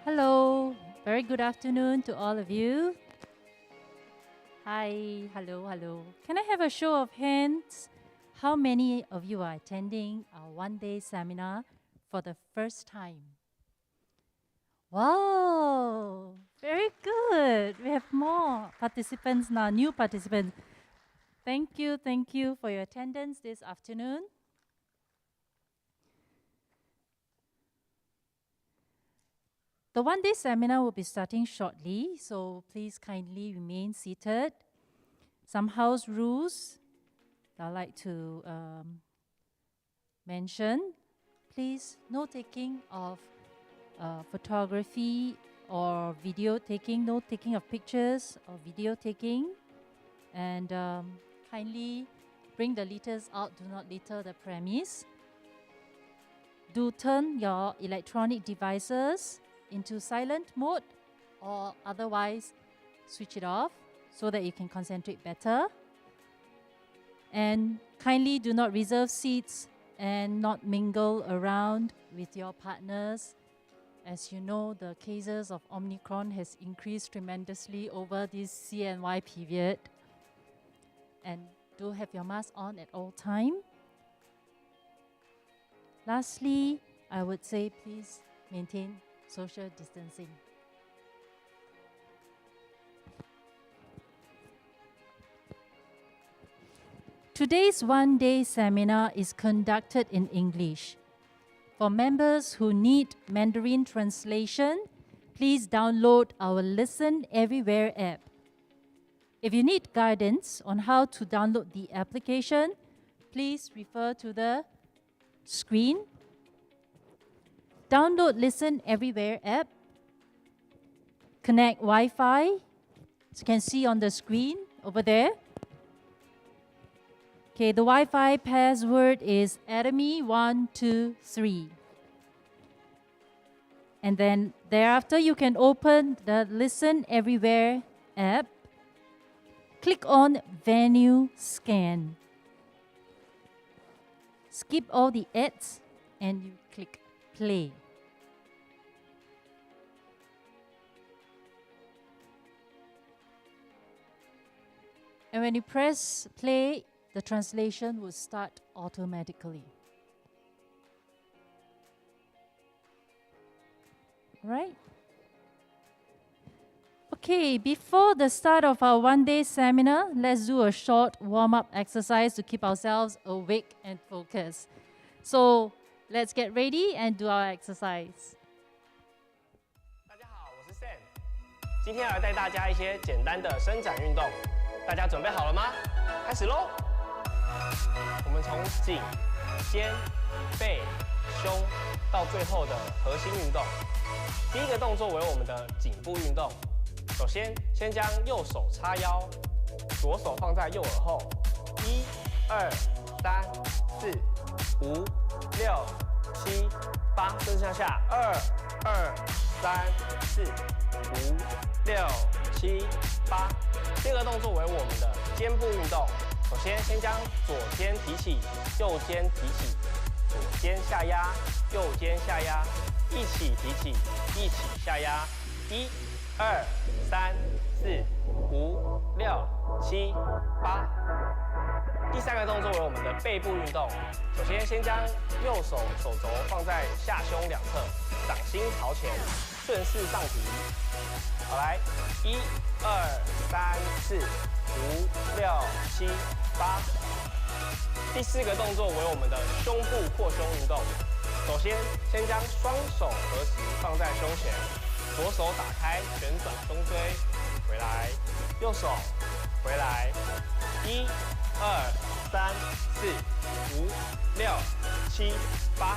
Hello, very good afternoon to all of you. Hi, hello. Can I have a show of hands? How many of you are attending our one-day seminar for the first time? Wow, very good. We have more participants now, new participants. Thank you for your attendance this afternoon. The one-day seminar will be starting shortly, so please kindly remain seated. Some house rules I'd like to mention. Please, no taking of photography or video taking, no taking of pictures or video taking. And kindly bring the litters out, do not litter the premise. Do turn your electronic devices into silent mode or otherwise switch it off so that you can concentrate better. And kindly do not reserve seats and not mingle around with your partners. As you know, the cases of Omicron has increased tremendously over this CNY period. And do have your mask on at all time. Lastly, I would say please maintain social distancing. Today's one-day seminar is conducted in English. For members who need Mandarin translation, please download our Listen Everywhere app. If you need guidance on how to download the application, please refer to the screen. Download Listen Everywhere app. Connect Wi-Fi. As you can see on the screen over there. Okay, the Wi-Fi password is Atomy123. And then thereafter, you can open the Listen Everywhere app. Click on Venue Scan. Skip all the ads and you click Play. And when you press play, the translation will start automatically. Right? Okay, before the start of our one-day seminar, let's do a short warm-up exercise to keep ourselves awake and focused. So let's get ready and do our exercise. 大家好，我是 Sam， 今天要带大家一些简单的伸展运动，大家准备好了吗？开始喽！我们从颈、肩、背、胸到最后的核心运动。第一个动作为我们的颈部运动。首先，先将右手叉腰，左手放在右耳后，1、2、3、4、5、6、7、8，顺向下，2、2、3、4、5、6、7、8。第二个动作为我们的肩部运动。首先，先将左肩提起，右肩提起，左肩下压，右肩下压，一起提起，一起下压，1、2、3、4、5、6、7、8。第三个动作为我们的背部运动。首先，先将右手手肘放在下胸两侧，掌心朝前，顺势上提。好，来，1、2、3、4、5、6、7、8。第四个动作为我们的胸部扩胸运动。首先，先将双手合十放在胸前，左手打开旋转胸椎，回来，右手回来，1、2、3、4、5、6、7、8。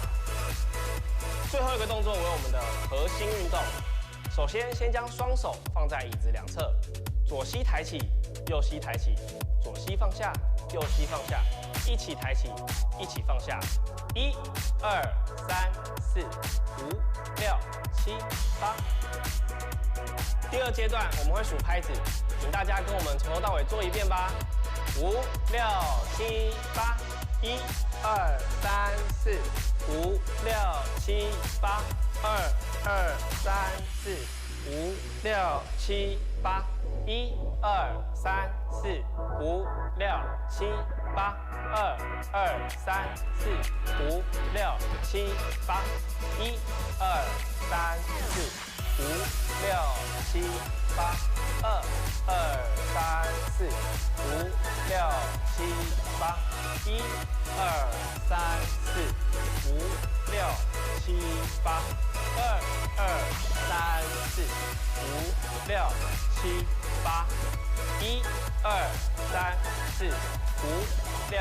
最后一个动作为我们的核心运动。首先，先将双手放在椅子两侧，左膝抬起，右膝抬起，左膝放下，右膝放下，一起抬起，一起放下。1、2、3、4、5、6、7、8。第二阶段我们会数拍子，请大家跟我们从头到尾做一遍吧。5、6、7、8。1、2、3、4、5、6、7、8。2、2、3、4、5、6、7、8。1、2、3、4、5、6、7、8。2、3、4、5、6、7、8。1、2、3、4、5、6、7、8。2、3、4、5、6、7、8。1、2、3、4、5、6、7、8。2、3、4、5、6、7、8。1、2、3、4、5、6、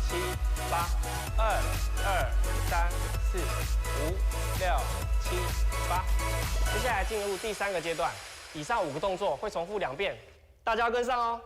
7、8。2、3、4、5、6、7、8。接下来进入第3个阶段，以上5个动作会重复2遍，大家要跟上哦。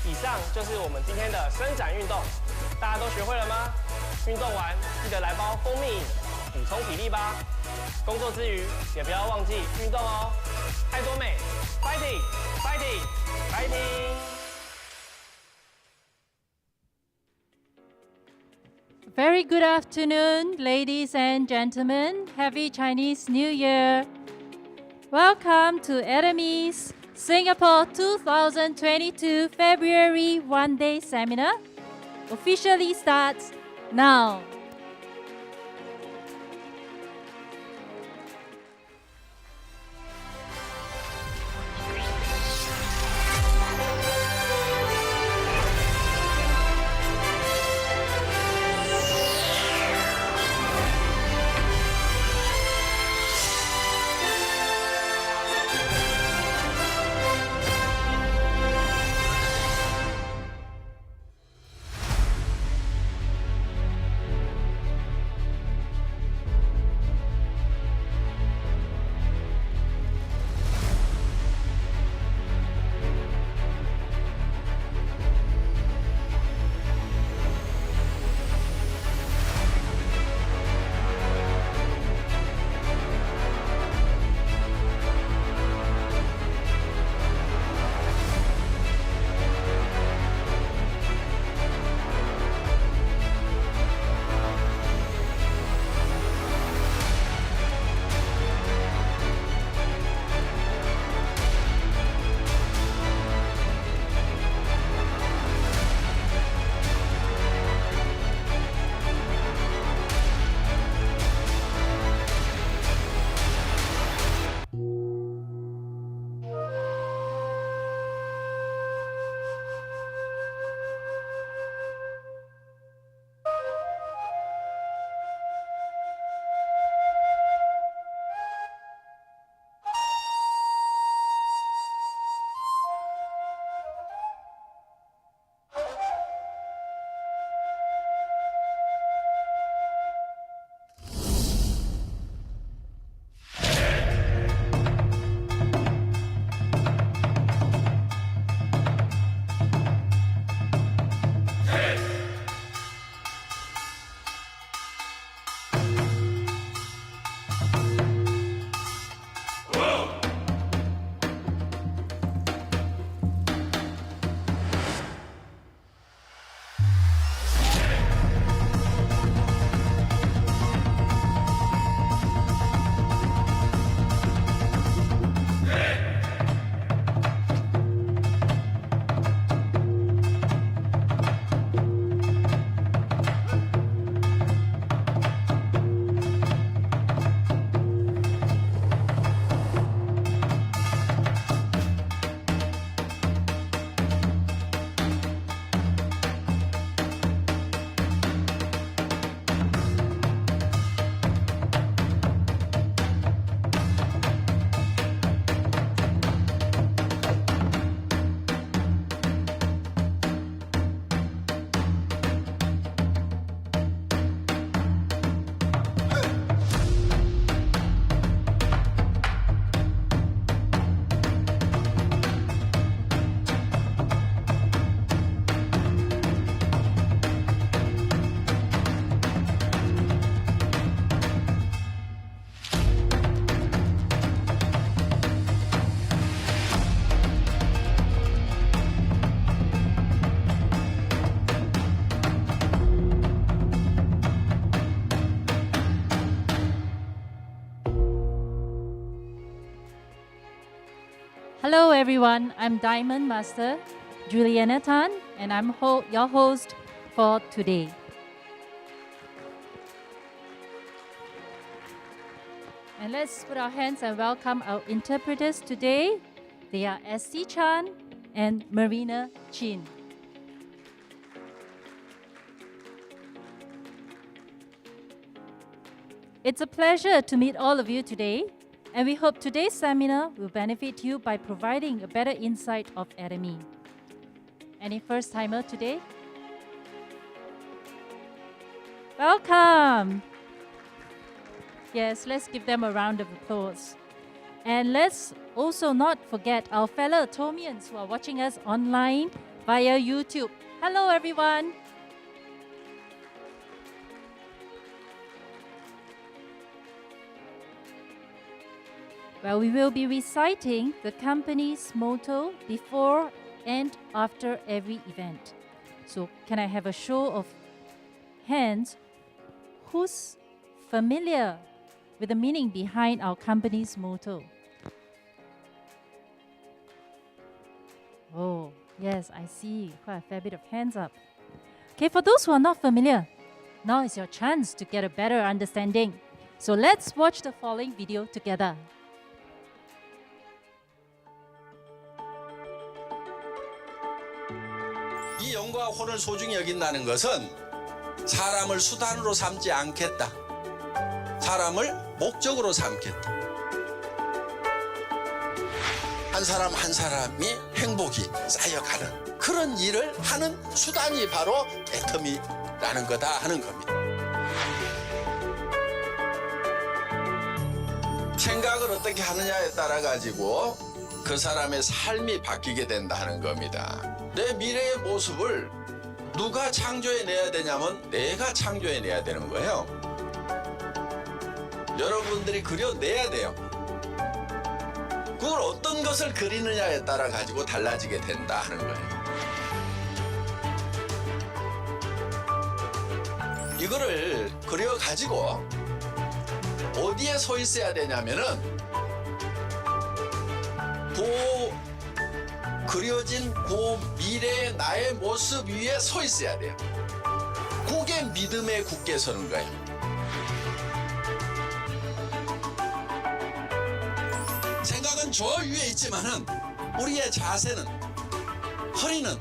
以上就是我们今天的伸展运动，大家都学会了吗？运动完记得来包蜂蜜饮，补充体力吧。工作之余也不要忘记运动哦。爱多美 ，fighting fighting fighting！ Very good afternoon, ladies and gentlemen. Happy Chinese New Year. Welcome to Atomy's Singapore 2022 February one-day seminar. Officially starts now. Hello everyone, I'm Diamond Master Juliana Tan and I'm your host for today. And let's put our hands and welcome our interpreters today. They are S.C. Chan and Marina Chin. It's a pleasure to meet all of you today, and we hope today's seminar will benefit you by providing a better insight of Atomy. Any first-timer today? Welcome! Yes, let's give them a round of applause. And let's also not forget our fellow Atomians who are watching us online via YouTube. Hello, everyone. Well, we will be reciting the company's motto before and after every event. So can I have a show of hands who's familiar with the meaning behind our company's motto? Oh, yes, I see quite a fair bit of hands up. Okay, for those who are not familiar, now is your chance to get a better understanding. So let's watch the following video together. 이 영광과 혼을 소중히 여긴다는 것은 사람을 수단으로 삼지 않겠다. 사람을 목적으로 삼겠다. 한 사람 한 사람이 행복이 쌓여가는 그런 일을 하는 수단이 바로 애터미라는 거다 하는 겁니다. 생각을 어떻게 하느냐에 따라 가지고 그 사람의 삶이 바뀌게 된다 하는 겁니다. 내 미래의 모습을 누가 창조해내야 되냐면 내가 창조해내야 되는 거예요. 여러분들이 그려내야 돼요. 그걸 어떤 것을 그리느냐에 따라 가지고 달라지게 된다 하는 거예요. 이거를 그려가지고 어디에 서 있어야 되냐면은 그려진 그 미래의 나의 모습 위에 서 있어야 돼요. 그게 믿음에 굳게 서는 거예요. 생각은 저 위에 있지만은 우리의 자세는 허리는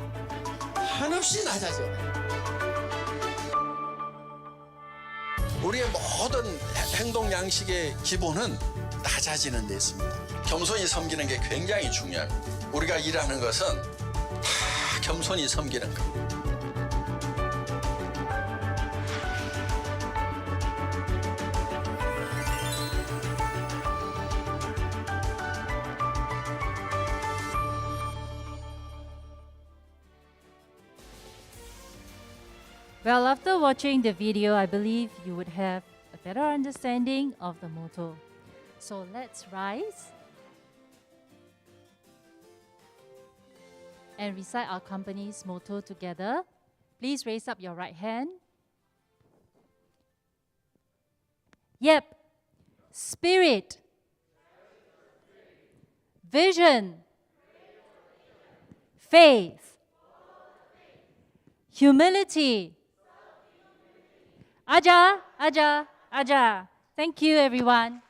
한없이 낮아져요. 우리의 모든 행동 양식의 기본은 낮아지는 데 있습니다. 겸손히 섬기는 게 굉장히 중요합니다. 우리가 일하는 것은 다 겸손히 섬기는 것. Well, after watching the video, I believe you would have a better understanding of the motto. So let's rise and recite our company's motto together. Please raise up your right hand. Yep. Spirit. Vision. Faith. Humility. Aja, aja, aja. Thank you, everyone.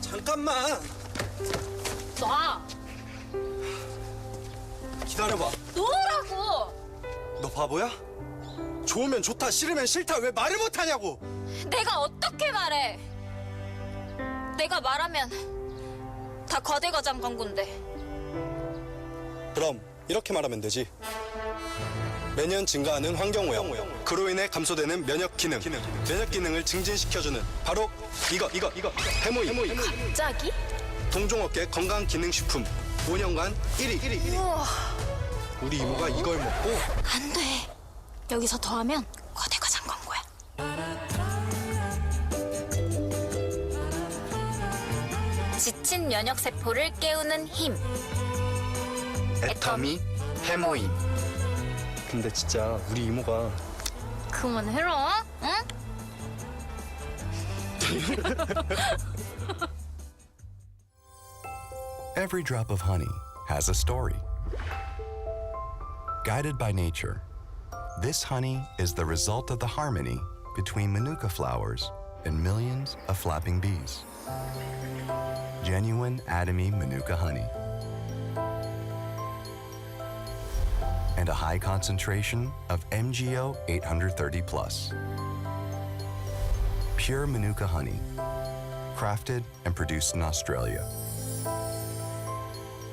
잠깐만. 놔! 기다려봐. 놓으라고! 너 바보야? 좋으면 좋다, 싫으면 싫다. 왜 말을 못하냐고. 내가 어떻게 말해? 내가 말하면 다 과대과장 광고인데. 그럼 이렇게 말하면 되지. 매년 증가하는 환경오염, 그로 인해 감소되는 면역 기능을 증진시켜주는 바로 이거 해모임. 갑자기? 동종업계 건강기능식품 5년간 1위. 우와, 우리 이모가 이걸 먹고 안 돼. 여기서 더하면 거대과장 광고야. 지친 면역세포를 깨우는 힘. 애터미 해모임. 근데 진짜 우리 이모가 그만해라, 응? Every drop of honey has a story. Guided by nature, this honey is the result of the harmony between manuka flowers and millions of flapping bees. Genuine Atomy Manuka honey. And a high concentration of MgO 830+. Pure Manuka honey, crafted and produced in Australia.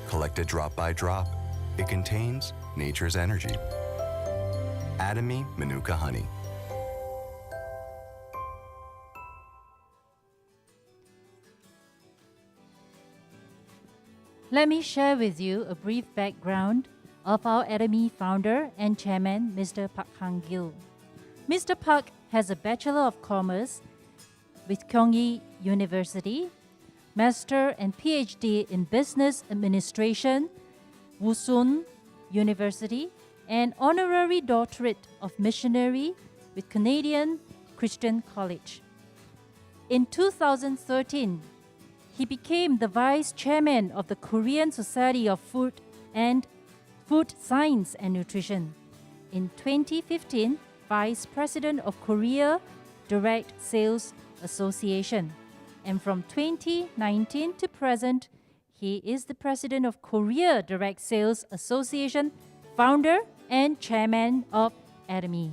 Collected drop by drop, it contains nature's energy. Atomy Manuka honey. Let me share with you a brief background of our Atomy founder and chairman, Mr. Park Hang-gil. Mr. Park has a Bachelor of Commerce with Kyunghee University, Master and PhD in Business Administration, Wusun University, and Honorary Doctorate of Missionary with Canadian Christian College. In 2013, he became the Vice Chairman of the Korean Society of Food Science and Nutrition. In 2015, Vice President of Korea Direct Sales Association. And from 2019 to present, he is the President of Korea Direct Sales Association, founder and Chairman of Atomy.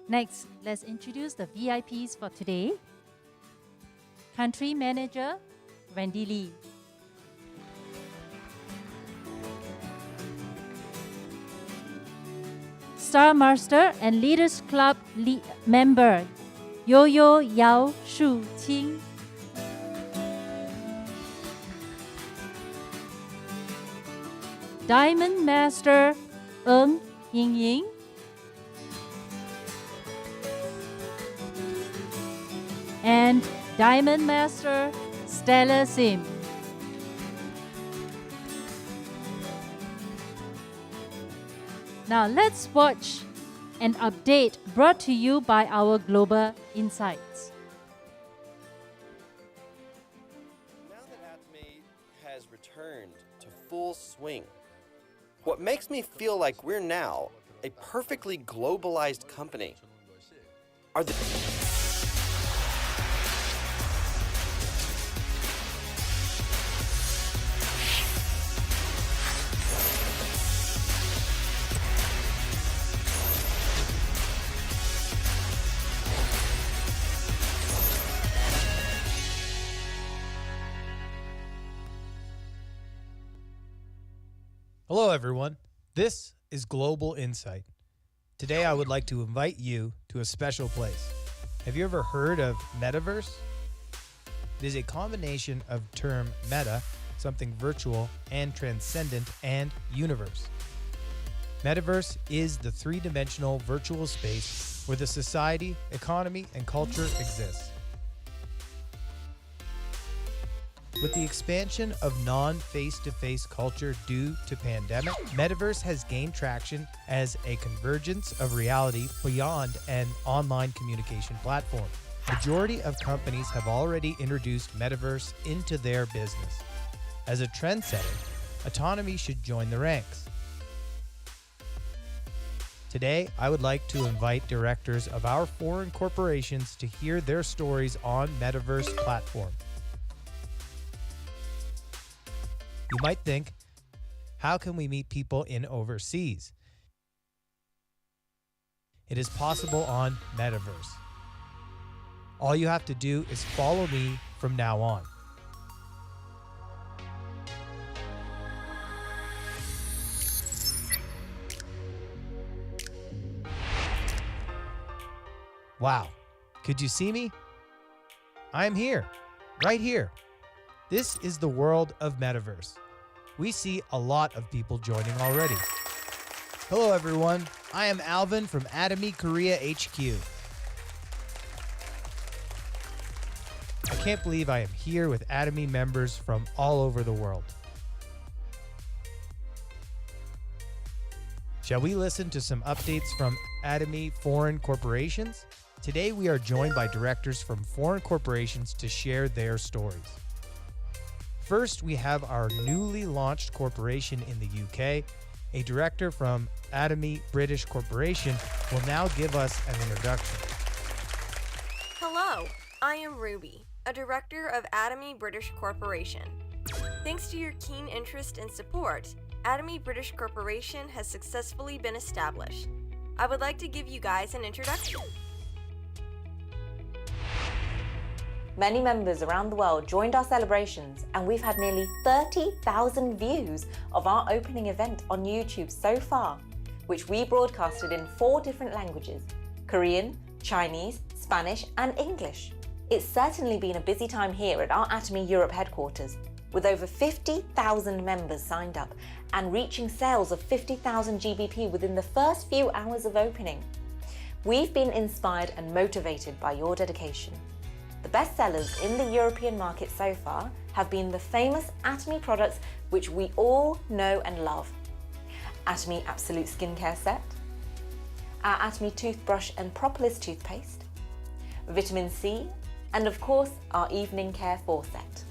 Next, let's introduce the VIPs for today. Country Manager, Randy Lee. Star Master and Leaders Club member, Yo-Yo Yao Shu Qing. Diamond Master, Ng Ying Ying. And Diamond Master, Stella Sim. Now let's watch an update brought to you by our Global Insights. Now that Atomy has returned to full swing, what makes me feel like we're now a perfectly globalized company are the Hello, everyone. This is Global Insight. Today, I would like to invite you to a special place. Have you ever heard of Metaverse? It is a combination of term meta, something virtual, and transcendent, and universe. Metaverse is the three-dimensional virtual space where the society, economy, and culture exists. With the expansion of non-face-to-face culture due to pandemic, Metaverse has gained traction as a convergence of reality beyond an online communication platform. Majority of companies have already introduced Metaverse into their business. As a trendsetter, Atomy should join the ranks. Today, I would like to invite directors of our foreign corporations to hear their stories on Metaverse platform. You might think, how can we meet people in overseas? It is possible on Metaverse. All you have to do is follow me from now on. Wow, could you see me? I'm here, right here. This is the world of metaverse. We see a lot of people joining already. Hello everyone, I am Alvin from Atomy Korea HQ. I can't believe I am here with Atomy members from all over the world. Shall we listen to some updates from Atomy foreign corporations? Today we are joined by directors from foreign corporations to share their stories. First, we have our newly launched corporation in the UK. A director from Atomy British Corporation will now give us an introduction. Hello, I am Ruby, a director of Atomy British Corporation. Thanks to your keen interest and support, Atomy British Corporation has successfully been established. I would like to give you guys an introduction. Many members around the world joined our celebrations, and we've had nearly 30,000 views of our opening event on YouTube so far, which we broadcasted in 4 different languages: Korean, Chinese, Spanish, and English. It's certainly been a busy time here at our Atomy Europe headquarters, with over 50,000 members signed up and reaching sales of 50,000 GBP within the first few hours of opening. We've been inspired and motivated by your dedication. The best sellers in the European market so far have been the famous Atomy products which we all know and love. Atomy Absolute Skincare Set, our Atomy Toothbrush and Propolis Toothpaste, Vitamin C, and of course our Evening Care 4 set.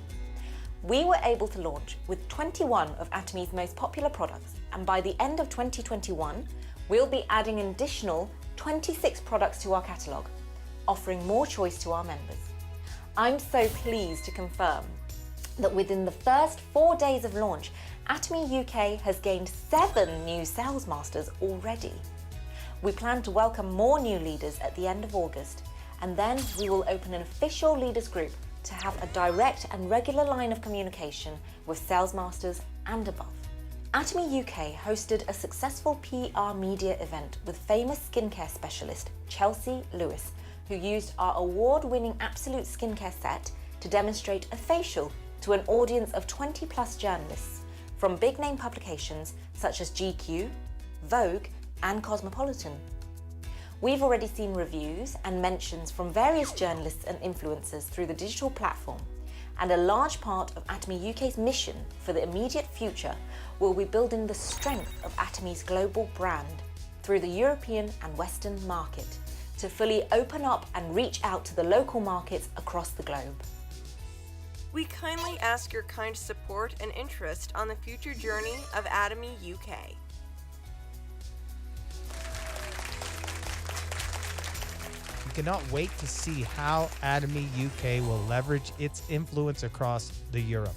We were able to launch with 21 of Atomy's most popular products, and by the end of 2021, we'll be adding an additional 26 products to our catalogue, offering more choice to our members. I'm so pleased to confirm that within the first 4 days of launch, Atomy UK has gained 7 new sales masters already. We plan to welcome more new leaders at the end of August, and then we will open an official leaders group to have a direct and regular line of communication with sales masters and above. Atomy UK hosted a successful PR media event with famous skincare specialist Chelsea Lewis, who used our award-winning Absolute Skincare set to demonstrate a facial to an audience of 20+ journalists from big-name publications such as GQ, Vogue, and Cosmopolitan. We've already seen reviews and mentions from various journalists and influencers through the digital platform, and a large part of Atomy UK's mission for the immediate future will be building the strength of Atomy's global brand through the European and Western market, to fully open up and reach out to the local markets across the globe. We kindly ask your kind support and interest on the future journey of Atomy UK. We cannot wait to see how Atomy UK will leverage its influence across the Europe.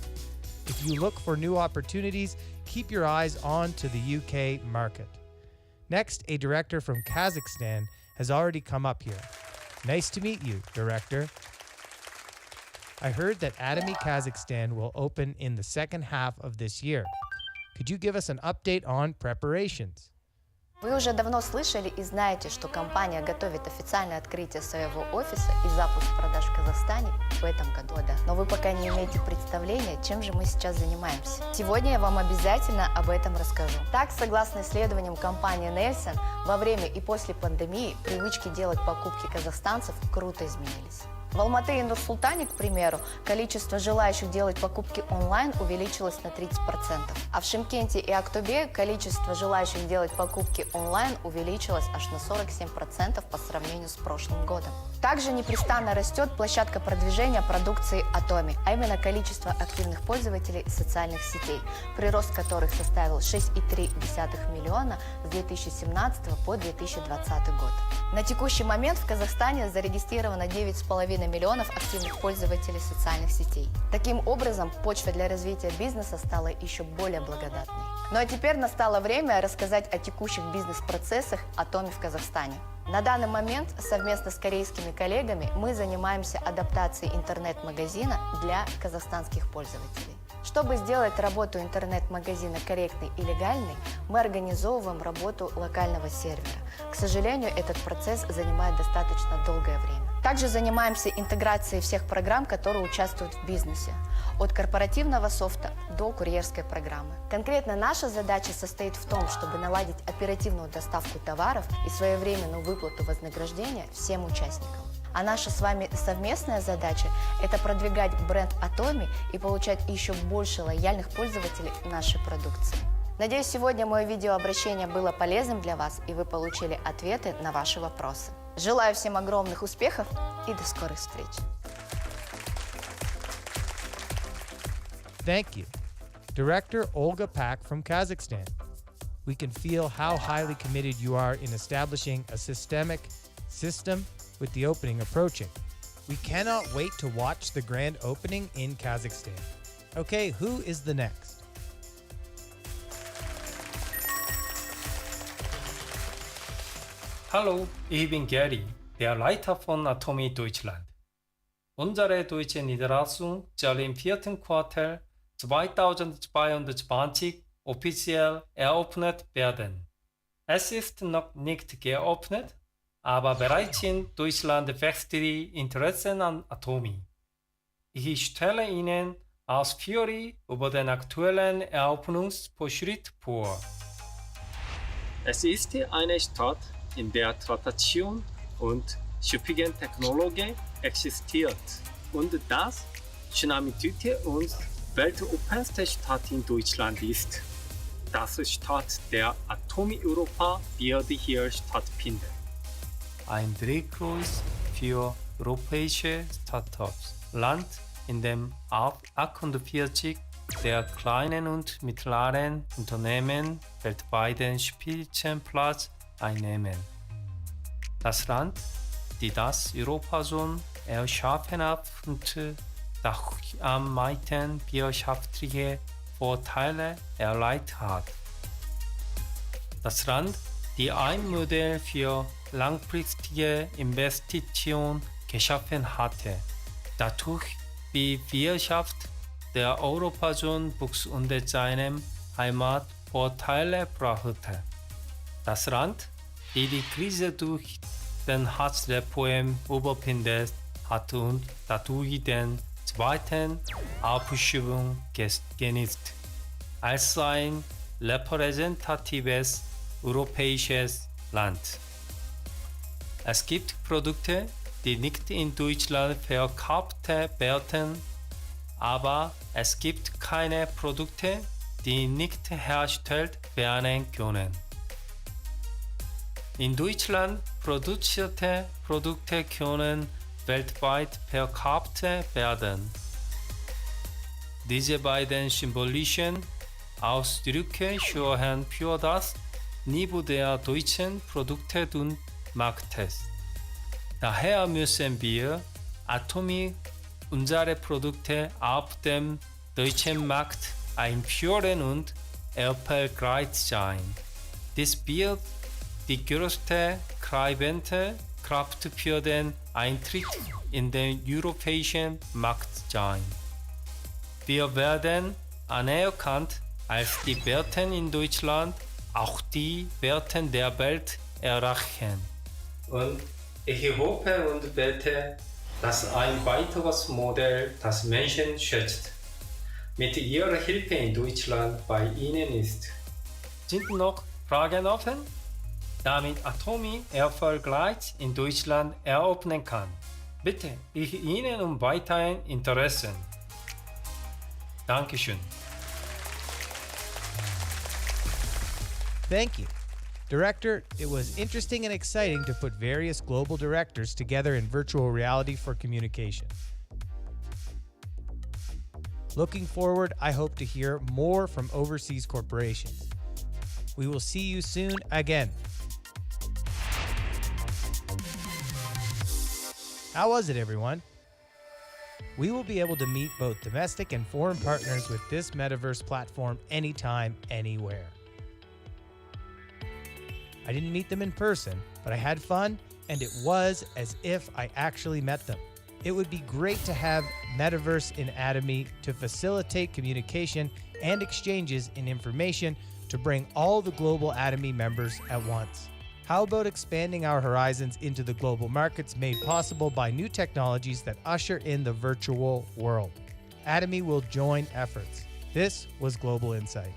If you look for new opportunities, keep your eyes on to the UK market. Next, a director from Kazakhstan has already come up here. Nice to meet you, director. I heard that Atomy Kazakhstan will open in the second half of this year. Could you give us an update on preparations? Вы уже давно слышали и знаете, что компания готовит официальное открытие своего офиса и запуск продаж в Казахстане в этом году. Но вы пока не имеете представления, чем же мы сейчас занимаемся. Сегодня я вам обязательно об этом расскажу. Так, согласно исследованиям компании Nielsen, во время и после пандемии привычки делать покупки казахстанцев круто изменились. В Алматы и Нур-Султане, к примеру, количество желающих делать покупки онлайн увеличилось на 30%. А в Шымкенте и Актобе количество желающих делать покупки онлайн увеличилось аж на 47% по сравнению с прошлым годом. Также непрестанно растет площадка продвижения продукции Atomy, а именно количество активных пользователей социальных сетей, прирост которых составил 6,3 миллиона с 2017 по 2020 год. На текущий момент в Казахстане зарегистрировано 9,5 2,5 миллионов активных пользователей социальных сетей. Таким образом, почва для развития бизнеса стала еще более благодатной. Ну а теперь настало время рассказать о текущих бизнес-процессах Atomy в Казахстане. На данный момент совместно с корейскими коллегами мы занимаемся адаптацией интернет-магазина для казахстанских пользователей. Чтобы сделать работу интернет-магазина корректной и легальной, мы организовываем работу локального сервера. К сожалению, этот процесс занимает достаточно долгое время. Также занимаемся интеграцией всех программ, которые участвуют в бизнесе. От корпоративного софта до курьерской программы. Конкретно наша задача состоит в том, чтобы наладить оперативную доставку товаров и своевременную выплату вознаграждения всем участникам. А наша с вами совместная задача – это продвигать бренд Atomy и получать еще больше лояльных пользователей нашей продукции. Надеюсь, сегодня мое видеообращение было полезным для вас и вы получили ответы на ваши вопросы. Желаю всем огромных успехов и до скорых встреч! Thank you. Director Olga Pak from Kazakhstan. We can feel how highly committed you are in establishing a systemic system with the opening approaching. We cannot wait to watch the grand opening in Kazakhstan. Okay, who is the next? Hallo, ich bin Gary, der Leiter von Atomy Deutschland. Unsere deutsche Niederlassung soll im 4. Quartal 2022 offiziell eröffnet werden. Es ist noch nicht geöffnet, aber bereits in Deutschland wächst die Interesse an Atomy. Ich stelle Ihnen ausführlich über den aktuellen Eröffnungsschritt vor. Es ist eine Stadt, in der Tradition und Shopping-Technologie existiert und das Schnammitüte und weltopenste Stadt in Deutschland ist. Das Stadt der Atomy Europa wird hier stattfinden. Ein Drehkreuz für europäische Startups. Land, in dem ab 48 der kleinen und mittleren Unternehmen weltweit den Spitzenplatz einnehmen. Das Land, die das Europazone erschaffen hat und am meisten wirtschaftliche Vorteile erleidet hat. Das Land, die ein Modell für langfristige Investitionen geschaffen hatte. Dadurch die Wirtschaft der Europazone wuchs unter seinem Heimat Vorteile brachte. Das Land, die die Krise durch den Harzreform überwunden hat und dadurch den zweiten Aufschwung genießt, als ein repräsentatives europäisches Land. Es gibt Produkte, die nicht in Deutschland verkauft werden, aber es gibt keine Produkte, die nicht hergestellt werden können. In Deutschland produzierte Produkte können weltweit verkauft werden. Diese beiden symbolischen Ausdrücke sorgen für das Niveau der deutschen Produkte und Marktes. Daher müssen wir Atomy unsere Produkte auf dem deutschen Markt einführen und erfolgreich sein. Dies wird die größte treibende Kraft für den Eintritt in den europäischen Markt sein. Wir werden anerkannt als die Werten in Deutschland, auch die Werten der Welt erreichen. Und ich hoffe und bete, dass ein weiteres Modell das Menschen schätzt, mit Ihrer Hilfe in Deutschland bei Ihnen ist. Sind noch Fragen offen? Damit Atomy erfolgreich in Deutschland eröffnen kann, bitte ich Ihnen um weiteren Interessen. Dankeschön. Thank you. Director, it was interesting and exciting to put various global directors together in virtual reality for communication. Looking forward, I hope to hear more from overseas corporations. We will see you soon again. How was it, everyone? We will be able to meet both domestic and foreign partners with this metaverse platform anytime, anywhere. I didn't meet them in person, but I had fun, and it was as if I actually met them. It would be great to have Metaverse in Atomy to facilitate communication and exchanges in information to bring all the global Atomy members at once. How about expanding our horizons into the global markets made possible by new technologies that usher in the virtual world? Atomy will join efforts. This was Global Insight.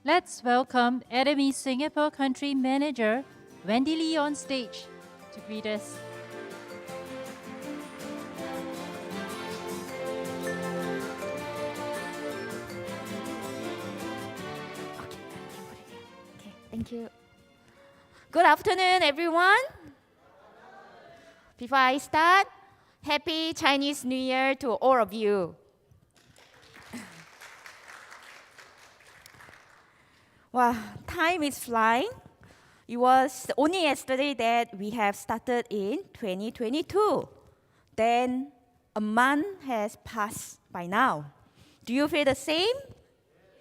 Let's welcome Atomy Singapore Country Manager Wendy Lee on stage to greet us. Okay, thank you. Good afternoon, everyone. Before I start, Happy Chinese New Year to all of you. Wow, time is flying. It was only yesterday that we have started in 2022. Then a month has passed by now. Do you feel the same?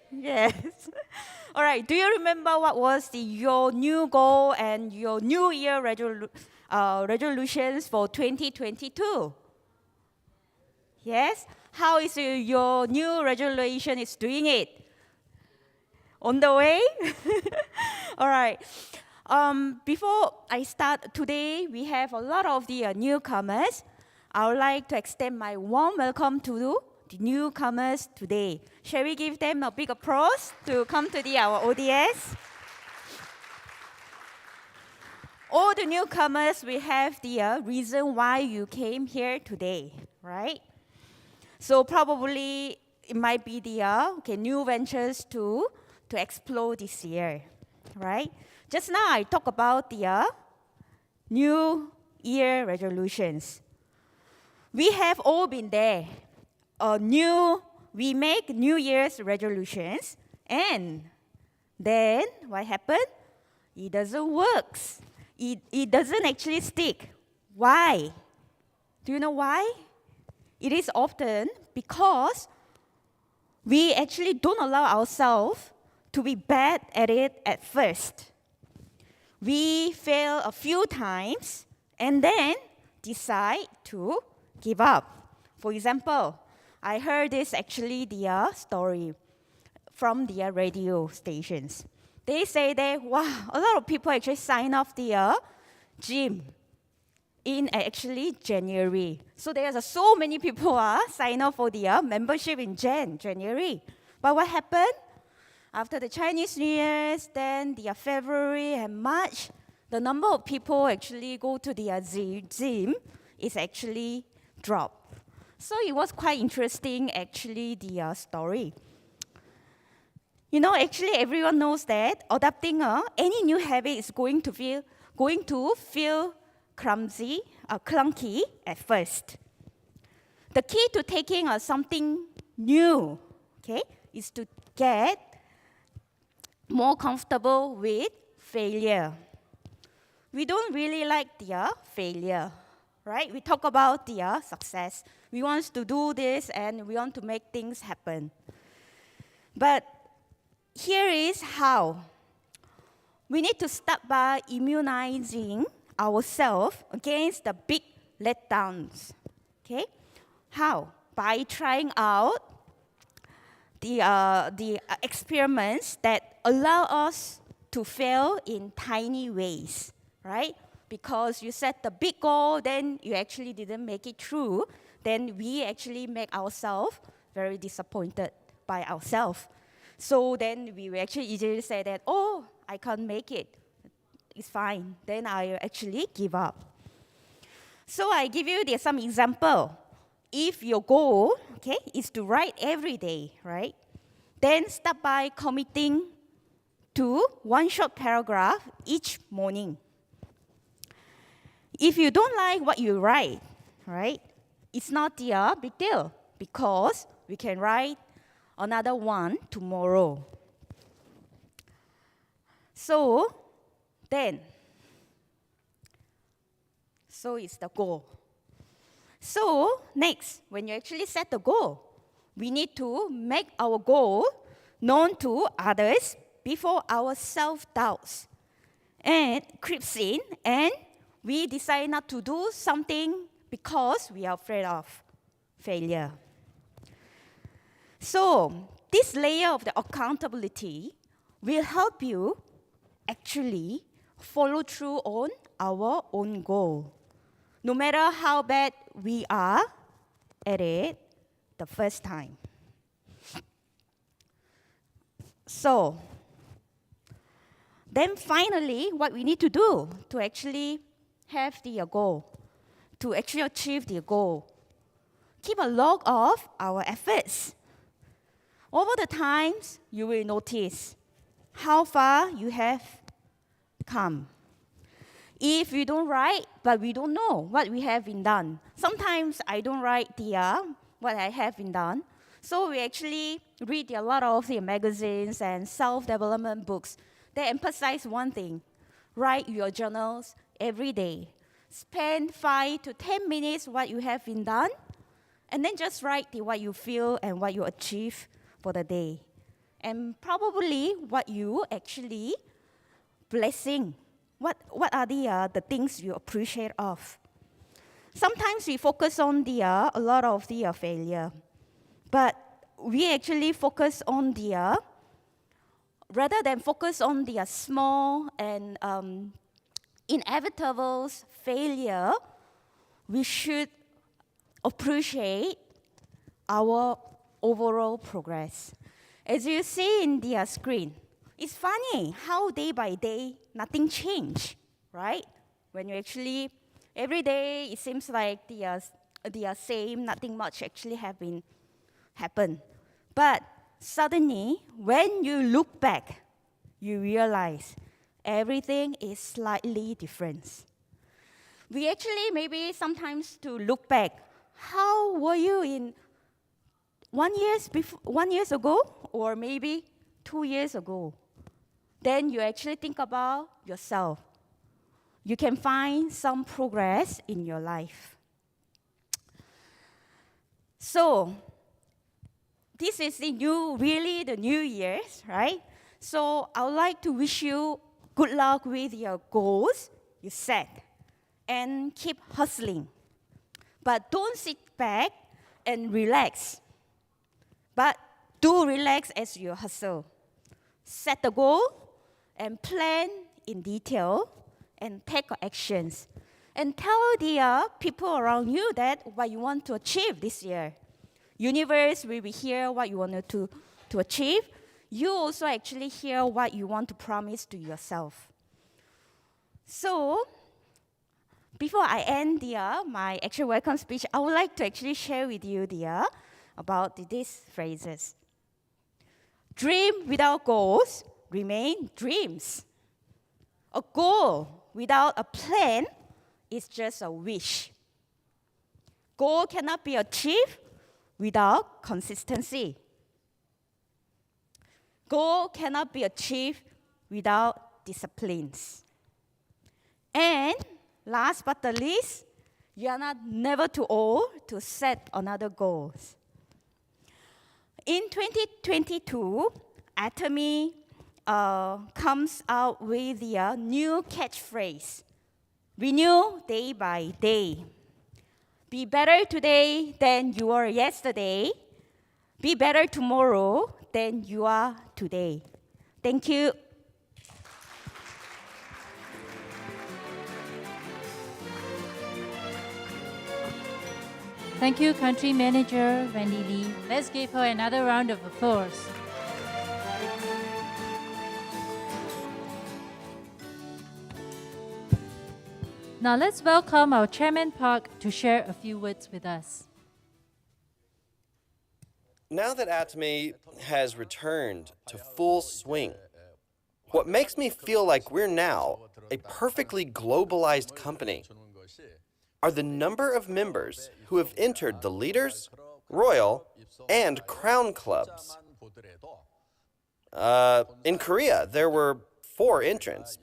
Yes. All right, do you remember what was your new goal and your New Year resolutions for 2022? Yes? How is your new resolution is doing it? On the way? All right. Before I start today, we have a lot of the newcomers. I would like to extend my warm welcome to the newcomers today. Shall we give them a big applause to come to our ODS? All the newcomers, we have the reason why you came here today, right? So probably it might be the new ventures to explore this year, right? Just now I talked about the New Year resolutions. We have all been there. We make New Year's resolutions, and then what happened? It doesn't work. It doesn't actually stick. Why? Do you know why? It is often because we actually don't allow ourselves to be bad at it at first. We fail a few times and then decide to give up. For example, I heard this actually the story from the radio stations. They say that, wow, a lot of people actually sign off the gym in actually January. So there's so many people sign up for the membership in January. But what happened? After the Chinese New Year's, then the February and March, the number of people actually go to the gym is actually dropped. So it was quite interesting, actually, the story. You know, actually, everyone knows that adopting any new habit is going to feel clunky at first. The key to taking something new, is to get more comfortable with failure. We don't really like the failure, right? We talk about the success. We want to do this and we want to make things happen. But here is how. We need to start by immunizing ourselves against the big letdowns. Okay? How? By trying out the experiments that allow us to fail in tiny ways, right? Because you set the big goal, then you actually didn't make it through, then we actually make ourselves very disappointed by ourselves. So then we will actually easily say that, oh, I can't make it. It's fine. Then I actually give up. So I give you some example. If your goal, is to write every day, right? Then start by committing to one short paragraph each morning. If you don't like what you write, right, it's not a big deal because we can write another one tomorrow. So then, so it's the goal. So next, when you actually set the goal, we need to make our goal known to others before our self-doubts and creeps in, and we decide not to do something because we are afraid of failure. So this layer of the accountability will help you actually follow through on our own goal, no matter how bad we are at it the first time. So then finally, what we need to do to actually have the goal, to actually achieve the goal, keep a log of our efforts. Over the times, you will notice how far you have come. If we don't write, but we don't know what we have been done. Sometimes I don't write what I have been done. So we actually read a lot of the magazines and self-development books. They emphasize one thing: write your journals every day. Spend 5 to 10 minutes what you have been done, and then just write what you feel and what you achieve for the day. And probably what you actually blessing. What are the things you appreciate of? Sometimes we focus on a lot of the failure, but we actually focus on rather than focus on the small and inevitable failure, we should appreciate our overall progress. As you see in the screen, it's funny how day by day nothing changed, right? When you actually, every day it seems like the same, nothing much actually happened. But suddenly, when you look back, you realize everything is slightly different. We actually maybe sometimes to look back, how were you in 1 year ago, or maybe 2 years ago? Then you actually think about yourself. You can find some progress in your life. So this is really the new year, right? So I would like to wish you good luck with your goals you set, and keep hustling. But don't sit back and relax. But do relax as you hustle. Set the goal and plan in detail and take actions. And tell the people around you that what you want to achieve this year. Universe will be here what you want to achieve. You also actually hear what you want to promise to yourself. So before I end my actual welcome speech, I would like to actually share with you about these phrases. Dream without goals remain dreams. A goal without a plan is just a wish. Goal cannot be achieved without consistency. Goal cannot be achieved without disciplines. And last but not least, you are never too old to set another goal. In 2022, Atomy comes out with a new catchphrase: renew day by day. Be better today than you were yesterday. Be better tomorrow than you are today. Thank you. Thank you, Country Manager Wendy Lee. Let's give her another round of applause. Now let's welcome our Chairman Park to share a few words with us. Now that Atomy has returned to full swing, what makes me feel like we're now a perfectly globalized company are the number of members who have entered the Leaders, Royal, and Crown Clubs. In Korea, there were 4 entrants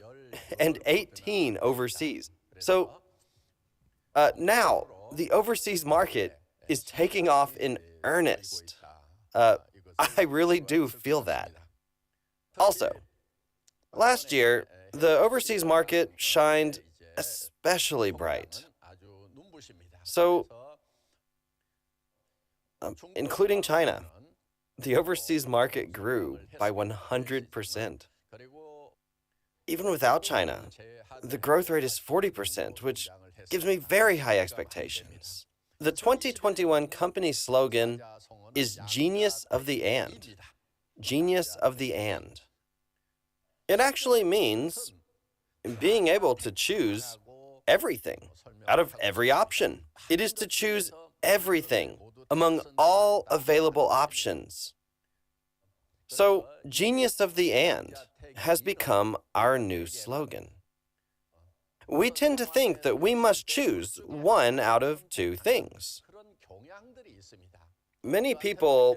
and 18 overseas. So now the overseas market is taking off in earnest. I really do feel that. Also, last year, the overseas market shined especially bright. So, including China, the overseas market grew by 100%. Even without China, the growth rate is 40%, which gives me very high expectations. The 2021 company slogan is Genius of the And. Genius of the And. It actually means being able to choose everything out of every option. It is to choose everything among all available options. So, Genius of the And has become our new slogan. We tend to think that we must choose one out of 2 things. Many people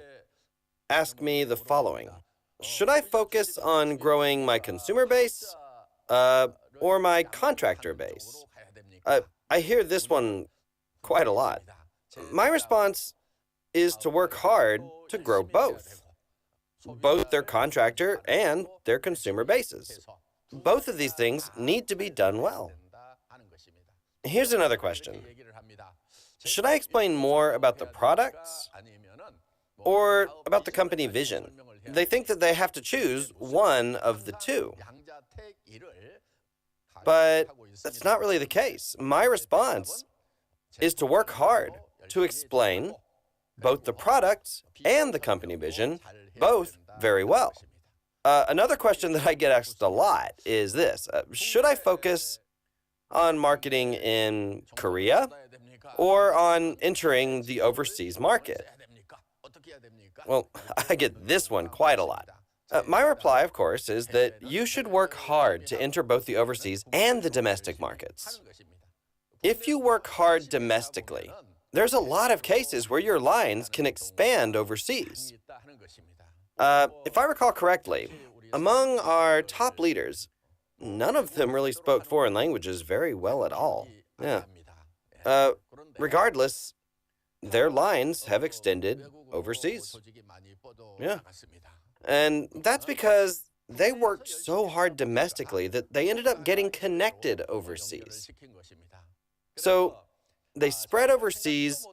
ask me the following: should I focus on growing my consumer base or my contractor base? I hear this one quite a lot. My response is to work hard to grow both their contractor and their consumer bases. Both of these things need to be done well. Here's another question. Should I explain more about the products or about the company vision? They think that they have to choose one of the 2. But that's not really the case. My response is to work hard to explain both the products and the company vision, both very well. Another question that I get asked a lot is this: should I focus on marketing in Korea or on entering the overseas market? Well, I get this one quite a lot. My reply, of course, is that you should work hard to enter both the overseas and the domestic markets. If you work hard domestically, there's a lot of cases where your lines can expand overseas. If I recall correctly, among our top leaders, none of them really spoke foreign languages very well at all. Yeah. Regardless, their lines have extended overseas. Yeah. And that's because they worked so hard domestically that they ended up getting connected overseas. So they spread overseas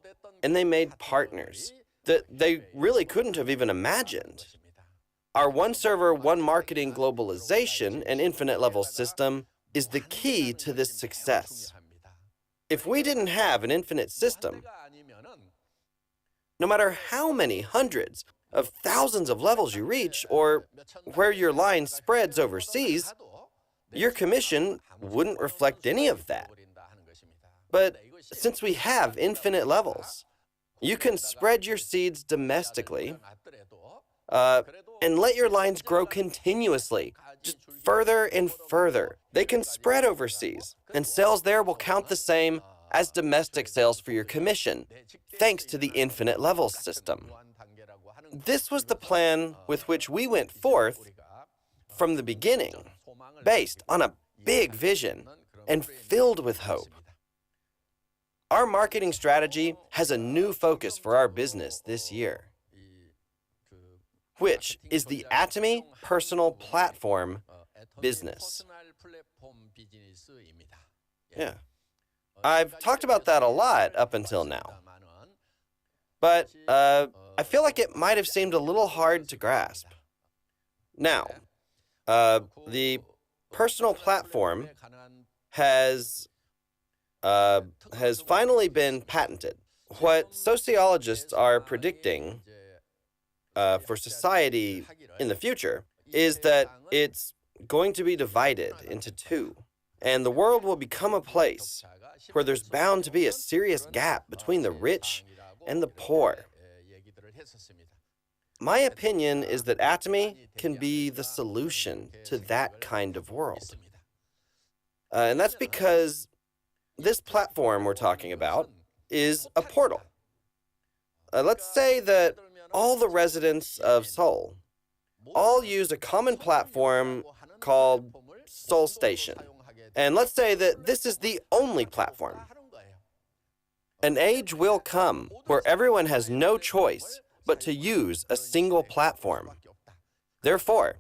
and they made partners that they really couldn't have even imagined. Our one server, one marketing globalization and infinite level system is the key to this success. If we didn't have an infinite system, no matter how many hundreds of thousands of levels you reach or where your line spreads overseas, your commission wouldn't reflect any of that. But since we have infinite levels, you can spread your seeds domestically and let your lines grow continuously, just further and further. They can spread overseas, and sales there will count the same as domestic sales for your commission, thanks to the infinite levels system. This was the plan with which we went forth from the beginning, based on a big vision and filled with hope. Our marketing strategy has a new focus for our business this year, which is the Atomy Personal Platform business. Yeah. I've talked about that a lot up until now, but I feel like it might have seemed a little hard to grasp. Now, the personal platform has finally been patented. What sociologists are predicting for society in the future is that it's going to be divided into 2, and the world will become a place where there's bound to be a serious gap between the rich and the poor. My opinion is that Atomy can be the solution to that kind of world. And that's because this platform we're talking about is a portal. Let's say that all the residents of Seoul all use a common platform called Soul Station. And let's say that this is the only platform. An age will come where everyone has no choice but to use a single platform. Therefore,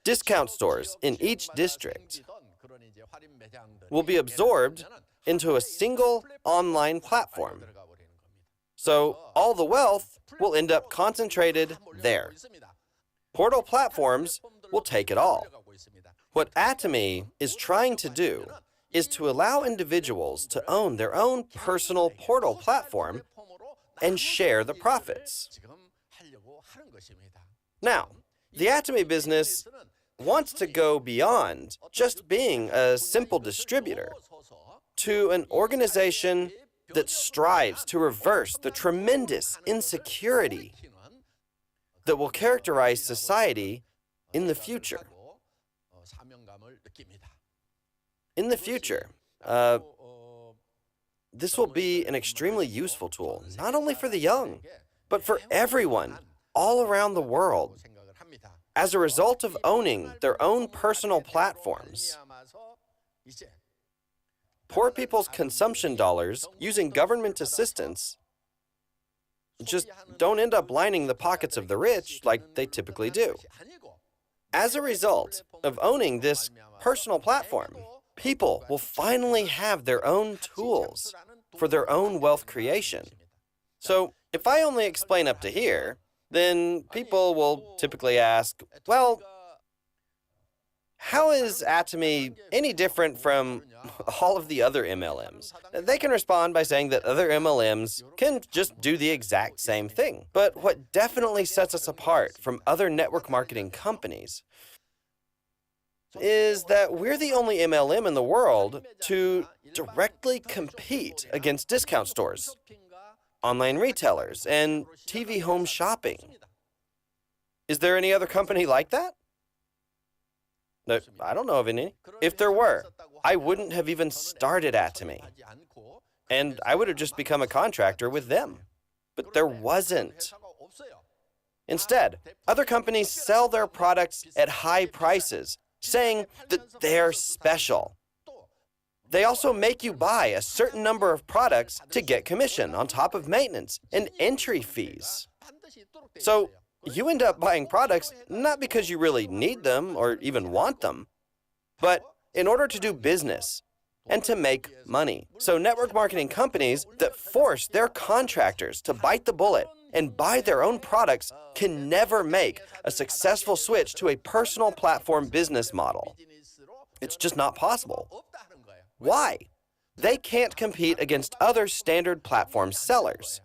discount stores in each district will be absorbed into a single online platform. So all the wealth will end up concentrated there. Portal platforms will take it all. What Atomy is trying to do is to allow individuals to own their own personal portal platform and share the profits. Now, the Atomy business wants to go beyond just being a simple distributor to an organization that strives to reverse the tremendous insecurity that will characterize society in the future. In the future, this will be an extremely useful tool, not only for the young, but for everyone all around the world. As a result of owning their own personal platforms, poor people's consumption dollars using government assistance just don't end up lining the pockets of the rich like they typically do. As a result of owning this personal platform, people will finally have their own tools for their own wealth creation. So if I only explain up to here, then people will typically ask, well, how is Atomy any different from all of the other MLMs? They can respond by saying that other MLMs can just do the exact same thing. But what definitely sets us apart from other network marketing companies is that we're the only MLM in the world to directly compete against discount stores, online retailers, and TV home shopping. Is there any other company like that? No, I don't know of any. If there were, I wouldn't have even started Atomy. And I would have just become a contractor with them. But there wasn't. Instead, other companies sell their products at high prices, saying that they're special. They also make you buy a certain number of products to get commission on top of maintenance and entry fees. So you end up buying products not because you really need them or even want them, but in order to do business and to make money. So network marketing companies that force their contractors to bite the bullet and buy their own products can never make a successful switch to a personal platform business model. It's just not possible. Why? They can't compete against other standard platform sellers.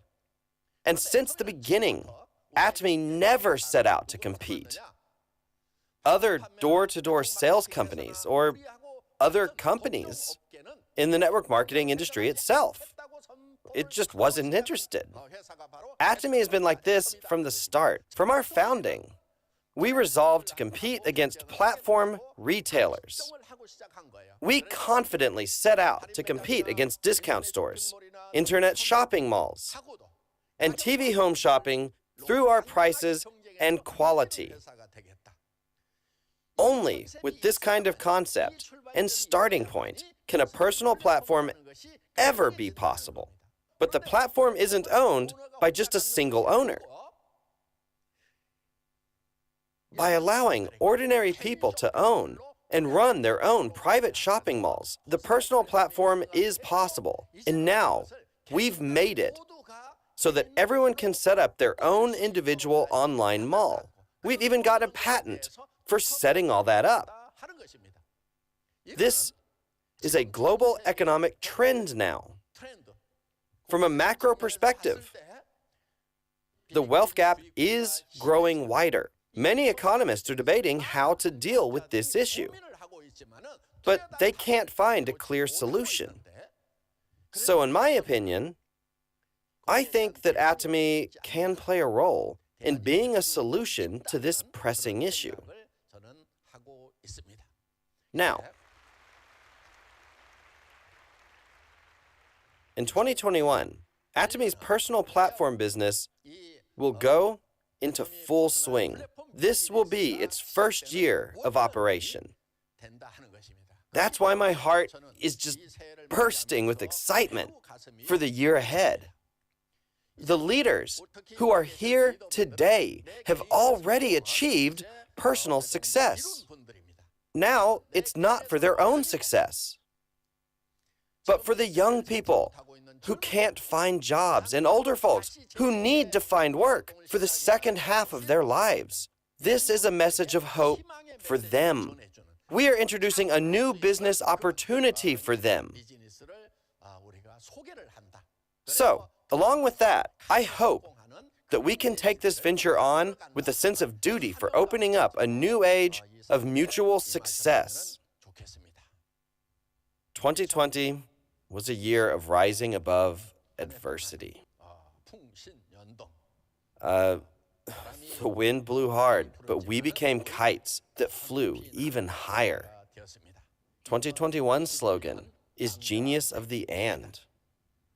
And since the beginning, Atomy never set out to compete. Other door-to-door sales companies or other companies in the network marketing industry itself, it just wasn't interested. Atomy has been like this from the start. From our founding, we resolved to compete against platform retailers. We confidently set out to compete against discount stores, internet shopping malls, and TV home shopping through our prices and quality. Only with this kind of concept and starting point can a personal platform ever be possible. But the platform isn't owned by just a single owner. By allowing ordinary people to own and run their own private shopping malls, the personal platform is possible. And now, we've made it so that everyone can set up their own individual online mall. We've even got a patent for setting all that up. This is a global economic trend now. From a macro perspective, the wealth gap is growing wider. Many economists are debating how to deal with this issue, but they can't find a clear solution. So in my opinion, I think that Atomy can play a role in being a solution to this pressing issue. Now, in 2021, Atomy's personal platform business will go into full swing. This will be its first year of operation. That's why my heart is just bursting with excitement for the year ahead. The leaders who are here today have already achieved personal success. Now, it's not for their own success, but for the young people who can't find jobs and older folks who need to find work for the second half of their lives. This is a message of hope for them. We are introducing a new business opportunity for them. So, along with that, I hope that we can take this venture on with a sense of duty for opening up a new age of mutual success. 2020 was a year of rising above adversity. The wind blew hard, but we became kites that flew even higher. 2021's slogan is Genius of the And.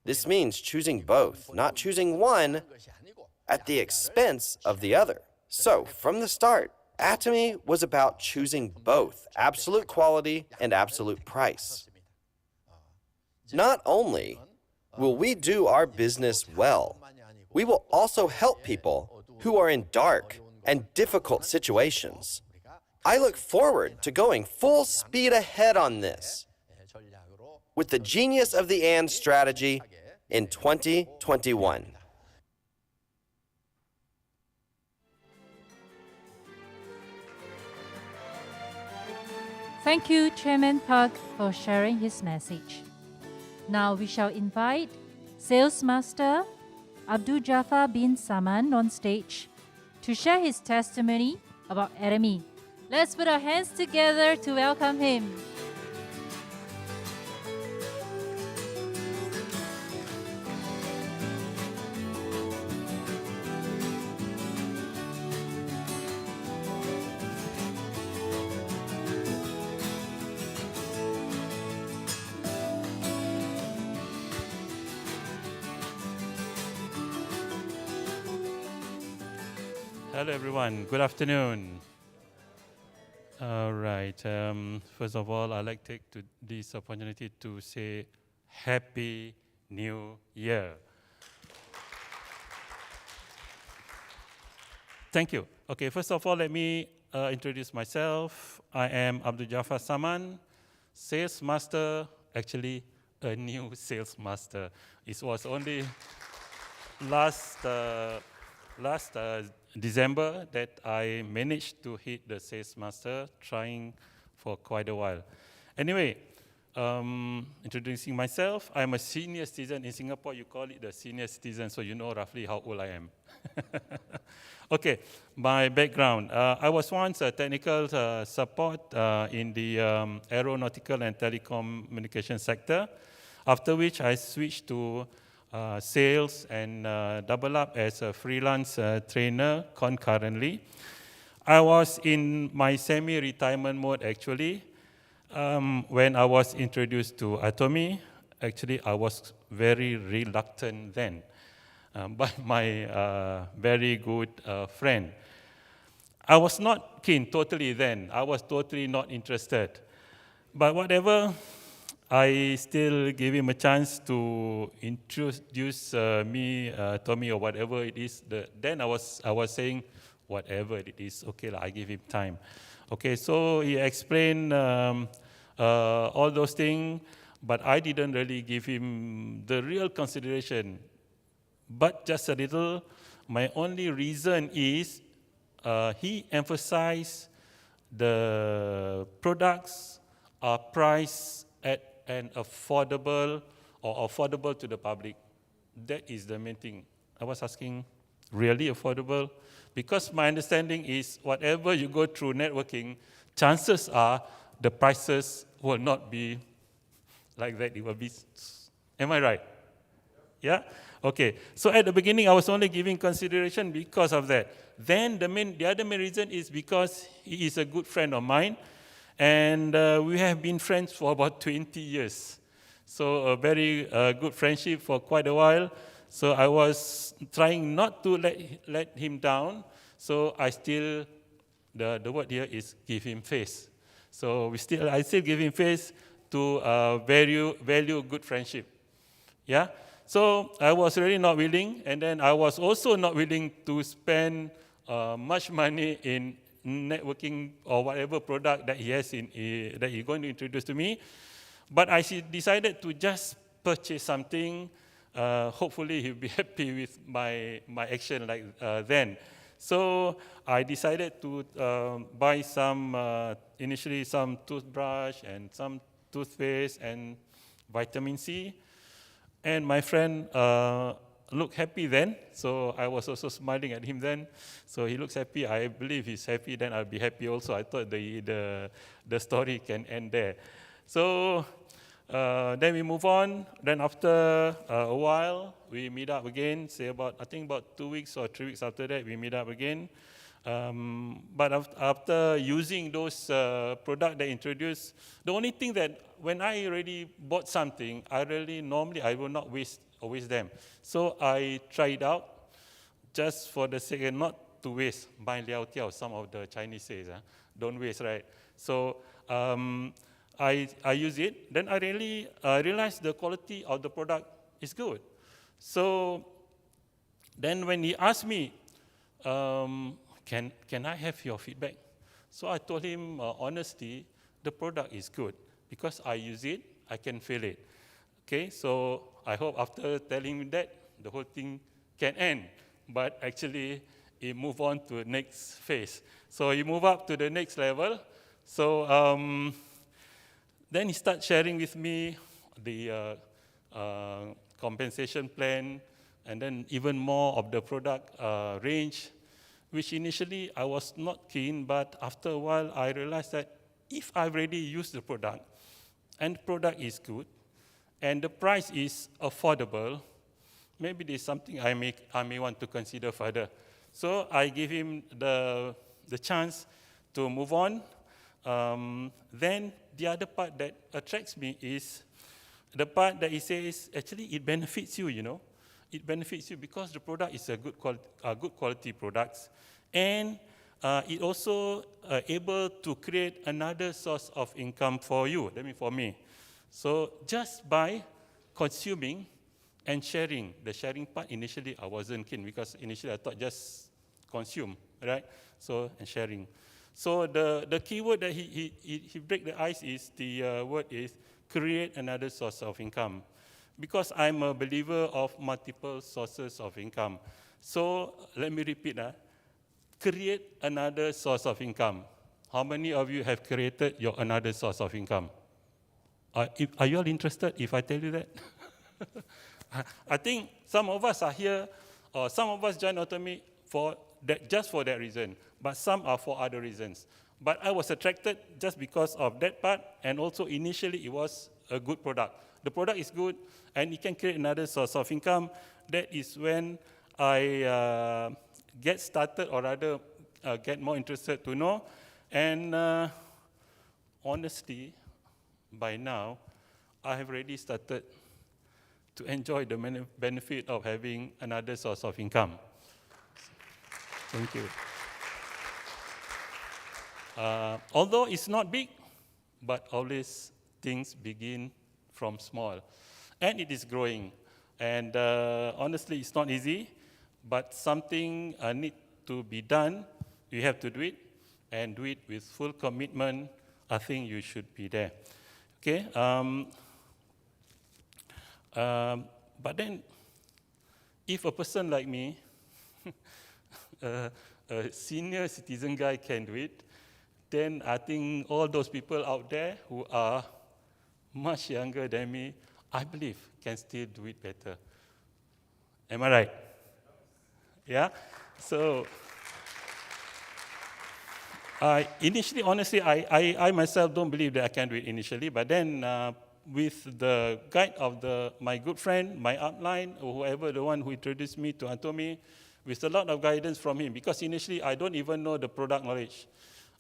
This means choosing both, not choosing one at the expense of the other. So, from the start, Atomy was about choosing both absolute quality and absolute price. Not only will we do our business well, we will also help people who are in dark and difficult situations. I look forward to going full speed ahead on this with the Genius of the And strategy in 2021. Thank you, Chairman Park, for sharing his message. Now we shall invite Sales Master Abdul Jafar bin Saman on stage to share his testimony about Atomy. Let's put our hands together to welcome him. Hello everyone, good afternoon. All right, first of all, I'd like to take this opportunity to say Happy New Year. Thank you. Okay, first of all, let me introduce myself. I am Abdul Jafar Saman, sales master, actually a new sales master. It was only last December that I managed to hit the sales master, trying for quite a while. Anyway, introducing myself, I'm a senior citizen. In Singapore, you call it the senior citizen, so you know roughly how old I am. Okay, my background. I was once a technical support in the aeronautical and telecommunication sector, after which I switched to sales and double up as a freelance trainer concurrently. I was in my semi-retirement mode actually when I was introduced to Atomy. Actually, I was very reluctant then by my very good friend. I was not keen totally then. I was totally not interested. But whatever, I still gave him a chance to introduce me, Tommy, or whatever it is. Then I was saying, whatever it is, okay, I give him time. Okay, so he explained all those things, but I didn't really give him the real consideration, but just a little. My only reason is he emphasized the products are priced at and affordable to the public. That is the main thing. I was asking, really affordable? Because my understanding is whatever you go through networking, chances are the prices will not be like that. It will be, am I right? Yeah? Okay. So at the beginning, I was only giving consideration because of that. Then the other main reason is because he is a good friend of mine. And we have been friends for about 20 years. So a very good friendship for quite a while. So I was trying not to let him down. So I still, the word here is give him face. So I still give him face to value good friendship. Yeah. So I was really not willing, and then I was also not willing to spend much money in networking or whatever product that he has that he's going to introduce to me. But I decided to just purchase something. Hopefully he'll be happy with my action like then. So I decided to buy initially some toothbrush and some toothpaste and vitamin C. And my friend looked happy then, so I was also smiling at him then. So he looks happy. I believe he's happy. Then I'll be happy also. I thought the story can end there. So then we move on. Then after a while, we meet up again. I think about 2 weeks or 3 weeks after that, we meet up again. But after using those products they introduced, the only thing that when I already bought something, I will not waste them. So I tried it out just for the sake not to waste. Bai liao tiao, some of the Chinese says, don't waste, right? So I use it. Then I really realized the quality of the product is good. So then when he asked me, can I have your feedback? So I told him, honestly, the product is good. Because I use it, I can feel it. Okay, so I hope after telling him that, the whole thing can end. But actually, it moved on to the next phase. So he moved up to the next level. So then he started sharing with me the compensation plan, and then even more of the product range, which initially I was not keen, but after a while I realized that if I've already used the product, and the product is good, and the price is affordable, maybe there's something I may want to consider further. So I give him the chance to move on. Then the other part that attracts me is the part that he says, actually it benefits you, It benefits you because the product is a good quality products. And it also able to create another source of income for you, for me. So just by consuming and sharing, the sharing part initially I wasn't keen because initially I thought just consume, right? So, and sharing. So the key word that he break the ice is, the word is create another source of income. Because I'm a believer of multiple sources of income. So let me repeat that. Create another source of income. How many of you have created your another source of income? Are you all interested if I tell you that? I think some of us are here, or some of us join Atomy just for that reason, but some are for other reasons. But I was attracted just because of that part, and also initially it was a good product. The product is good, and it can create another source of income. That is when I get started, or rather get more interested to know. And honestly, by now, I have already started to enjoy the benefit of having another source of income. Thank you. Although it's not big, but always things begin from small. And it is growing. And honestly, it's not easy, but something need to be done. You have to do it, and do it with full commitment. I think you should be there. Okay. But then, if a person like me, a senior citizen guy can do it, then I think all those people out there who are much younger than me, I believe, can still do it better. Am I right? Yeah? So, initially, honestly, I myself don't believe that I can do it initially, but then with the guide of my good friend, my upline, or whoever, the one who introduced me to Atomy, with a lot of guidance from him, because initially I don't even know the product knowledge.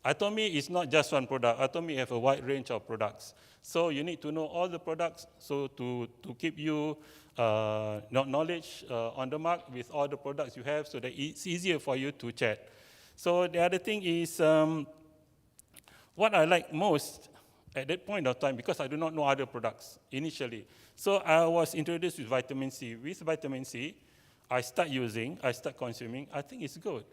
Atomy is not just one product. Atomy have a wide range of products. So you need to know all the products, so to keep you knowledge on the mark with all the products you have, so that it's easier for you to chat. So the other thing is, what I like most at that point of time, because I do not know other products initially. So I was introduced with vitamin C. With vitamin C, I start using, I start consuming, I think it's good.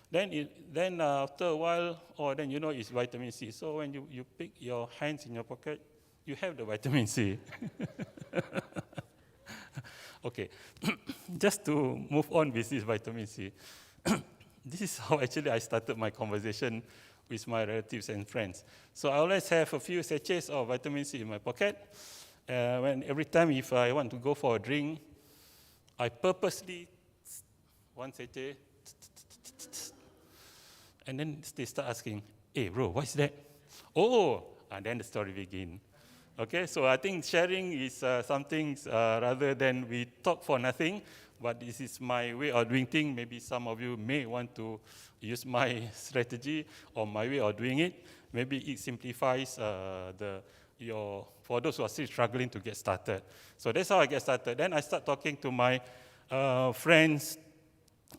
Then after a while, then you know it's vitamin C. So when you pick your hands in your pocket, you have the vitamin C. Okay, just to move on with this vitamin C. This is how actually I started my conversation with my relatives and friends. So I always have a few sachets of vitamin C in my pocket. Every time if I want to go for a drink, I purposely one sachet, and then they start asking, "Hey bro, what's that?" Oh, and then the story begins. Okay, so I think sharing is something rather than we talk for nothing, but this is my way of doing things. Maybe some of you may want to use my strategy or my way of doing it. Maybe it simplifies for those who are still struggling to get started. So that's how I get started. Then I start talking to my friends,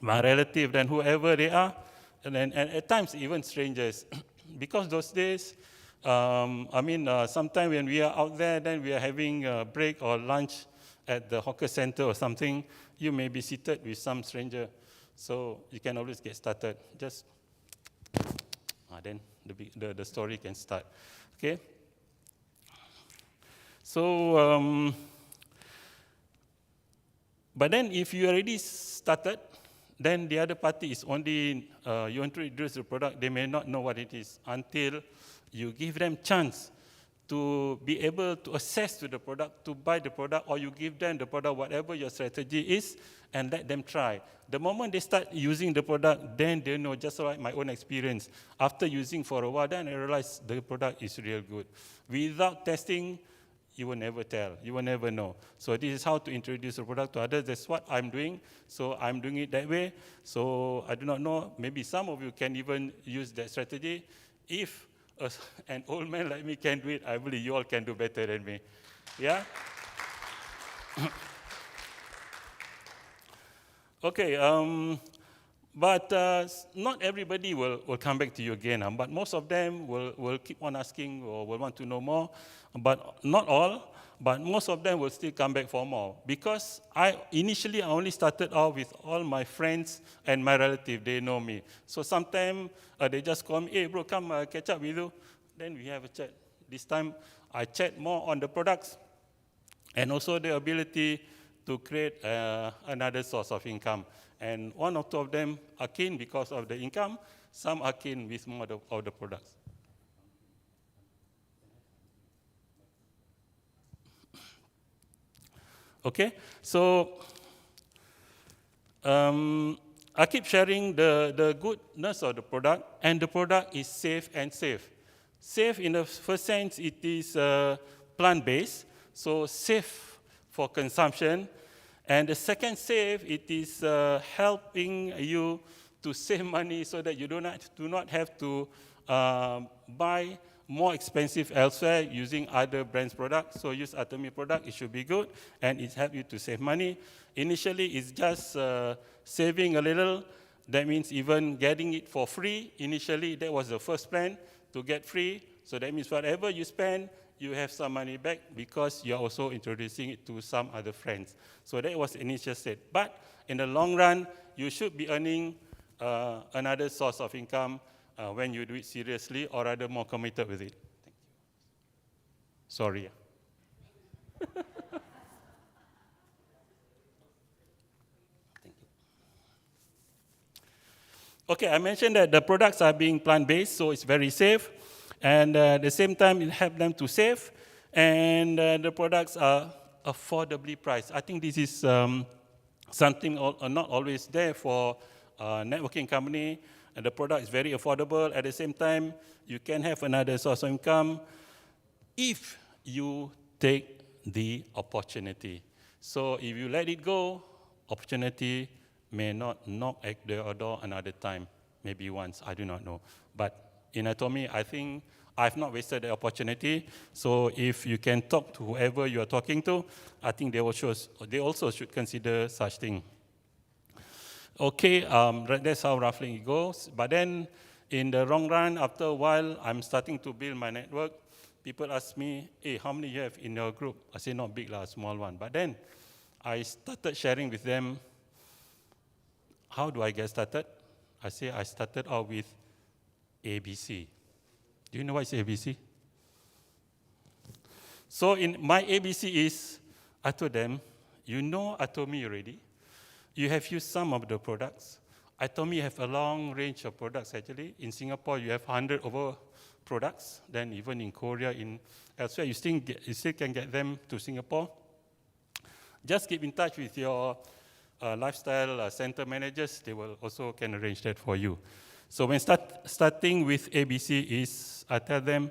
my relatives, then whoever they are, and at times even strangers. Because those days, sometimes when we are out there, then we are having a break or lunch at the hawker center or something, you may be seated with some stranger. So you can always get started. Just, then the story can start. Okay? So, but then if you already started, then the other party is only, you introduce the product, they may not know what it is until you give them chance to be able to access to the product, to buy the product, or you give them the product, whatever your strategy is, and let them try. The moment they start using the product, then they know, just like my own experience. After using for a while, then I realized the product is real good. Without testing, you will never tell, you will never know. So this is how to introduce a product to others. That's what I'm doing. So I'm doing it that way. So I do not know, maybe some of you can even use that strategy. If an old man like me can do it, I believe you all can do better than me. Yeah? Okay, but not everybody will come back to you again, but most of them will keep on asking or will want to know more, but not all, but most of them will still come back for more. Because initially I only started out with all my friends and my relatives, they know me. So sometimes they just call me, "Hey bro, come catch up with you." Then we have a chat. This time I chat more on the products and also the ability to create another source of income. And one or two of them are keen because of the income. Some are keen with more of the products. Okay, so I keep sharing the goodness of the product, and the product is safe and safe. Safe in the first sense, it is plant-based, so safe for consumption. And the second safe, it is helping you to save money so that you do not have to buy more expensive elsewhere using other brands' products. So use Atomy product, it should be good, and it helps you to save money. Initially, it's just saving a little. That means even getting it for free. Initially, that was the first plan, to get free. So that means whatever you spend, you have some money back because you're also introducing it to some other friends. So that was the initial state. But in the long run, you should be earning another source of income when you do it seriously, or rather more committed with it. Thank you. Sorry. Thank you. Okay, I mentioned that the products are being plant-based, so it's very safe. And at the same time, it helps them to save. And the products are affordably priced. I think this is something not always there for a networking company. And the product is very affordable. At the same time, you can have another source of income if you take the opportunity. So if you let it go, opportunity may not knock at your door another time, maybe once, I do not know. But in Atomy, I think I've not wasted the opportunity. So if you can talk to whoever you are talking to, I think they also should consider such thing. Okay, that's how roughly it goes. But then in the long run, after a while, I'm starting to build my network. People ask me, hey, how many you have in your group? I say, not big, small one. But then I started sharing with them, how do I get started? I say I started out with ABC. Do you know what is ABC? So in my ABC is, I told them, you know Atomy already. You have used some of the products. Atomy have a long range of products actually. In Singapore, you have 100 over products. Then even in Korea, elsewhere, you still can get them to Singapore. Just keep in touch with your lifestyle center managers. They will also can arrange that for you. So when starting with ABC is, I tell them,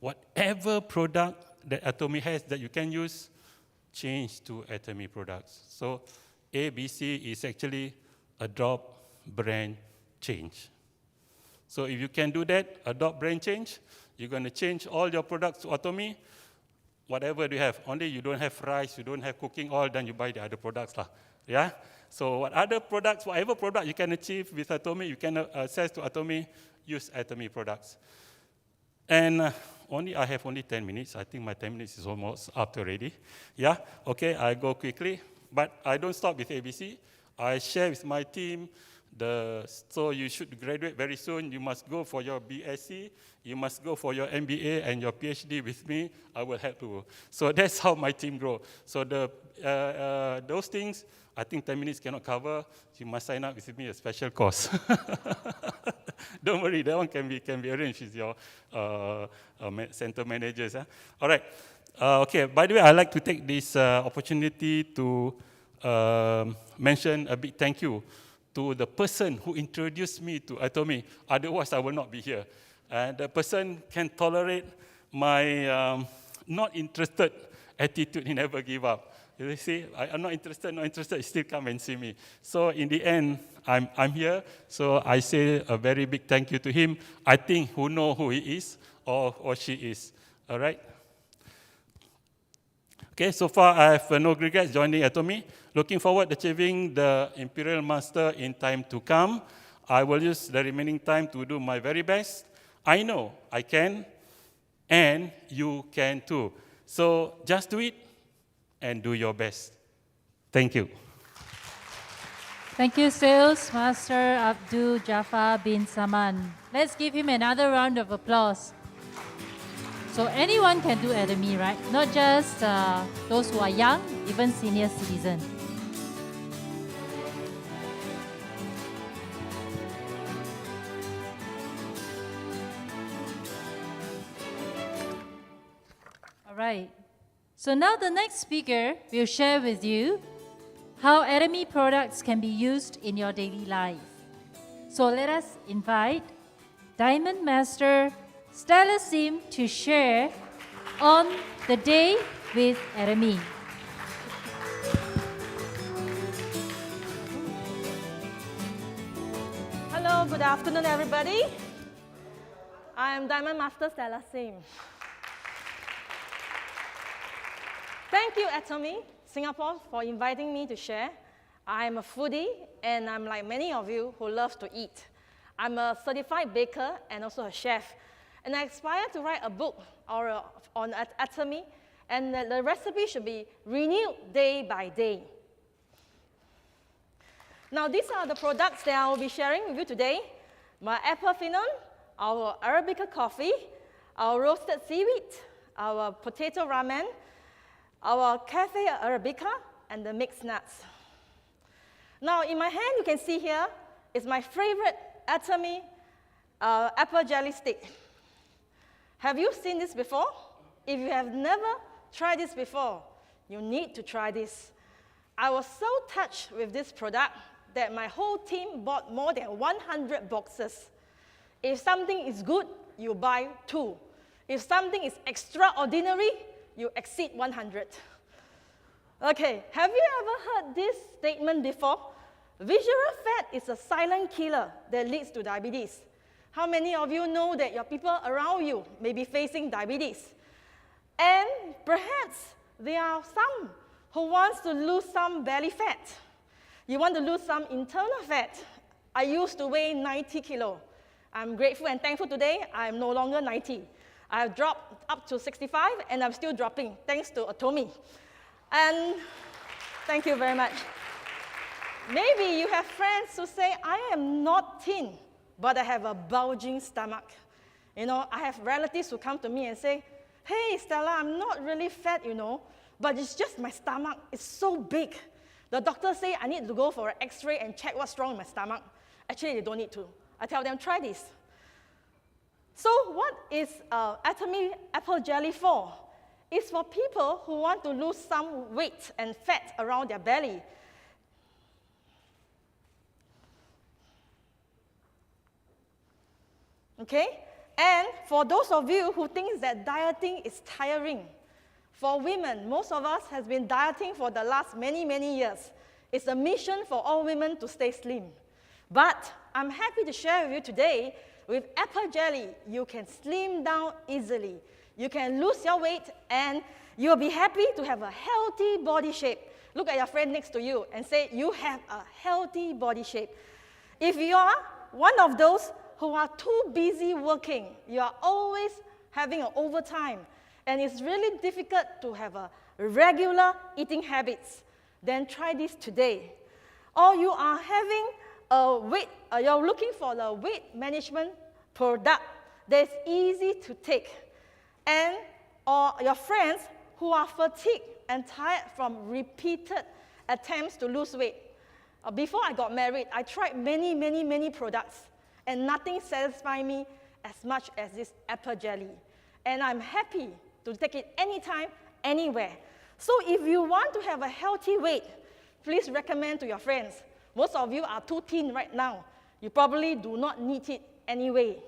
whatever product that Atomy has that you can use, change to Atomy products. So ABC is actually adopt brand change. So if you can do that, adopt brand change, you're going to change all your products to Atomy, whatever you have. Only you don't have rice, you don't have cooking oil, then you buy the other products. Yeah? So whatever product you can achieve with Atomy, you can access to Atomy, use Atomy products. And I have only 10 minutes. I think my 10 minutes is almost up already. Yeah, okay, I go quickly. But I don't stop with ABC. I share with my team, so you should graduate very soon. You must go for your BSc. You must go for your MBA and your PhD with me. I will help you. So that's how my team grow. So those things, I think 10 minutes cannot cover. You must sign up with me a special course. Don't worry, that one can be arranged with your center managers. Huh? All right. Okay, by the way, I'd like to take this opportunity to mention a big thank you to the person who introduced me to Atomy. Otherwise, I will not be here. And the person can tolerate my not interested attitude. He never give up. You see, I'm not interested, still come and see me. So in the end, I'm here. So I say a very big thank you to him. I think who know who he is or she is. All right? Okay, so far I have no regrets joining Atomy. Looking forward to achieving the Imperial Master in time to come. I will use the remaining time to do my very best. I know I can, and you can too. So just do it and do your best. Thank you. Thank you, Sales Master Abdul Jafar bin Saman. Let's give him another round of applause. So anyone can do Atomy, right? Not just those who are young, even senior citizens. All right. So now the next speaker will share with you how Atomy products can be used in your daily life. So let us invite Diamond Master Stella Sim to share on the day with Atomy. Hello, good afternoon, everybody. I am Diamond Master Stella Sim. Thank you, Atomy, Singapore, for inviting me to share. I'm a foodie, and I'm like many of you who love to eat. I'm a certified baker and also a chef. And I aspire to write a book on Atomy, and the recipe should be renewed day by day. Now, these are the products that I will be sharing with you today. My apple finon, our Arabica coffee, our roasted seaweed, our potato ramen, our cafe Arabica, and the mixed nuts. Now, in my hand, you can see here is my favorite Atomy apple jelly stick. Have you seen this before? If you have never tried this before, you need to try this. I was so touched with this product that my whole team bought more than 100 boxes. If something is good, you buy 2. If something is extraordinary, you exceed 100. Okay, have you ever heard this statement before? Visceral fat is a silent killer that leads to diabetes. How many of you know that your people around you may be facing diabetes? And perhaps there are some who wants to lose some belly fat. You want to lose some internal fat. I used to weigh 90 kilo. I'm grateful and thankful today I'm no longer 90. I've dropped up to 65 and I'm still dropping thanks to Atomy. And thank you very much. Maybe you have friends who say, I am not thin, but I have a bulging stomach. You know, I have relatives who come to me and say, hey, Stella, I'm not really fat, you know, but it's just my stomach. It's so big. The doctor say I need to go for an x-ray and check what's wrong with my stomach. Actually, they don't need to. I tell them, try this. So what is Atomy apple jelly for? It's for people who want to lose some weight and fat around their belly. Okay? And for those of you who think that dieting is tiring, for women, most of us has been dieting for the last many, many years. It's a mission for all women to stay slim. But I'm happy to share with you today, with apple jelly, you can slim down easily. You can lose your weight and you'll be happy to have a healthy body shape. Look at your friend next to you and say, you have a healthy body shape. If you are one of those who are too busy working, you are always having an overtime, and it's really difficult to have a regular eating habits, then try this today. Or you are having you're looking for the weight management product that's easy to take. And or your friends who are fatigued and tired from repeated attempts to lose weight. Before I got married, I tried many products, and nothing satisfied me as much as this apple jelly. And I'm happy to take it anytime, anywhere. So if you want to have a healthy weight, please recommend to your friends. Most of you are too thin right now. You probably do not need it anyway.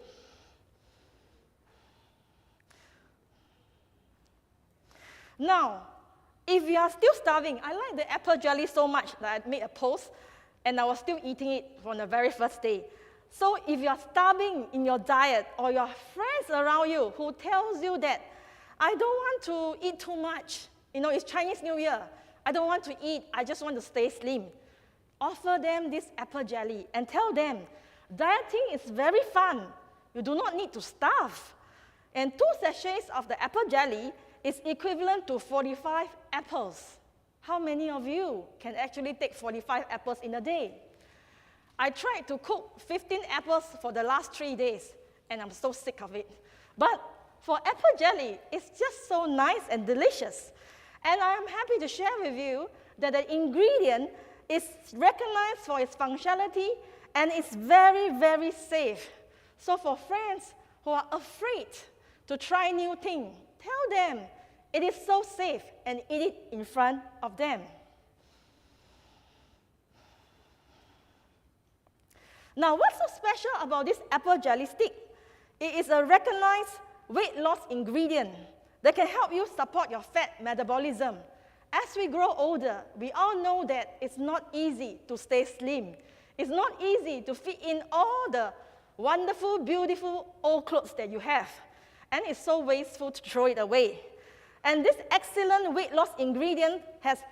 Now, if you are still starving, I like the apple jelly so much that I made a post, and I was still eating it from the very first day. So if you are starving in your diet, or your friends around you who tells you that, I don't want to eat too much, you know, it's Chinese New Year, I don't want to eat, I just want to stay slim. Offer them this apple jelly and tell them, dieting is very fun. You do not need to starve. And 2 sachets of the apple jelly is equivalent to 45 apples. How many of you can actually take 45 apples in a day? I tried to cook 15 apples for the last 3 days, and I'm so sick of it. But for apple jelly, it's just so nice and delicious. And I am happy to share with you that the ingredient is recognized for its functionality, and it's very safe. So for friends who are afraid to try new things, tell them it is so safe and eat it in front of them. Now, what's so special about this apple jelly stick? It is a recognized weight loss ingredient that can help you support your fat metabolism. As we grow older, we all know that it's not easy to stay slim. It's not easy to fit in all the wonderful, beautiful old clothes that you have. And it's so wasteful to throw it away. And this excellent weight loss ingredient has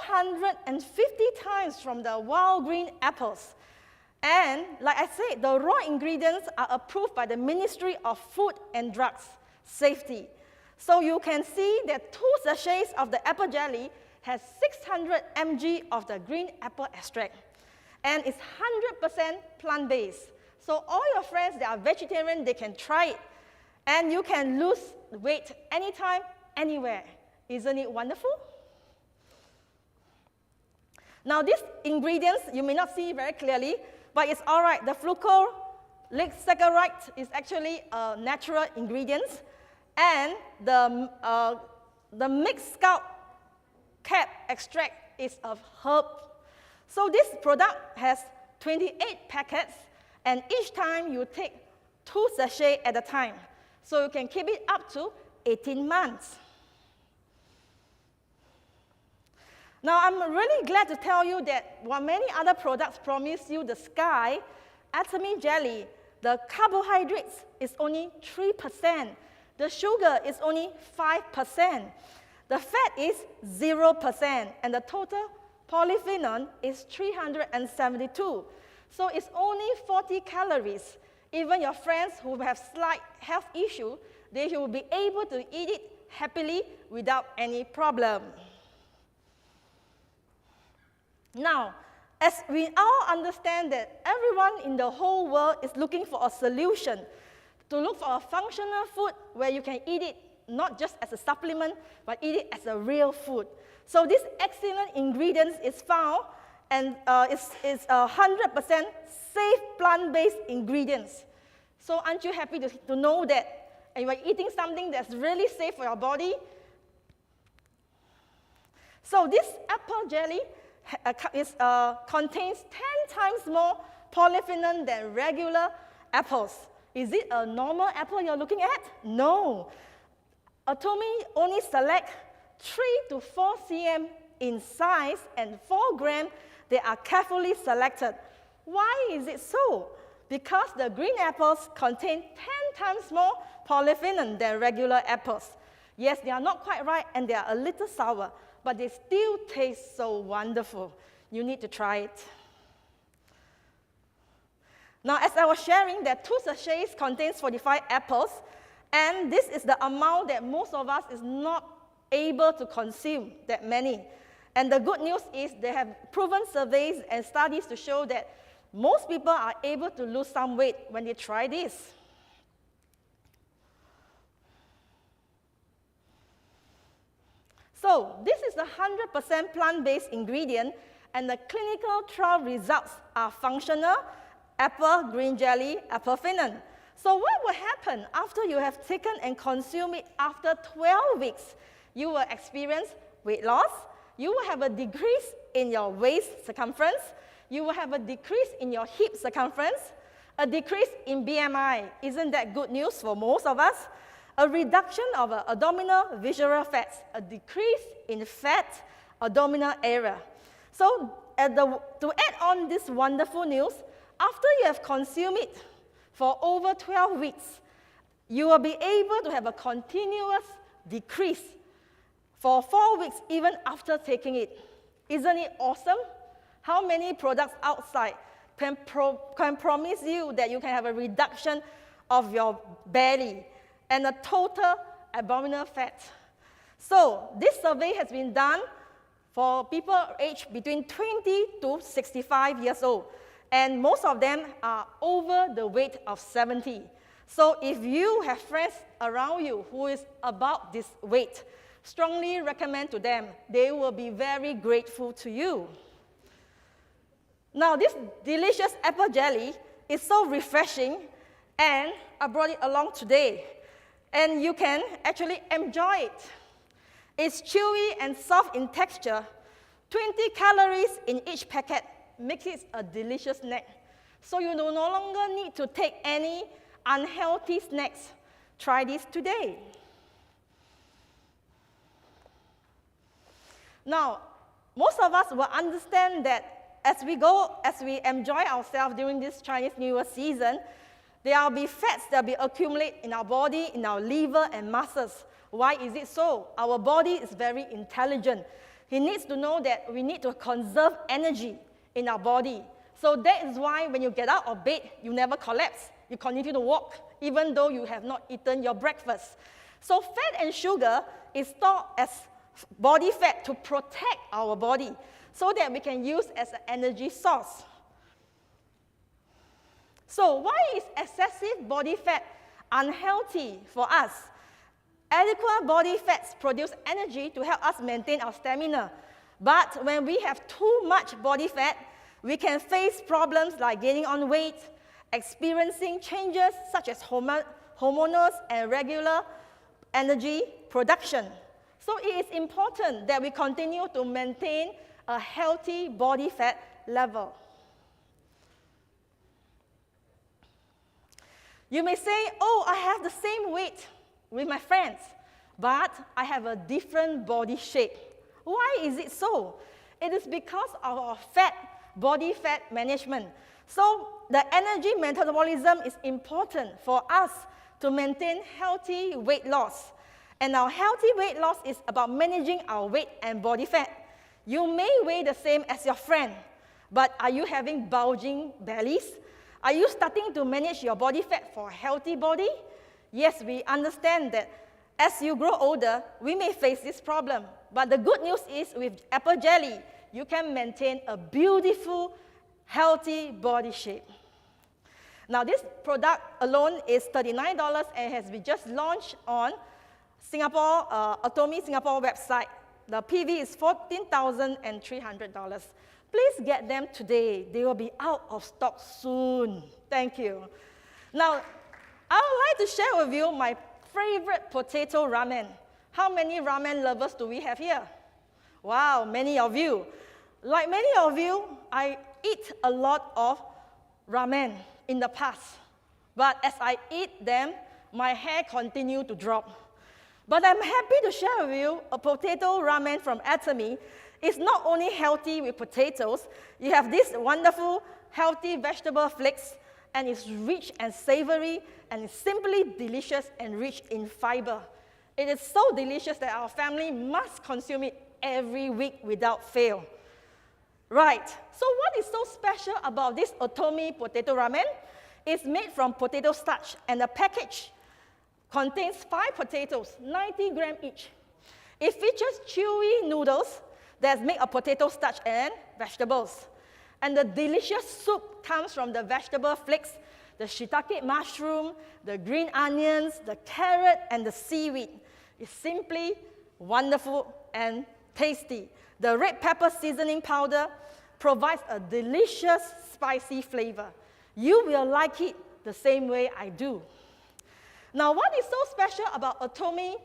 250 times from the wild green apples. And like I said, the raw ingredients are approved by the Ministry of Food and Drugs Safety. So you can see that 2 sachets of the apple jelly has 600 mg of the green apple extract. And it's 100% plant-based. So all your friends that are vegetarian, they can try it. And you can lose weight anytime, anywhere. Isn't it wonderful? Now, these ingredients, you may not see very clearly, but it's all right. The glucosaccharide is actually a natural ingredient. And the mixed scalp cap extract is of herb. So this product has 28 packets, and each time you take 2 sachets at a time. So you can keep it up to 18 months. Now, I'm really glad to tell you that while many other products promise you the sky, Atomy jelly, the carbohydrates is only 3%. The sugar is only 5%. The fat is 0%, and the total polyphenol is 372. So it's only 40 calories. Even your friends who have slight health issue, they will be able to eat it happily without any problem. Now, as we all understand that everyone in the whole world is looking for a solution to look for a functional food where you can eat it not just as a supplement, but eat it as a real food. So this excellent ingredients is found and it's 100% safe plant-based ingredients. So aren't you happy to know that you are eating something that's really safe for your body? So this apple jelly contains 10 times more polyphenol than regular apples. Is it a normal apple you're looking at? No. Atomy only select 3 to 4 cm in size and 4 grams. They are carefully selected. Why is it so? Because the green apples contain 10 times more polyphenol than regular apples. Yes, they are not quite ripe and they are a little sour, but they still taste so wonderful. You need to try it. Now, as I was sharing, that 2 sachets contains 45 apples, and this is the amount that most of us is not able to consume, that many. And the good news is they have proven surveys and studies to show that most people are able to lose some weight when they try this. So this is a 100% plant-based ingredient, and the clinical trial results are functional, apple green jelly, apple phenol. So what will happen after you have taken and consumed it after 12 weeks? You will experience weight loss. You will have a decrease in your waist circumference. You will have a decrease in your hip circumference, a decrease in BMI. Isn't that good news for most of us? A reduction of abdominal visceral fats, a decrease in fat abdominal area. So to add on this wonderful news, after you have consumed it for over 12 weeks, you will be able to have a continuous decrease for 4 weeks even after taking it. Isn't it awesome? How many products outside can promise you that you can have a reduction of your belly and a total abdominal fat? So this survey has been done for people aged between 20 to 65 years old, and most of them are over the weight of 70. So if you have friends around you who is about this weight, strongly recommend to them. They will be very grateful to you. Now, this delicious apple jelly is so refreshing, and I brought it along today. And you can actually enjoy it. It's chewy and soft in texture. 20 calories in each packet makes it a delicious snack. So you no longer need to take any unhealthy snacks. Try this today. Now, most of us will understand that as we enjoy ourselves during this Chinese New Year season, there will be fats that will accumulate in our body, in our liver and muscles. Why is it so? Our body is very intelligent. He needs to know that we need to conserve energy in our body. So that is why when you get out of bed, you never collapse. You continue to walk, even though you have not eaten your breakfast. So fat and sugar is stored as body fat to protect our body so that we can use as an energy source. So why is excessive body fat unhealthy for us? Adequate body fats produce energy to help us maintain our stamina. But when we have too much body fat, we can face problems like gaining on weight, experiencing changes such as hormonal and regular energy production. So it is important that we continue to maintain a healthy body fat level. You may say, oh, I have the same weight with my friends, but I have a different body shape. Why is it so? It is because of our body fat management. So the energy metabolism is important for us to maintain healthy weight loss. And our healthy weight loss is about managing our weight and body fat. You may weigh the same as your friend, but are you having bulging bellies? Are you starting to manage your body fat for a healthy body? Yes, we understand that as you grow older, we may face this problem. But the good news is with apple jelly, you can maintain a beautiful, healthy body shape. Now, this product alone is $39 and has been just launched on Singapore, Atomy Singapore website. The PV is $14,300. Please get them today. They will be out of stock soon. Thank you. Now, I would like to share with you my favorite potato ramen. How many ramen lovers do we have here? Wow, many of you. Like many of you, I eat a lot of ramen in the past. But as I eat them, my hair continued to drop. But I'm happy to share with you a potato ramen from Atomy. It's not only healthy with potatoes, you have this wonderful, healthy vegetable flakes, and it's rich and savory, and it's simply delicious and rich in fiber. It is so delicious that our family must consume it every week without fail. Right, so what is so special about this Atomy potato ramen? It's made from potato starch, and the package contains 5 potatoes, 90 grams each. It features chewy noodles that's made of potato starch and vegetables. And the delicious soup comes from the vegetable flakes, the shiitake mushroom, the green onions, the carrot, and the seaweed. It's simply wonderful and tasty. The red pepper seasoning powder provides a delicious spicy flavor. You will like it the same way I do. Now, what is so special about Atomy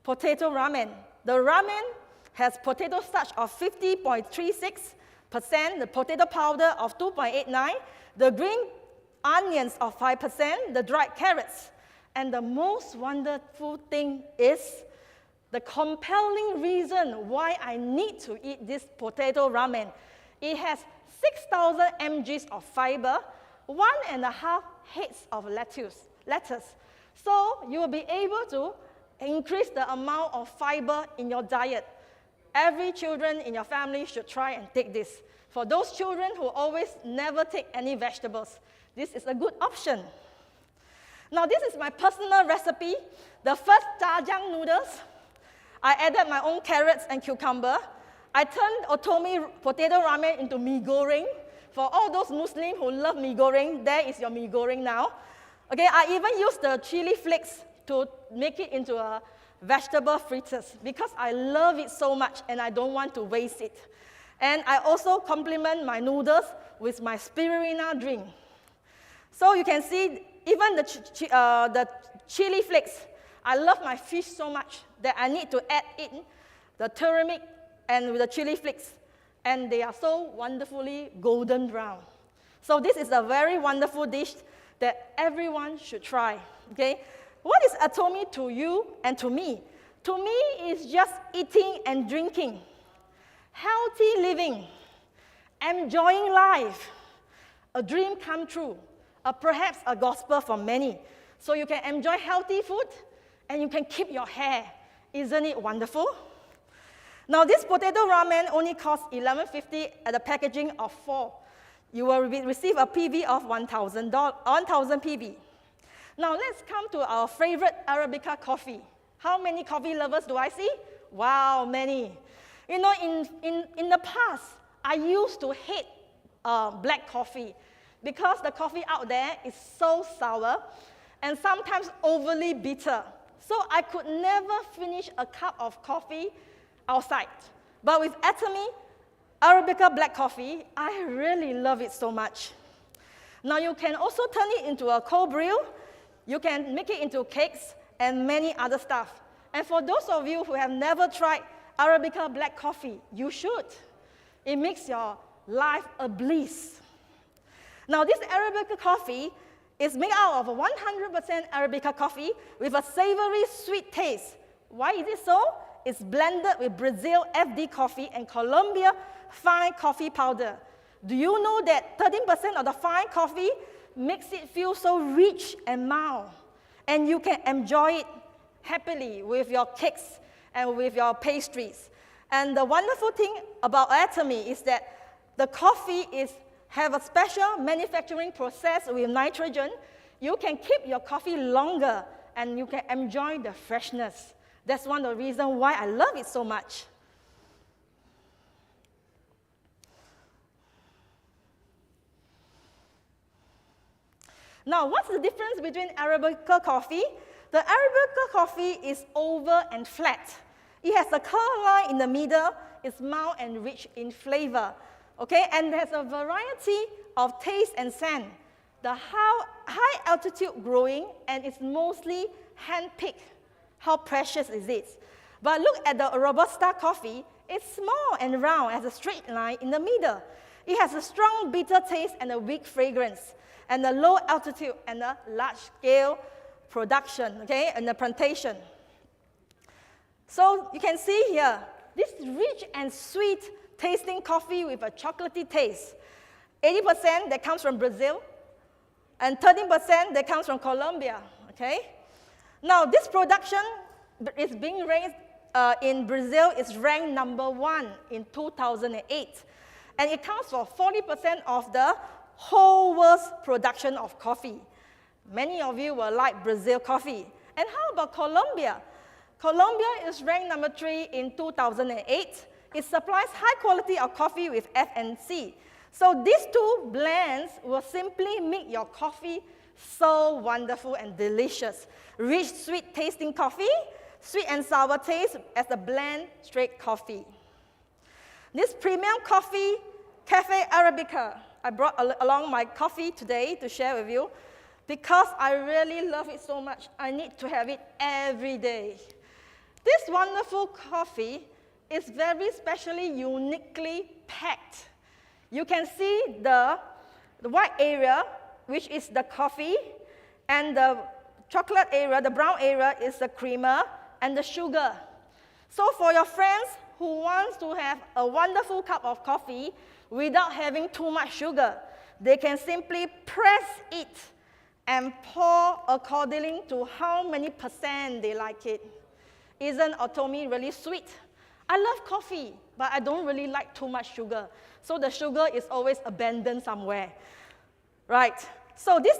potato ramen? The ramen has potato starch of 50.36%, the potato powder of 2.89%, the green onions of 5%, the dried carrots. And the most wonderful thing is the compelling reason why I need to eat this potato ramen. It has 6,000 mg of fiber, 1.5 heads of lettuce. So you will be able to increase the amount of fiber in your diet. Every children in your family should try and take this. For those children who always never take any vegetables, this is a good option. Now, this is my personal recipe. The first jajang noodles, I added my own carrots and cucumber. I turned Atomy potato ramen into mee goreng. For all those Muslims who love mee goreng, there is your mee goreng now. Okay, I even used the chili flakes to make it into a vegetable fritters because I love it so much and I don't want to waste it. And I also complement my noodles with my spirulina drink. So you can see even the chili flakes. I love my fish so much that I need to add in the turmeric and with the chili flakes. And they are so wonderfully golden brown. So this is a very wonderful dish that everyone should try. Okay? What is Atomy to you and to me? To me, it's just eating and drinking, healthy living, enjoying life, a dream come true, perhaps a gospel for many. So you can enjoy healthy food and you can keep your hair. Isn't it wonderful? Now, this potato ramen only costs $11.50 at a packaging of 4. You will receive a PV of 1,000 PV. Now, let's come to our favorite Arabica coffee. How many coffee lovers do I see? Wow, many. You know, in the past, I used to hate black coffee because the coffee out there is so sour and sometimes overly bitter. So I could never finish a cup of coffee outside. But with Atomy Arabica black coffee, I really love it so much. Now you can also turn it into a cold brew. You can make it into cakes and many other stuff. And for those of you who have never tried Arabica black coffee, you should. It makes your life a bliss. Now this Arabica coffee is made out of 100% Arabica coffee with a savory sweet taste. Why is it so? It's blended with Brazil FD coffee and Colombia fine coffee powder. Do you know that 13% of the fine coffee makes it feel so rich and mild? And you can enjoy it happily with your cakes and with your pastries. And the wonderful thing about Atomy is that the coffee is have a special manufacturing process with nitrogen, you can keep your coffee longer and you can enjoy the freshness. That's one of the reasons why I love it so much. Now, what's the difference between Arabica coffee? The Arabica coffee is oval and flat. It has a curl line in the middle. It's mild and rich in flavor. Okay, and there's a variety of taste and scent. The high altitude growing, and it's mostly hand-picked. How precious is it? But look at the Robusta coffee. It's small and round, has a straight line in the middle. It has a strong bitter taste and a weak fragrance, and a low altitude and a large-scale production, okay, and the plantation. So you can see here, this rich and sweet tasting coffee with a chocolatey taste. 80% that comes from Brazil, and 13% that comes from Colombia, okay? Now, this production is being raised in Brazil. It's ranked #1 in 2008. And it counts for 40% of the whole world's production of coffee. Many of you will like Brazil coffee. And how about Colombia? Colombia is ranked #3 in 2008. It supplies high quality of coffee with FNC. So these two blends will simply make your coffee so wonderful and delicious. Rich, sweet tasting coffee, sweet and sour taste as a blend straight coffee. This premium coffee, Cafe Arabica, I brought along my coffee today to share with you because I really love it so much. I need to have it every day. This wonderful coffee is very specially, uniquely packed. You can see the white area, which is the coffee, and the chocolate area, the brown area, is the creamer and the sugar. So for your friends who wants to have a wonderful cup of coffee without having too much sugar, they can simply press it and pour according to how many percent they like it. Isn't Atomy really sweet? I love coffee, but I don't really like too much sugar. So the sugar is always abandoned somewhere. Right, so this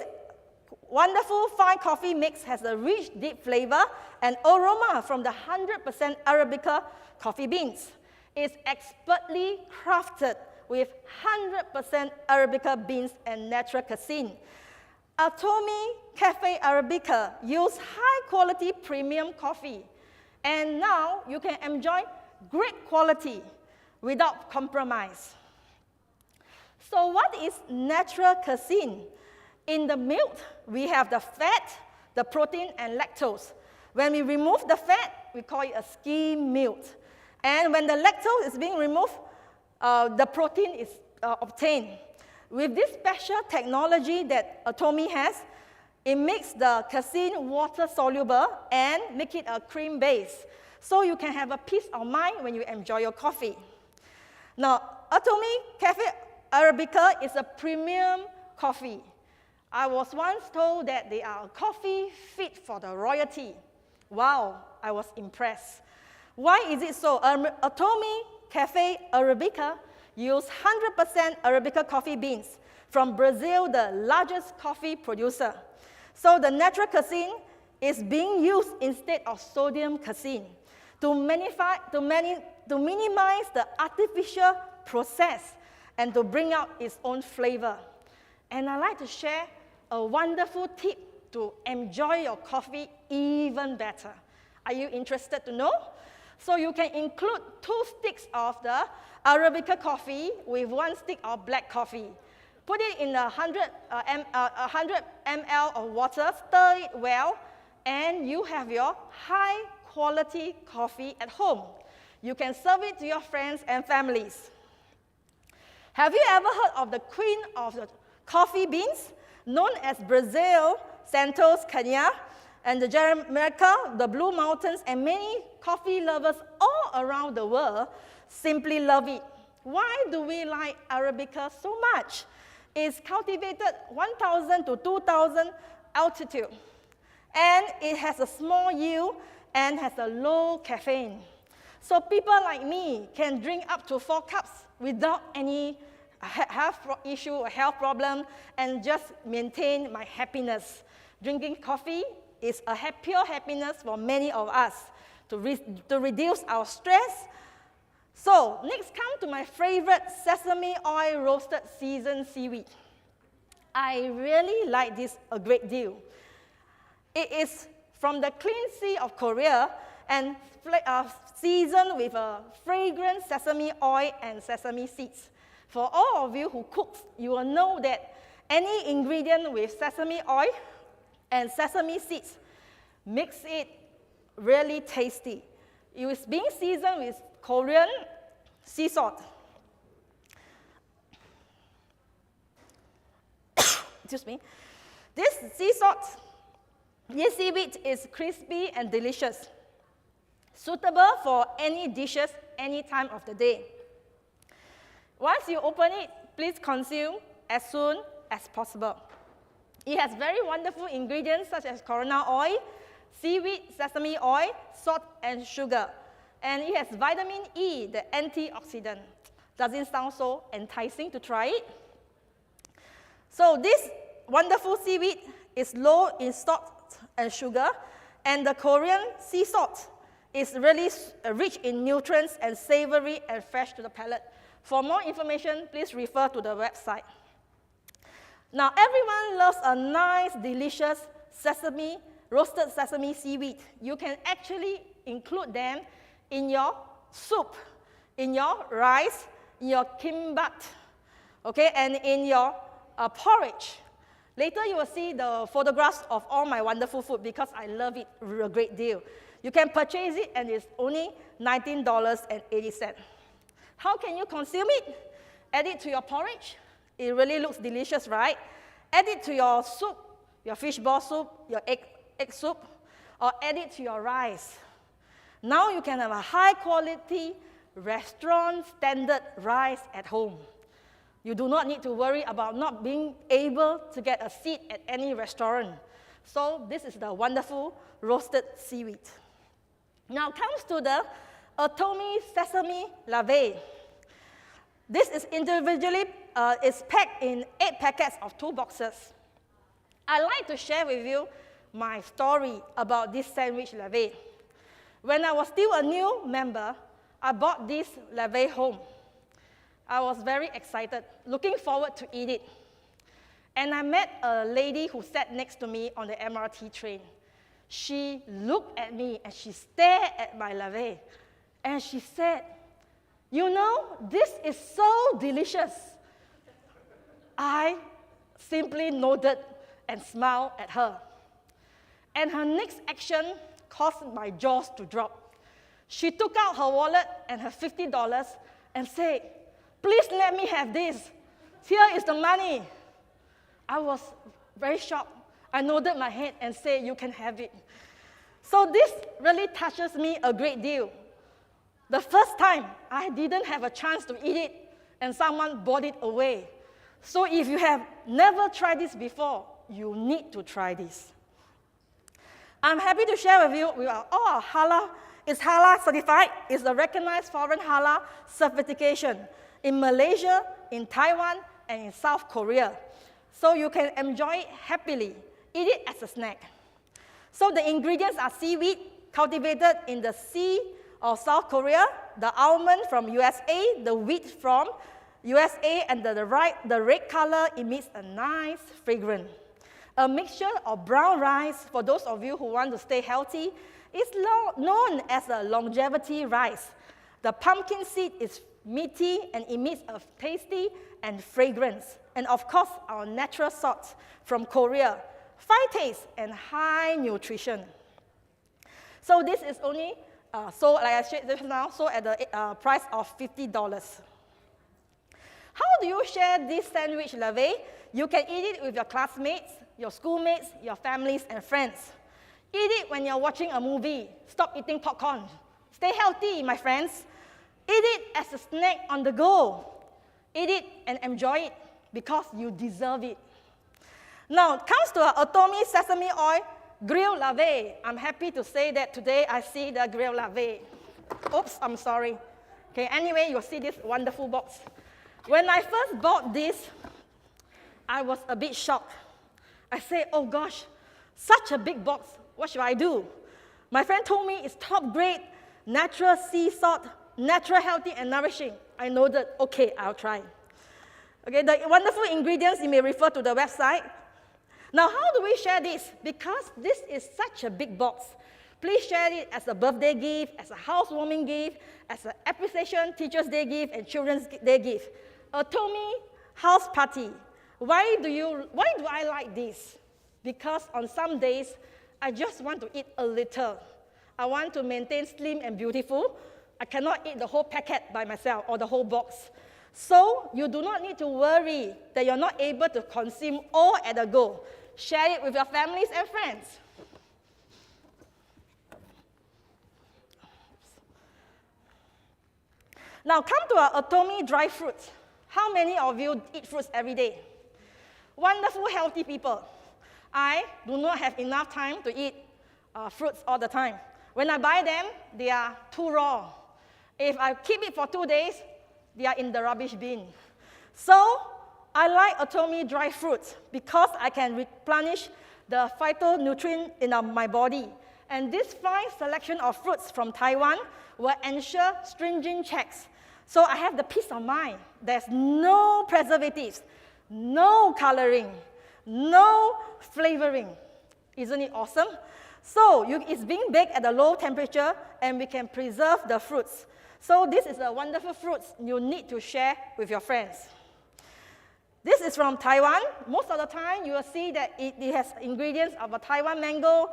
wonderful fine coffee mix has a rich, deep flavor and aroma from the 100% Arabica coffee beans. It's expertly crafted with 100% Arabica beans and natural casein. Atomy Cafe Arabica use high-quality premium coffee. And now you can enjoy great quality without compromise. So what is natural casein? In the milk, we have the fat, the protein, and lactose. When we remove the fat, we call it a skim milk. And when the lactose is being removed, the protein is obtained. With this special technology that Atomy has, it makes the casein water-soluble and make it a cream base. So you can have a peace of mind when you enjoy your coffee. Now, Atomy Cafe Arabica is a premium coffee. I was once told that they are a coffee fit for the royalty. Wow, I was impressed. Why is it so? Atomy Cafe Arabica use 100% Arabica coffee beans from Brazil, the largest coffee producer. So the natural casein is being used instead of sodium casein to minimize the artificial process and to bring out its own flavor. And I'd like to share a wonderful tip to enjoy your coffee even better. Are you interested to know? So you can include 2 sticks of the Arabica coffee with 1 stick of black coffee. Put it in 100 ml of water, stir it well, and you have your high-quality coffee at home. You can serve it to your friends and families. Have you ever heard of the queen of the coffee beans, known as Brazil, Santos, Kenya, and the Jamaica, the Blue Mountains, and many coffee lovers all around the world simply love it. Why do we like Arabica so much? It's cultivated 1,000 to 2,000 altitude, and it has a small yield and has a low caffeine. So people like me can drink up to 4 cups without any a health issue, a health problem, and just maintain my happiness. Drinking coffee is a pure happiness for many of us to reduce our stress. So next, come to my favorite sesame oil roasted seasoned seaweed. I really like this a great deal. It is from the clean sea of Korea and seasoned with a fragrant sesame oil and sesame seeds. For all of you who cook, you will know that any ingredient with sesame oil and sesame seeds makes it really tasty. It is being seasoned with Korean sea salt. Excuse me. This sea salt, this seaweed is crispy and delicious, suitable for any dishes, any time of the day. Once you open it, please consume as soon as possible. It has very wonderful ingredients such as coconut oil, seaweed, sesame oil, salt, and sugar. And it has vitamin E, the antioxidant. Does it sound so enticing to try it? So this wonderful seaweed is low in salt and sugar, and the Korean sea salt is really rich in nutrients and savory and fresh to the palate. For more information, please refer to the website. Now, everyone loves a nice, delicious roasted sesame seaweed. You can actually include them in your soup, in your rice, in your kimbap, okay, and in your porridge. Later, you will see the photographs of all my wonderful food because I love it a great deal. You can purchase it, and it's only $19.80. How can you consume it? Add it to your porridge. It really looks delicious, right? Add it to your soup, your fishball soup, your egg soup, or add it to your rice. Now you can have a high-quality, restaurant standard rice at home. You do not need to worry about not being able to get a seat at any restaurant. So this is the wonderful roasted seaweed. Now comes to the Atomy Sesame Lave. This is individually is packed in 8 packets of 2 boxes. I'd like to share with you my story about this sandwich lave. When I was still a new member, I bought this lave home. I was very excited, looking forward to eat it. And I met a lady who sat next to me on the MRT train. She looked at me and she stared at my lave. And she said, "You know, this is so delicious." I simply nodded and smiled at her. And her next action caused my jaws to drop. She took out her wallet and her $50 and said, "Please let me have this. Here is the money." I was very shocked. I nodded my head and said, "You can have it." So this really touches me a great deal. The first time, I didn't have a chance to eat it, and someone bought it away. So if you have never tried this before, you need to try this. I'm happy to share with you, we are all halal. It's halal certified. It's a recognized foreign halal certification in Malaysia, in Taiwan, and in South Korea. So you can enjoy it happily. Eat it as a snack. So the ingredients are seaweed cultivated in the sea of South Korea, the almond from USA, the wheat from USA, and the red color emits a nice fragrance. A mixture of brown rice, for those of you who want to stay healthy, is known as a longevity rice. The pumpkin seed is meaty and emits a tasty and fragrance. And of course, our natural salt from Korea, fine taste and high nutrition. So this is only sold, like I said just now, sold at the price of $50. How do you share this sandwich lave? You can eat it with your classmates, your schoolmates, your families, and friends. Eat it when you're watching a movie. Stop eating popcorn. Stay healthy, my friends. Eat it as a snack on the go. Eat it and enjoy it because you deserve it. Now, it comes to our Atomy sesame oil grilled lave. I'm happy to say that today I see the grilled lave. Oops, I'm sorry. Okay, anyway, you'll see this wonderful box. When I first bought this, I was a bit shocked. I said, oh gosh, such a big box, what should I do? My friend told me it's top grade, natural sea salt, natural, healthy, and nourishing. I noted, okay, I'll try. Okay, the wonderful ingredients, you may refer to the website. Now, how do we share this? Because this is such a big box. Please share it as a birthday gift, as a housewarming gift, as an appreciation Teacher's Day gift, and Children's Day gift. Atomy house party. Why do I like this? Because on some days, I just want to eat a little. I want to maintain slim and beautiful. I cannot eat the whole packet by myself or the whole box. So you do not need to worry that you're not able to consume all at a go. Share it with your families and friends. Now come to our Atomy dry fruits. How many of you eat fruits every day? Wonderful, healthy people. I do not have enough time to eat fruits all the time. When I buy them, they are too raw. If I keep it for 2 days, they are in the rubbish bin. So I like Atomy dry fruits because I can replenish the phytonutrient in my body. And this fine selection of fruits from Taiwan will ensure stringent checks. So I have the peace of mind. There's no preservatives, no coloring, no flavoring. Isn't it awesome? So it's being baked at a low temperature, and we can preserve the fruits. So this is a wonderful fruit you need to share with your friends. This is from Taiwan. Most of the time, you will see that it has ingredients of a Taiwan mango,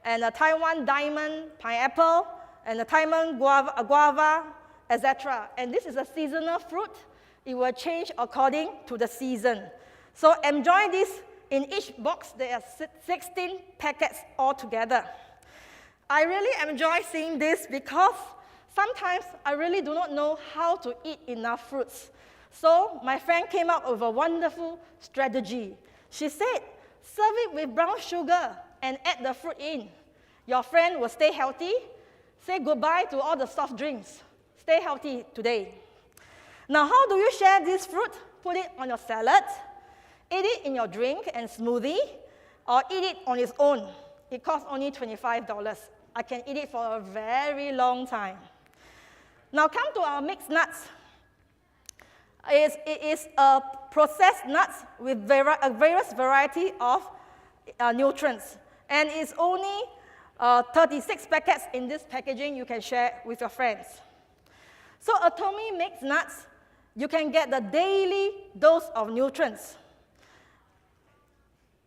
and a Taiwan diamond pineapple, and a Taiwan guava, etc. And this is a seasonal fruit. It will change according to the season. So enjoy this. In each box, there are 16 packets altogether. I really enjoy seeing this because sometimes I really do not know how to eat enough fruits. So my friend came up with a wonderful strategy. She said, serve it with brown sugar and add the fruit in. Your friend will stay healthy. Say goodbye to all the soft drinks. Stay healthy today. Now, how do you share this fruit? Put it on your salad. Eat it in your drink and smoothie, or eat it on its own. It costs only $25. I can eat it for a very long time. Now come to our mixed nuts. It is a processed nuts with a various variety of nutrients. And it's only 36 packets in this packaging you can share with your friends. So Atomy mixed nuts, you can get the daily dose of nutrients.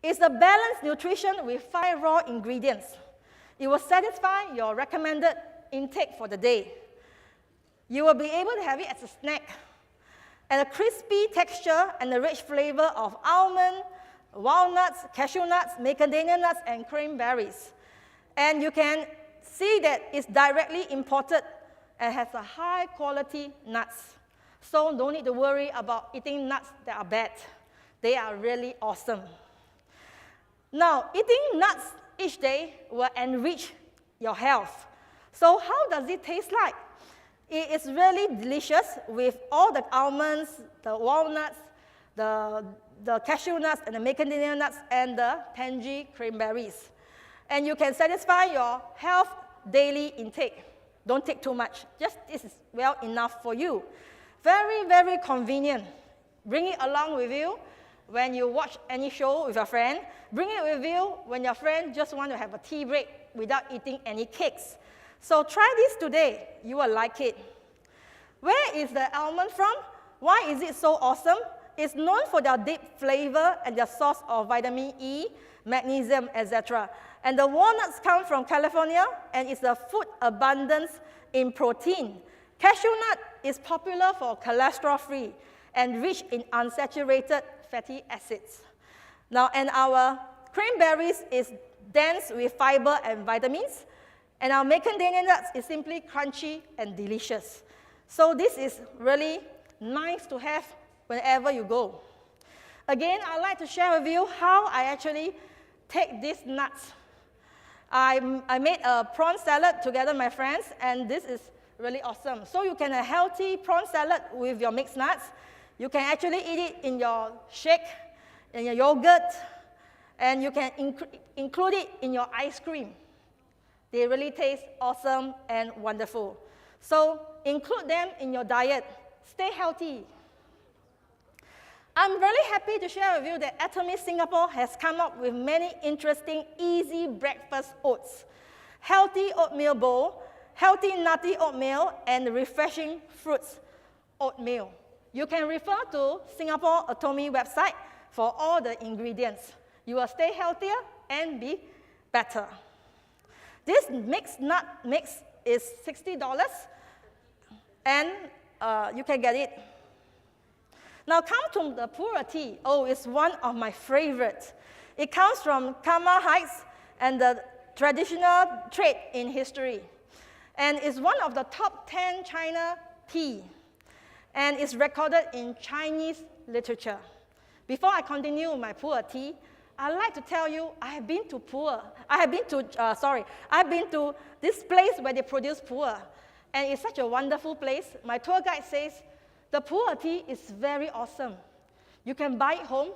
It's a balanced nutrition with 5 raw ingredients. It will satisfy your recommended intake for the day. You will be able to have it as a snack. And a crispy texture and the rich flavor of almond, walnuts, cashew nuts, macadamia nuts, and cranberries. And you can see that it's directly imported and has a high quality nuts. So don't need to worry about eating nuts that are bad. They are really awesome. Now, eating nuts each day will enrich your health. So how does it taste like? It is really delicious with all the almonds, the walnuts, the cashew nuts, and the macadamia nuts, and the tangy cranberries. And you can satisfy your health daily intake. Don't take too much. Just this is well enough for you. Very, very convenient. Bring it along with you when you watch any show with your friend. Bring it with you when your friend just want to have a tea break without eating any cakes. So try this today. You will like it. Where is the almond from? Why is it so awesome? It's known for their deep flavor and their source of vitamin E, magnesium, etc. And the walnuts come from California, and it's a food abundance in protein. Cashew nut is popular for cholesterol-free and rich in unsaturated fatty acids. Now, and our cranberries is dense with fiber and vitamins, and our macadamia nuts is simply crunchy and delicious. So this is really nice to have whenever you go. Again, I'd like to share with you how I actually take these nuts. I made a prawn salad together with my friends, and this is really awesome. So you can have healthy prawn salad with your mixed nuts. You can actually eat it in your shake, in your yogurt, and you can include it in your ice cream. They really taste awesome and wonderful. So include them in your diet. Stay healthy. I'm really happy to share with you that Atomy Singapore has come up with many interesting, easy breakfast oats. Healthy oatmeal bowl, healthy nutty oatmeal, and refreshing fruits oatmeal. You can refer to Singapore Atomy website for all the ingredients. You will stay healthier and be better. This mixed nut mix is $60, and you can get it. Now come to the pu'er tea. Oh, it's one of my favorites. It comes from Karma Heights and the traditional trade in history. And it's one of the top 10 China tea. And it's recorded in Chinese literature. Before I continue my pu'er tea, I'd like to tell you I've been to this place where they produce pu'er. And it's such a wonderful place. My tour guide says, the pu'er tea is very awesome. You can buy it home.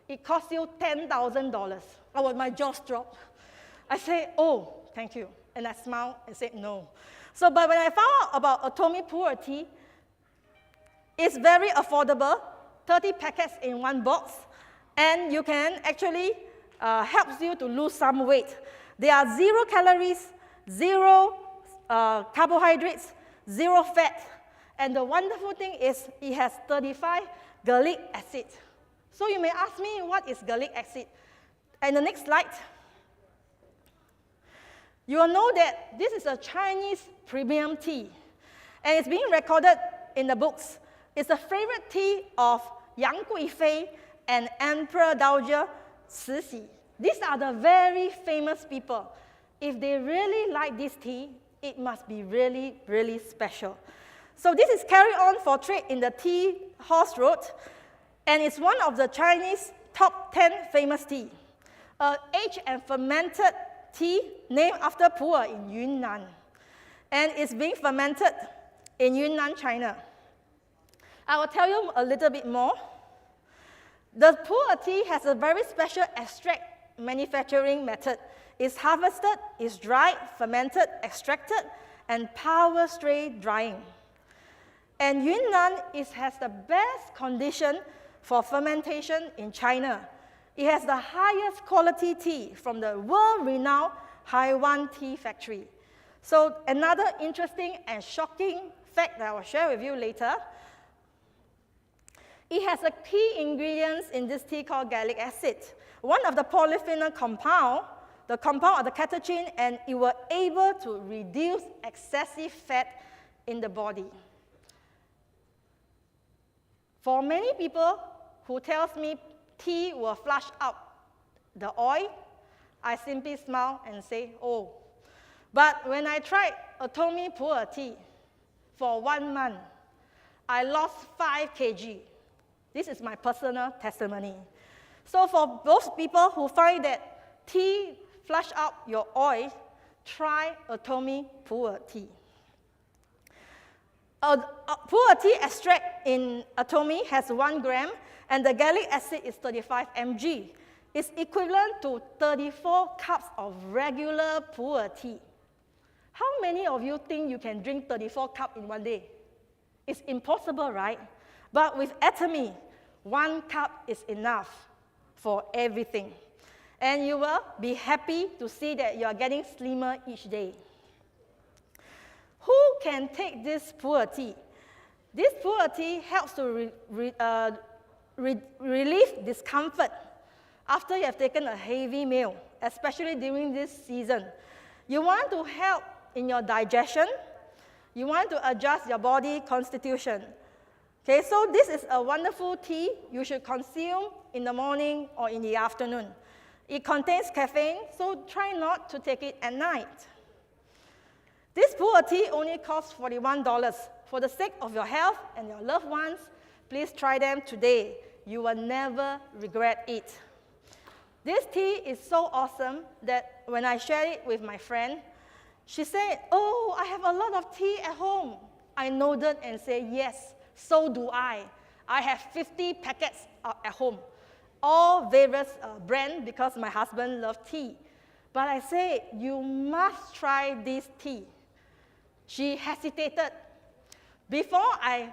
It costs you $10,000. Oh, my jaws dropped. I say, oh, thank you. And I smiled and said no. So, but when I found out about Atomy pu'er tea, it's very affordable, 30 packets in one box, and you can actually helps you to lose some weight. There are 0 calories, 0 carbohydrates, 0 fat, and the wonderful thing is it has 35 garlic acid. So you may ask me, what is garlic acid? And the next slide, you will know that this is a Chinese premium tea, and it's being recorded in the books. It's a favorite tea of Yang Guifei and Emperor Dowager Cixi. These are the very famous people. If they really like this tea, it must be really, really special. So this is carried on for trade in the tea horse road, and it's one of the Chinese top 10 famous tea. Aged and fermented tea named after pu'er in Yunnan. And it's being fermented in Yunnan, China. I will tell you a little bit more. The pu'er tea has a very special extract manufacturing method. It's harvested, it's dried, fermented, extracted, and power straight drying. And Yunnan has the best condition for fermentation in China. It has the highest quality tea from the world-renowned Haiwan Tea Factory. So another interesting and shocking fact that I will share with you later, it has a key ingredient in this tea called gallic acid, one of the polyphenol compound, the compound of the catechin, and it was able to reduce excessive fat in the body. For many people who tells me tea will flush out the oil, I simply smile and say, oh. But when I tried Atomy pu'er tea for 1 month, I lost 5 kg. This is my personal testimony. So for those people who find that tea flush out your oil, try Atomy pu'er tea. Pu'er tea extract in Atomy has 1 gram, and the gallic acid is 35 mg. It's equivalent to 34 cups of regular pu'er tea. How many of you think you can drink 34 cups in 1 day? It's impossible, right? But with Atomy, 1 cup is enough for everything. And you will be happy to see that you are getting slimmer each day. Who can take this pu'er tea? This pu'er tea helps to relieve discomfort after you have taken a heavy meal, especially during this season. You want to help in your digestion. You want to adjust your body constitution. Okay, so this is a wonderful tea you should consume in the morning or in the afternoon. It contains caffeine, so try not to take it at night. This pu'er tea only costs $41. For the sake of your health and your loved ones, please try them today. You will never regret it. This tea is so awesome that when I shared it with my friend, she said, oh, I have a lot of tea at home. I nodded and said, yes, so do I. I have 50 packets at home, all various brands because my husband loves tea. But I said, you must try this tea. She hesitated. Before I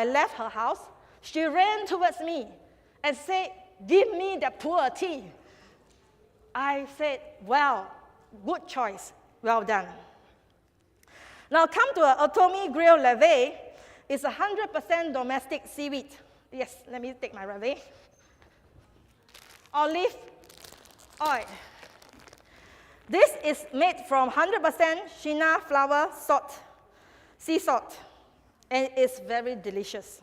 left her house, she ran towards me and said, give me the poor tea. I said, well, good choice, well done. Now come to Atomy Grill Levee. It's 100% domestic seaweed. Yes, let me take my levee. Olive oil. This is made from 100% Shina flower salt, sea salt, and it's very delicious.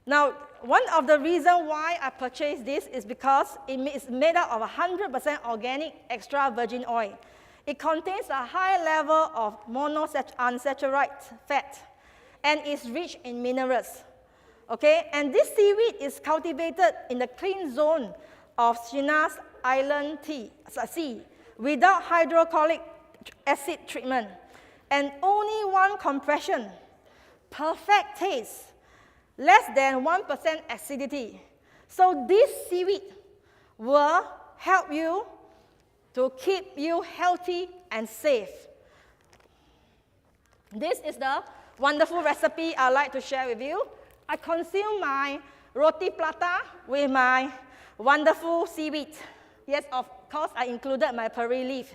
Now, one of the reasons why I purchased this is because it is made out of 100% organic extra virgin oil. It contains a high level of monounsaturated fat and is rich in minerals. Okay, and this seaweed is cultivated in the clean zone of Shina's island sea without hydrochloric acid treatment and only one compression. Perfect taste, less than 1% acidity. So this seaweed will help you to keep you healthy and safe. This is the wonderful recipe I'd like to share with you. I consume my roti prata with my wonderful seaweed. Yes, of course, I included my peri leaf.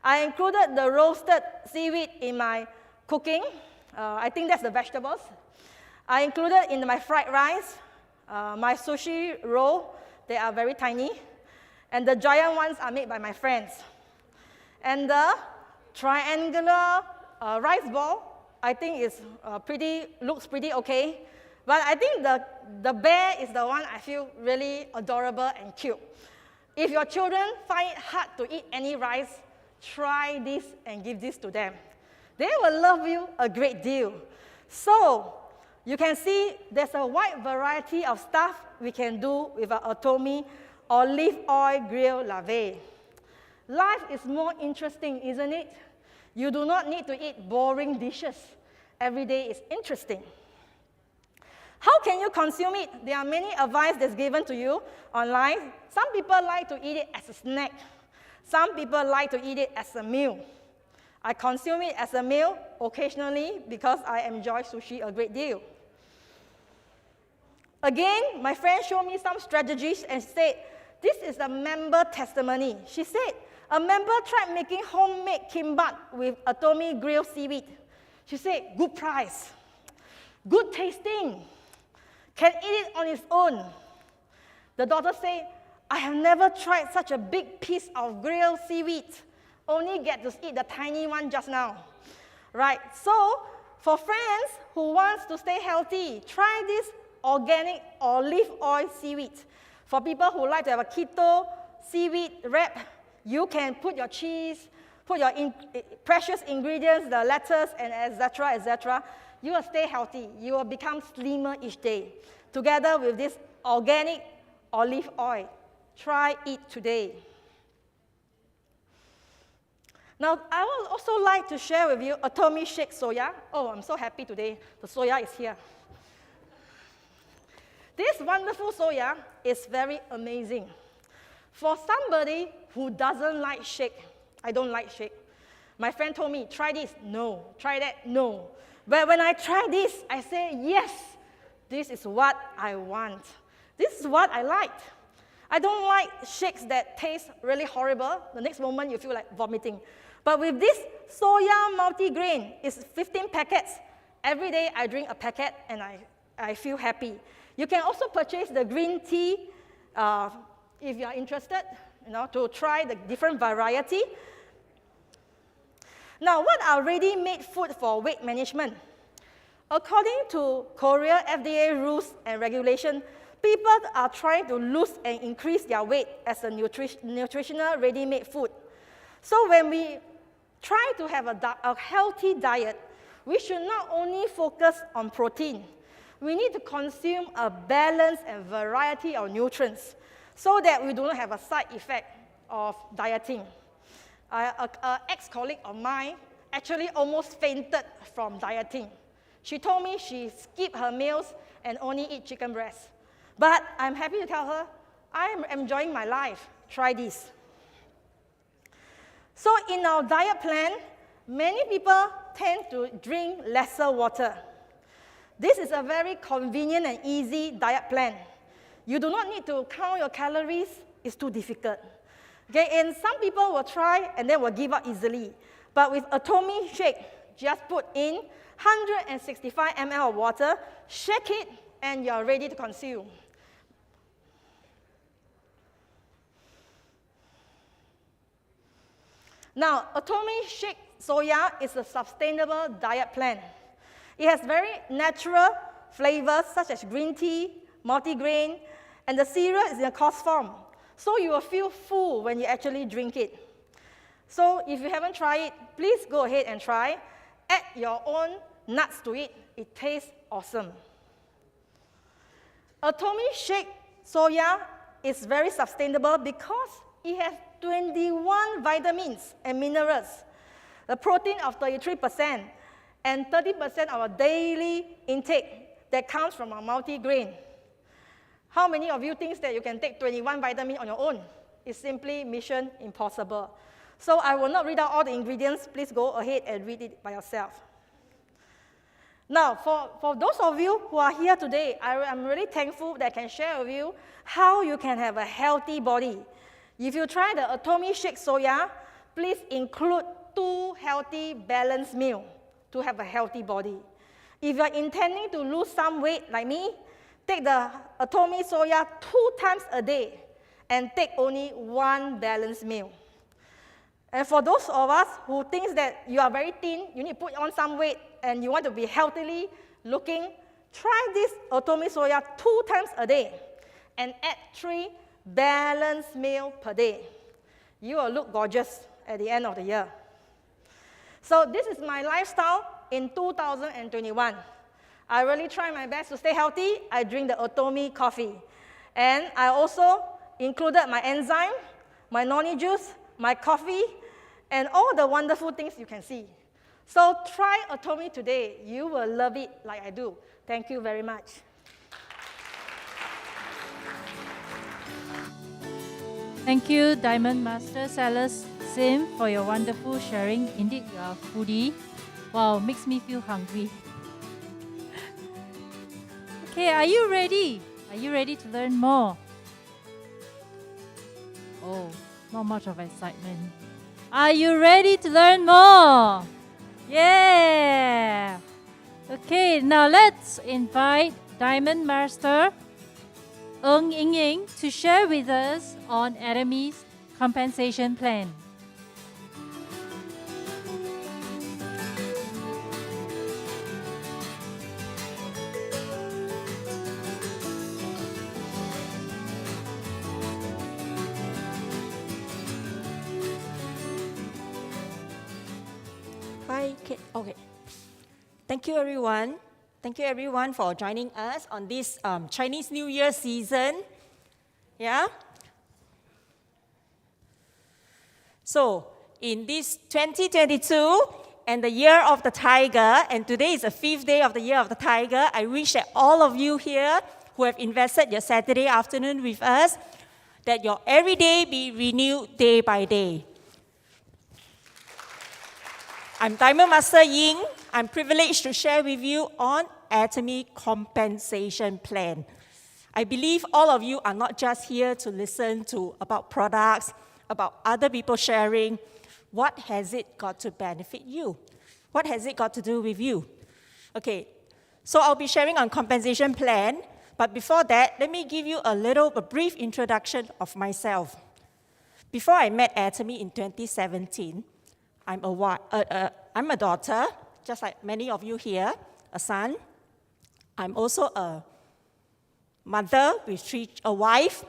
I included the roasted seaweed in my cooking. I think that's the vegetables. I included in my fried rice, my sushi roll. They are very tiny. And the giant ones are made by my friends. And the triangular rice ball, I think looks pretty okay. But I think the bear is the one I feel really adorable and cute. If your children find it hard to eat any rice, try this and give this to them. They will love you a great deal. So, you can see there's a wide variety of stuff we can do with our Atomy olive oil grill levee. Life is more interesting, isn't it? You do not need to eat boring dishes. Every day is interesting. How can you consume it? There are many advice that's given to you online. Some people like to eat it as a snack. Some people like to eat it as a meal. I consume it as a meal occasionally because I enjoy sushi a great deal. Again, my friend showed me some strategies and said, this is a member testimony. She said, a member tried making homemade kimbap with Atomy grilled seaweed. She said, good price, good tasting, can eat it on its own. The daughter said, I have never tried such a big piece of grilled seaweed. Only get to eat the tiny one just now. Right, so for friends who wants to stay healthy, try this organic olive oil seaweed. For people who like to have a keto seaweed wrap, you can put your cheese, put your precious ingredients, the lettuce, and etc., etc. You will stay healthy. You will become slimmer each day. Together with this organic olive oil. Try it today. Now, I would also like to share with you Atomy shake soya. Oh, I'm so happy today. The soya is here. This wonderful soya is very amazing. For somebody who doesn't like shake, I don't like shake. My friend told me, try this, no. Try that, no. But when I try this, I say, yes, this is what I want. This is what I liked. I don't like shakes that taste really horrible. The next moment you feel like vomiting. But with this soya multigrain, it's 15 packets. Every day I drink a packet and I feel happy. You can also purchase the green tea if you are interested, to try the different variety. Now, what are ready-made food for weight management? According to Korea FDA rules and regulation, people are trying to lose and increase their weight as a nutritional ready-made food. So when we try to have a healthy diet, we should not only focus on protein. We need to consume a balance and variety of nutrients so that we do not have a side effect of dieting. An ex-colleague of mine actually almost fainted from dieting. She told me she skipped her meals and only eat chicken breast. But I'm happy to tell her, I am enjoying my life. Try this. So in our diet plan, many people tend to drink lesser water. This is a very convenient and easy diet plan. You do not need to count your calories. It's too difficult. Okay, and some people will try and then will give up easily. But with Atomy shake, just put in 165 ml of water, shake it, and you're ready to consume. Now, Atomy shake soya is a sustainable diet plan. It has very natural flavors such as green tea, multigrain, and the cereal is in a coarse form. So you will feel full when you actually drink it. So if you haven't tried it, please go ahead and try. Add your own nuts to it. It tastes awesome. Atomy shake soya is very sustainable because it has 21 vitamins and minerals, the protein of 33%, and 30% of our daily intake that comes from our multigrain. How many of you think that you can take 21 vitamins on your own? It's simply mission impossible. So I will not read out all the ingredients. Please go ahead and read it by yourself. Now, for those of you who are here today, I'm really thankful that I can share with you how you can have a healthy body. If you try the Atomy shake soya, please include 2 healthy, balanced meals to have a healthy body. If you're intending to lose some weight like me, take the Atomy soya 2 times a day and take only 1 balanced meal. And for those of us who think that you are very thin, you need to put on some weight, and you want to be healthily looking, try this Atomy soya 2 times a day and add 3 balanced meals per day. You will look gorgeous at the end of the year. So this is my lifestyle in 2021. I really try my best to stay healthy. I drink the Atomy coffee. And I also included my enzyme, my noni juice, my coffee, and all the wonderful things you can see. So try Atomy today. You will love it like I do. Thank you very much. Thank you, Diamond Master Sellers Sim, for your wonderful sharing. Indeed, you are a foodie. Wow, makes me feel hungry. Okay, are you ready? Are you ready to learn more? Oh, not much of excitement. Are you ready to learn more? Yeah! Okay, now let's invite Diamond Master Ng Ying Ying to share with us on Atomy's compensation plan. Hi, okay. Thank you, everyone. Thank you, everyone, for joining us on this Chinese New Year season. Yeah? So, in this 2022 and the Year of the Tiger, and today is the 5th day of the Year of the Tiger, I wish that all of you here who have invested your Saturday afternoon with us, that your every day be renewed day by day. I'm Diamond Master Ying. I'm privileged to share with you on Atomy compensation plan. I believe all of you are not just here to listen to about products, about other people sharing. What has it got to benefit you? What has it got to do with you? Okay, so I'll be sharing on compensation plan, but before that, let me give you a brief introduction of myself. Before I met Atomy in 2017, I'm a daughter, just like many of you here, a son. I'm also a mother with a wife,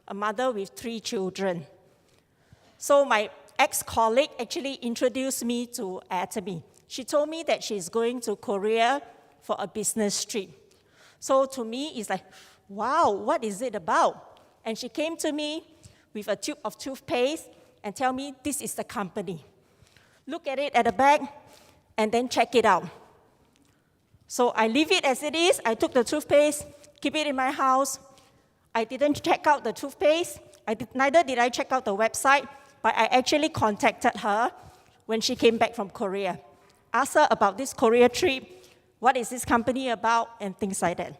a mother with 3 children. So my ex-colleague actually introduced me to Atomy. She told me that she's going to Korea for a business trip. So to me, it's like, wow, what is it about? And she came to me with a tube of toothpaste and tell me, this is the company. Look at it at the back, and then check it out. So I leave it as it is. I took the toothpaste, keep it in my house. I didn't check out the toothpaste. Neither did I check out the website, but I actually contacted her when she came back from Korea. Asked her about this Korea trip, what is this company about, and things like that.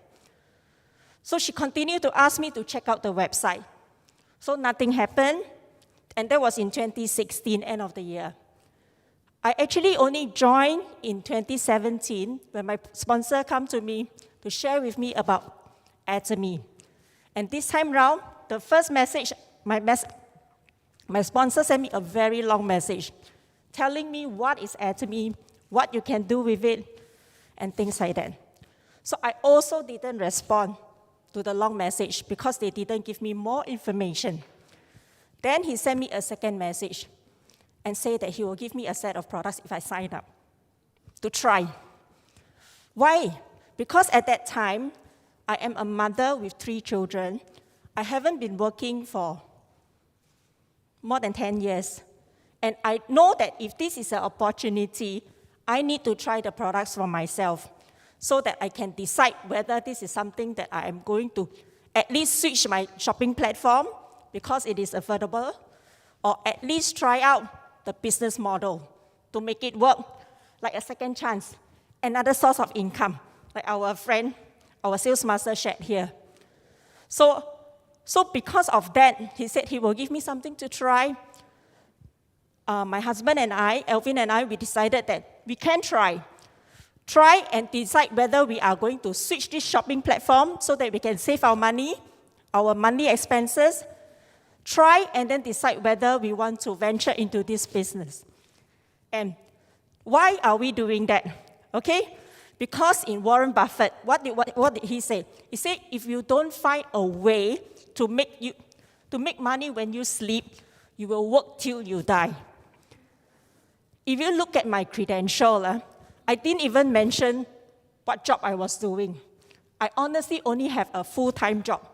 So she continued to ask me to check out the website. So nothing happened, and that was in 2016, end of the year. I actually only joined in 2017 when my sponsor came to me to share with me about Atomy. And this time round, the first message, my sponsor sent me a very long message telling me what is Atomy, what you can do with it, and things like that. So I also didn't respond to the long message because they didn't give me more information. Then he sent me a second message and said that he will give me a set of products if I sign up to try. Why? Because at that time, I am a mother with 3 children. I haven't been working for more than 10 years. And I know that if this is an opportunity, I need to try the products for myself so that I can decide whether this is something that I am going to at least switch my shopping platform because it is affordable, or at least try out the business model to make it work like a second chance, another source of income, like our friend, our sales master shared here. So because of that, he said he will give me something to try. My husband and I, Elvin and I, we decided that we can try and decide whether we are going to switch this shopping platform so that we can save our monthly expenses. Try and then decide whether we want to venture into this business. And why are we doing that? Okay? Because in Warren Buffett, what did he say? He said, if you don't find a way to make money when you sleep, you will work till you die. If you look at my credential, I didn't even mention what job I was doing. I honestly only have a full-time job,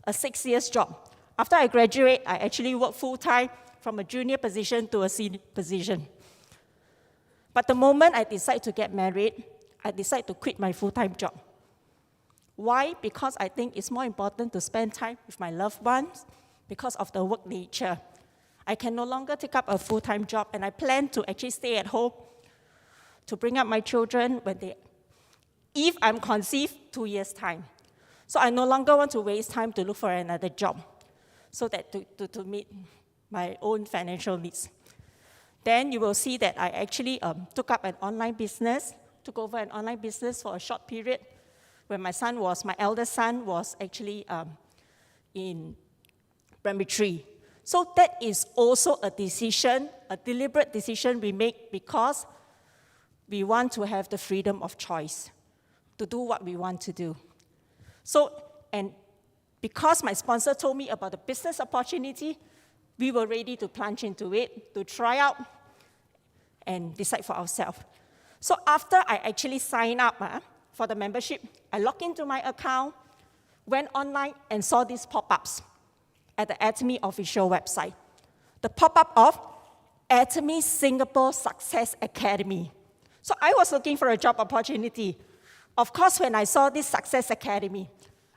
a 6 years job. After I graduate, I actually work full-time from a junior position to a senior position. But the moment I decide to get married, I decide to quit my full-time job. Why? Because I think it's more important to spend time with my loved ones because of the work nature. I can no longer take up a full-time job, and I plan to actually stay at home to bring up my children if I'm conceived, 2 years' time. So I no longer want to waste time to look for another job so that to meet my own financial needs. Then you will see that I actually took over an online business for a short period when my eldest son was actually in primary 3. So that is also a decision, a deliberate decision we make because we want to have the freedom of choice to do what we want to do. So, and because my sponsor told me about the business opportunity, we were ready to plunge into it, to try out and decide for ourselves. So after I actually signed up for the membership, I logged into my account, went online and saw these pop-ups at the Atomy official website. The pop-up of Atomy Singapore Success Academy. So I was looking for a job opportunity. Of course, when I saw this Success Academy,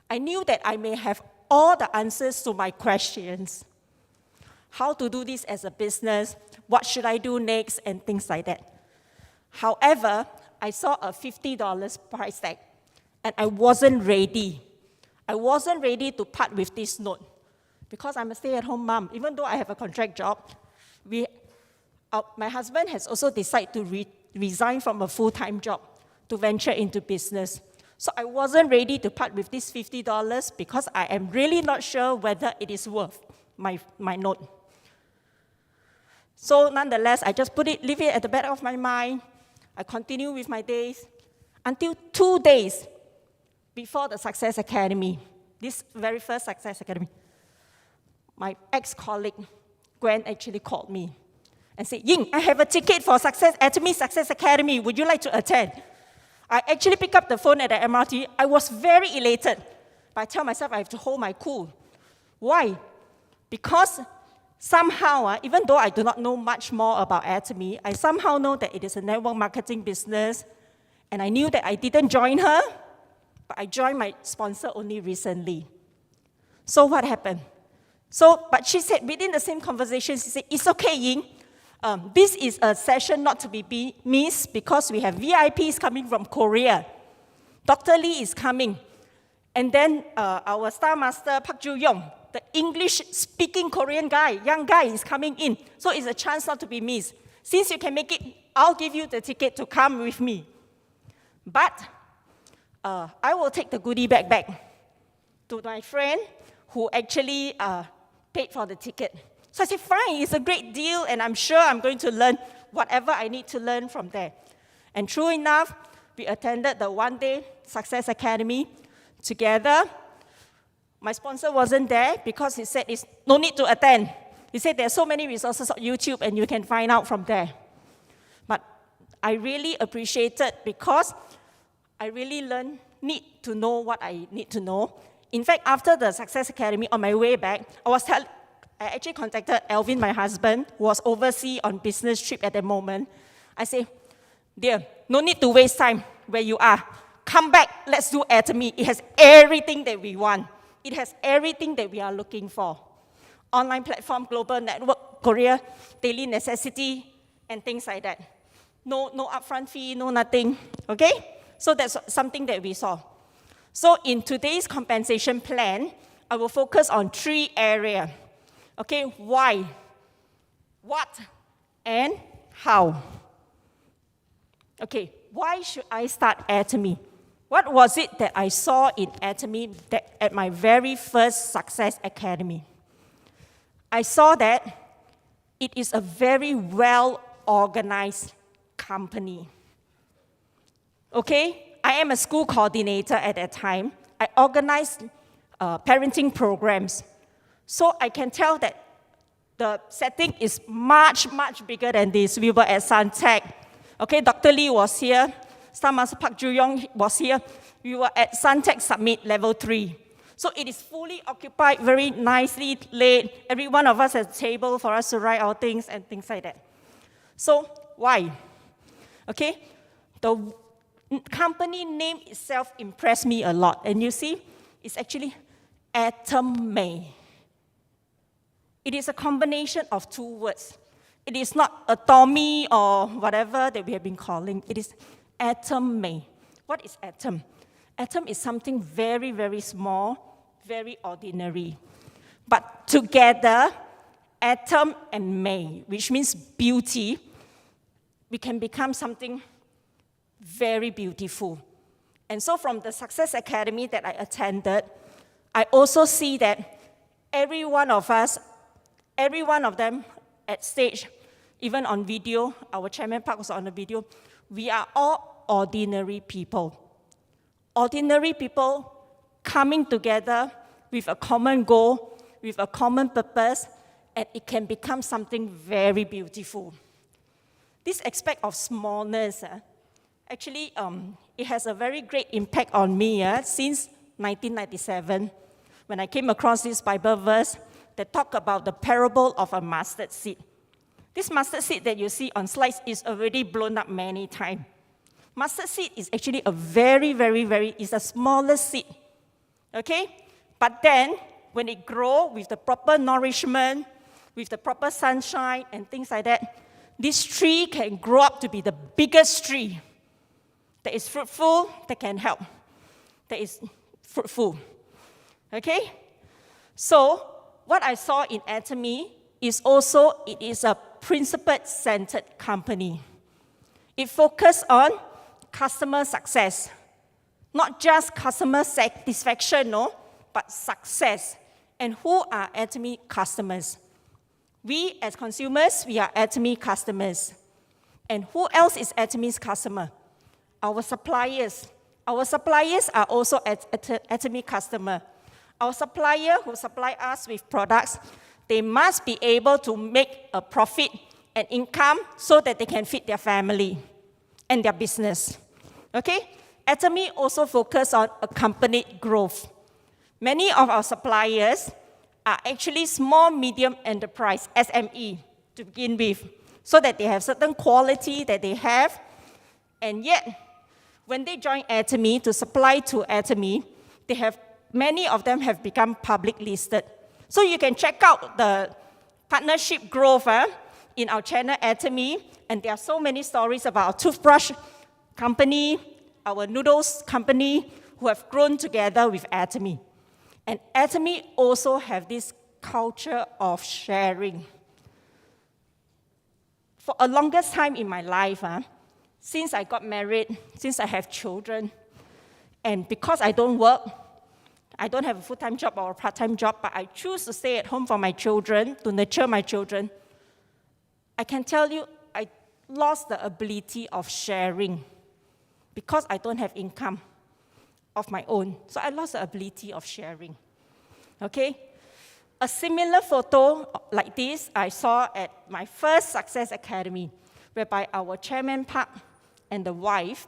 I knew that I may have all the answers to my questions. How to do this as a business, what should I do next, and things like that. However, I saw a $50 price tag, and I wasn't ready. I wasn't ready to part with this note because I'm a stay-at-home mom. Even though I have a contract job, my husband has also decided to resign from a full-time job to venture into business. So I wasn't ready to part with this $50 because I am really not sure whether it is worth my note. So nonetheless, I just leave it at the back of my mind. I continue with my days until 2 days before the Success Academy, this very first Success Academy. My ex-colleague, Gwen, actually called me and said, Ying, I have a ticket for Atomy Success Academy. Would you like to attend? I actually picked up the phone at the MRT. I was very elated. But I tell myself I have to hold my cool. Why? Because somehow, even though I do not know much more about Atomy, I somehow know that it is a network marketing business And I knew that I didn't join her, but I joined my sponsor only recently. So what happened? But she said, within the same conversation, she said, it's okay, Ying. This is a session not to be missed because we have VIPs coming from Korea. Dr. Lee is coming. And then our Star Master, Park Joo-yong, the English-speaking Korean guy, young guy, is coming in. So it's a chance not to be missed. Since you can make it, I'll give you the ticket to come with me. But I will take the goodie bag back to my friend who actually paid for the ticket. So I said, fine, it's a great deal, and I'm sure I'm going to learn whatever I need to learn from there. And true enough, we attended the one-day Success Academy together. My sponsor wasn't there because he said it's no need to attend. He said there's so many resources on YouTube and you can find out from there. But I really appreciated because I really need to know what I need to know. In fact, after the Success Academy, on my way back, I actually contacted Alvin, my husband, who was overseas on business trip at the moment. I said, dear, no need to waste time where you are. Come back, let's do Atomy. It has everything that we want. It has everything that we are looking for. Online platform, global network, Korea, daily necessity, and things like that. No upfront fee, no nothing, okay? So that's something that we saw. So in today's compensation plan, I will focus on 3 areas. Okay, why, what, and how. Okay, why should I start Atomy? What was it that I saw in Atomy at my very first Success Academy? I saw that it is a very well-organized company. Okay, I am a school coordinator at that time. I organized parenting programs. So I can tell that the setting is much, much bigger than this. We were at Suntec. Okay, Dr. Lee was here. Star Master Park Joo-yong was here. We were at Suntec Summit Level 3. So it is fully occupied, very nicely laid. Every one of us has a table for us to write our things and things like that. So why? Okay, the company name itself impressed me a lot. And you see, it's actually Atomy. It is a combination of 2 words. It is not Atomy or whatever that we have been calling. It is Atomy. What is atom? Atom is something very, very small, very ordinary. But together, atom and may, which means beauty, we can become something very beautiful. And so from the Success Academy that I attended, I also see that every one of us, every one of them at stage, even on video, our Chairman Park was on the video, we are all ordinary people. Ordinary people coming together with a common goal, with a common purpose, and it can become something very beautiful. This aspect of smallness, actually, it has a very great impact on me since 1997, when I came across this Bible verse that talk about the parable of a mustard seed. This mustard seed that you see on slides is already blown up many times. Mustard seed is actually a it's the smallest seed, okay? But then, when it grows with the proper nourishment, with the proper sunshine and things like that, this tree can grow up to be the biggest tree that is fruitful, that can help, that is fruitful, okay? So, what I saw in Atomy is also, it is a principle-centered company. It focuses on customer success. Not just customer satisfaction, no, but success. And who are Atomy customers? We, as consumers, we are Atomy customers. And who else is Atomy's customer? Our suppliers. Our suppliers are also Atomy customer. Our supplier who supply us with products, they must be able to make a profit and income so that they can feed their family and their business. Okay? Atomy also focus on accompanied growth. Many of our suppliers are actually small, medium enterprise, SME, to begin with, so that they have certain quality that they have, and yet when they join Atomy to supply to Atomy, many of them have become public listed. So you can check out the partnership growth in our channel Atomy, and there are so many stories about our toothbrush company, our noodles company, who have grown together with Atomy. And Atomy also have this culture of sharing. For a longest time in my life, since I got married, since I have children, and because I don't work, I don't have a full-time job or a part-time job, but I choose to stay at home for my children, to nurture my children, I can tell you I lost the ability of sharing because I don't have income of my own. So I lost the ability of sharing. Okay? A similar photo like this I saw at my first Success Academy, whereby our chairman Park and the wife,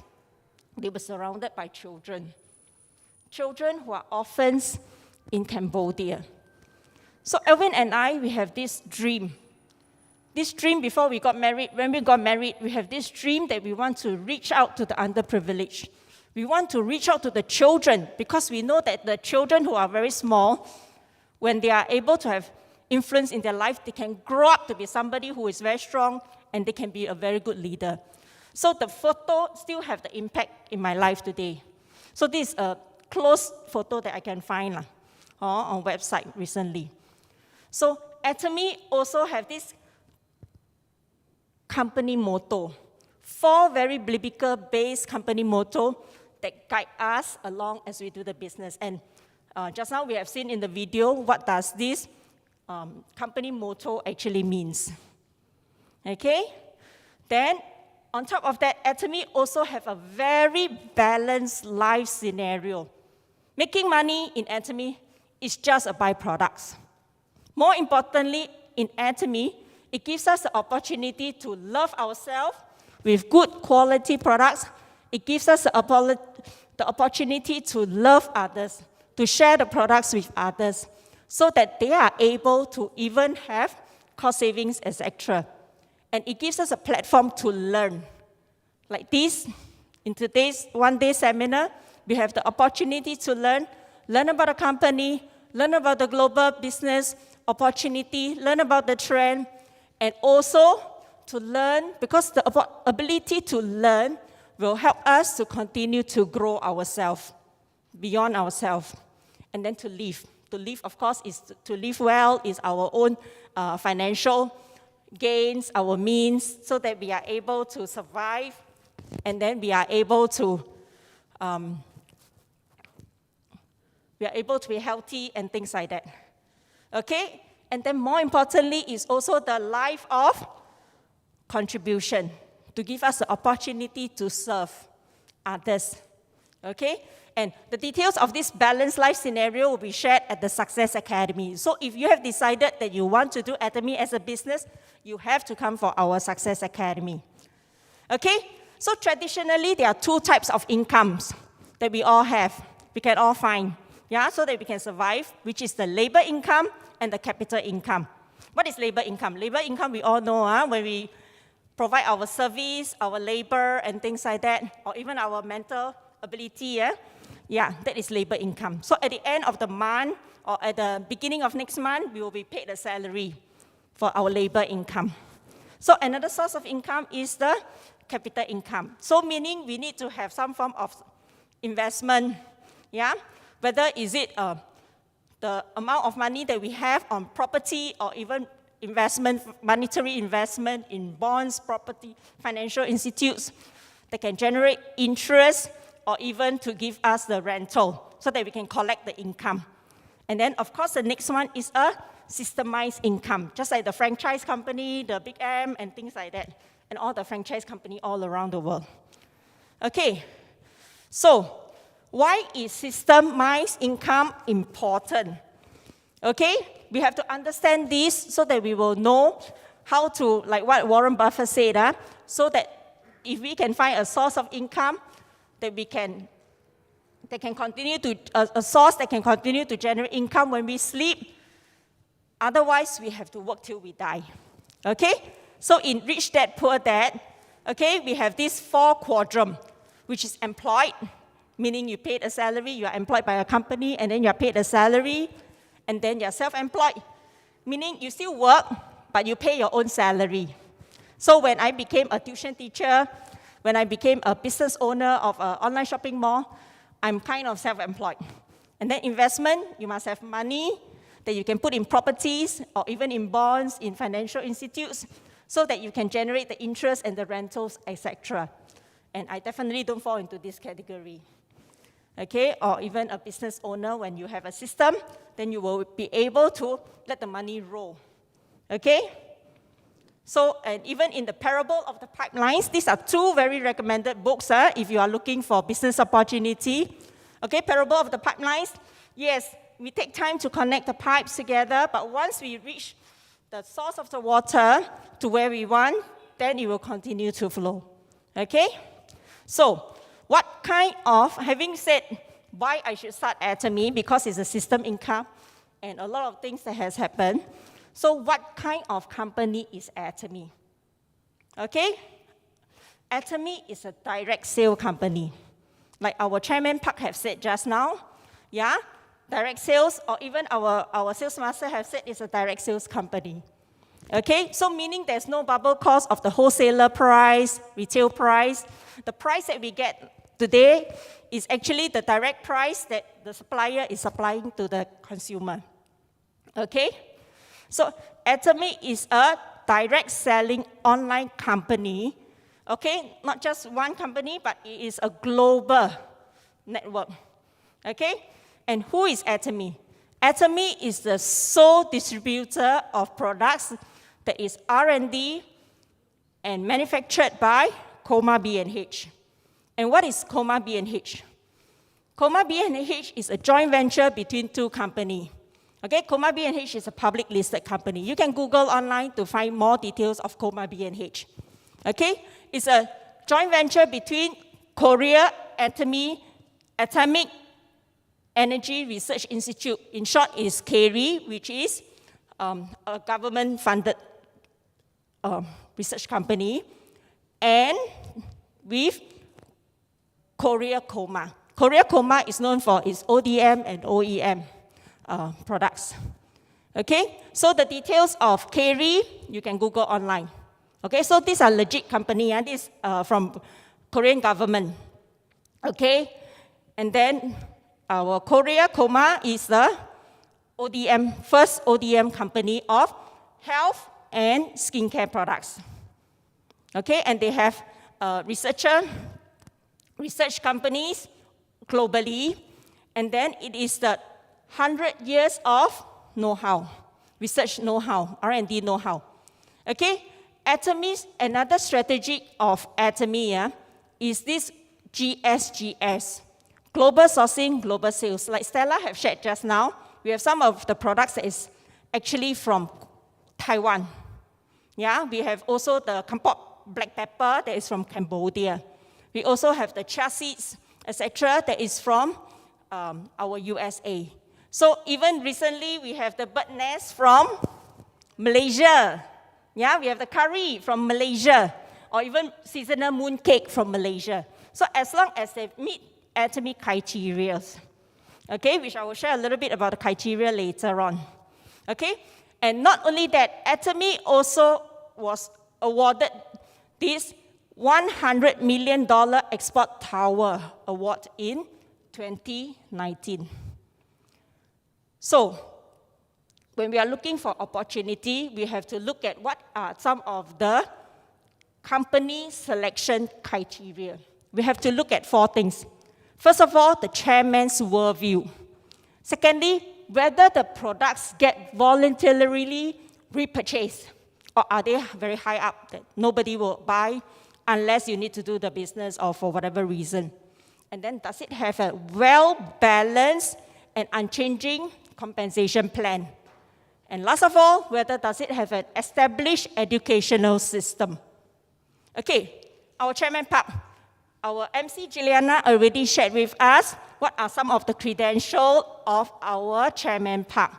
they were surrounded by children. Children who are orphans in Cambodia. So Elvin and I, we have this dream. This dream before we got married, when we got married, we have this dream that we want to reach out to the underprivileged. We want to reach out to the children because we know that the children who are very small, when they are able to have influence in their life, they can grow up to be somebody who is very strong and they can be a very good leader. So the photo still have the impact in my life today. So this is a close photo that I can find on website recently. So Atomy also have this company motto, 4 very biblical-based company motto that guide us along as we do the business. And just now we have seen in the video what does this company motto actually means. Okay? Then, on top of that, Atomy also have a very balanced life scenario. Making money in Atomy is just a byproduct. More importantly, in Atomy, it gives us the opportunity to love ourselves with good quality products. It gives us the opportunity to love others, to share the products with others, so that they are able to even have cost savings, etc. And it gives us a platform to learn. Like this, in today's one-day seminar, we have the opportunity to learn about the company, learn about the global business opportunity, learn about the trend, and also to learn, because the ability to learn will help us to continue to grow ourselves, beyond ourselves, and then to live. To live, of course, is to live well, is our own financial gains, our means, so that we are able to survive, and then we are able to be healthy and things like that. Okay? And then more importantly is also the life of contribution, to give us the opportunity to serve others. Okay? And the details of this balanced life scenario will be shared at the Success Academy. So if you have decided that you want to do Atomy as a business, you have to come for our Success Academy. Okay? So traditionally, there are 2 types of incomes that we all have, we can all find, so that we can survive, which is the labor income and the capital income. What is labor income? Labor income, we all know, when we provide our service, our labor, and things like that, or even our mental ability, that is labor income. So at the end of the month, or at the beginning of next month, we will be paid a salary for our labor income. So another source of income is the capital income. So meaning we need to have some form of investment, whether is it the amount of money that we have on property, or even investment, monetary investment in bonds, property, financial institutes that can generate interest, or even to give us the rental so that we can collect the income. And then, of course, the next one is a systemized income, just like the franchise company, the Big M, and things like that, and all the franchise company all around the world. Okay, so why is systemized income important? Okay, we have to understand this so that we will know how to, like what Warren Buffett said, so that if we can find a source of income that can continue to, a source that can continue to generate income when we sleep. Otherwise, we have to work till we die. Okay? So in Rich Dad, Poor Dad, okay, we have these 4 quadrants. which is employed, meaning you paid a salary, you are employed by a company, and then you are paid a salary, and then you're self-employed, meaning you still work, but you pay your own salary. So when I became a tuition teacher, when I became a business owner of an online shopping mall, I'm kind of self-employed. And then investment, you must have money that you can put in properties or even in bonds, in financial institutes, so that you can generate the interest and the rentals, etc. And I definitely don't fall into this category. Okay, or even a business owner, when you have a system, then you will be able to let the money roll. Okay? So, and even in the Parable of the Pipelines, these are two very recommended books if you are looking for business opportunity. Okay, Parable of the Pipelines, yes, we take time to connect the pipes together, but once we reach the source of the water to where we want, then it will continue to flow. Okay? So, what kind of, having said why I should start Atomy, because it's a system income and a lot of things that has happened. So what kind of company is Atomy? Okay? Atomy is a direct sale company. Like our Chairman Park have said just now, yeah? Direct sales, or even our sales master have said it's a direct sales company. Okay? So meaning there's no bubble cost of the wholesaler price, retail price. The price that we get today is actually the direct price that the supplier is supplying to the consumer. Okay? So Atomy is a direct selling online company. Okay? Not just one company, but it is a global network. Okay? And who is Atomy? Atomy is the sole distributor of products that is R&D and manufactured by Coma B&H. And what is Coma B&H? Coma B&H is a joint venture between two companies. Okay, Coma B&H is a public listed company. You can Google online to find more details of Coma B&H. Okay, it's a joint venture between Korea Atomic Energy Research Institute. In short, is KERI, which is a government-funded research company, and with Korea Coma. Korea Coma is known for its ODM and OEM products. Okay, so the details of KERI, you can Google online. Okay, so these are legit company, and this from Korean government. Okay, and then our Korea Coma is the ODM, first ODM company of health and skincare products. Okay, and they have research companies globally, and then it is the 100 years of know-how, research know-how, R&D know-how. Okay, Atomy, another strategy of Atomy is this GSGS, global sourcing, global sales. Like Stella have shared just now, we have some of the products that is actually from Taiwan. Yeah, we have also the Kampot black pepper that is from Cambodia. We also have the chia seeds, etc., that is from our USA. So even recently, we have the bird nest from Malaysia. Yeah, we have the curry from Malaysia, or even seasonal mooncake from Malaysia. So as long as they meet Atomy criteria, okay, which I will share a little bit about the criteria later on. Okay, and not only that, Atomy also was awarded this $100 million Export Tower Award in 2019. So, when we are looking for opportunity, we have to look at what are some of the company selection criteria. We have to look at 4 things. First of all, the chairman's worldview. Secondly, whether the products get voluntarily repurchased, or are they very high up that nobody will buy unless you need to do the business or for whatever reason. And then does it have a well-balanced and unchanging compensation plan? And last of all, whether does it have an established educational system? Okay, our Chairman Park, our MC Juliana already shared with us what are some of the credentials of our Chairman Park.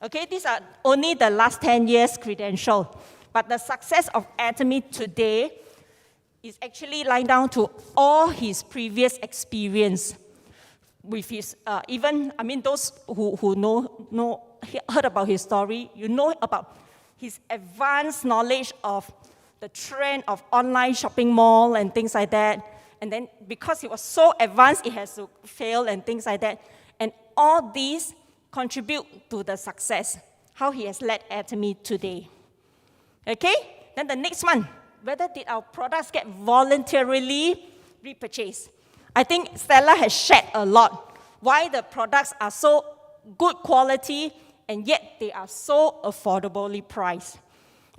Okay, these are only the last 10 years credentials. But the success of Atomy today is actually lying down to all his previous experience with his, those who heard about his story, you know about his advanced knowledge of the trend of online shopping mall and things like that. And then because he was so advanced, it has to fail and things like that. And all these contribute to the success, how he has led Atomy today. Okay, then the next one, whether did our products get voluntarily repurchased? I think Stella has shared a lot why the products are so good quality and yet they are so affordably priced.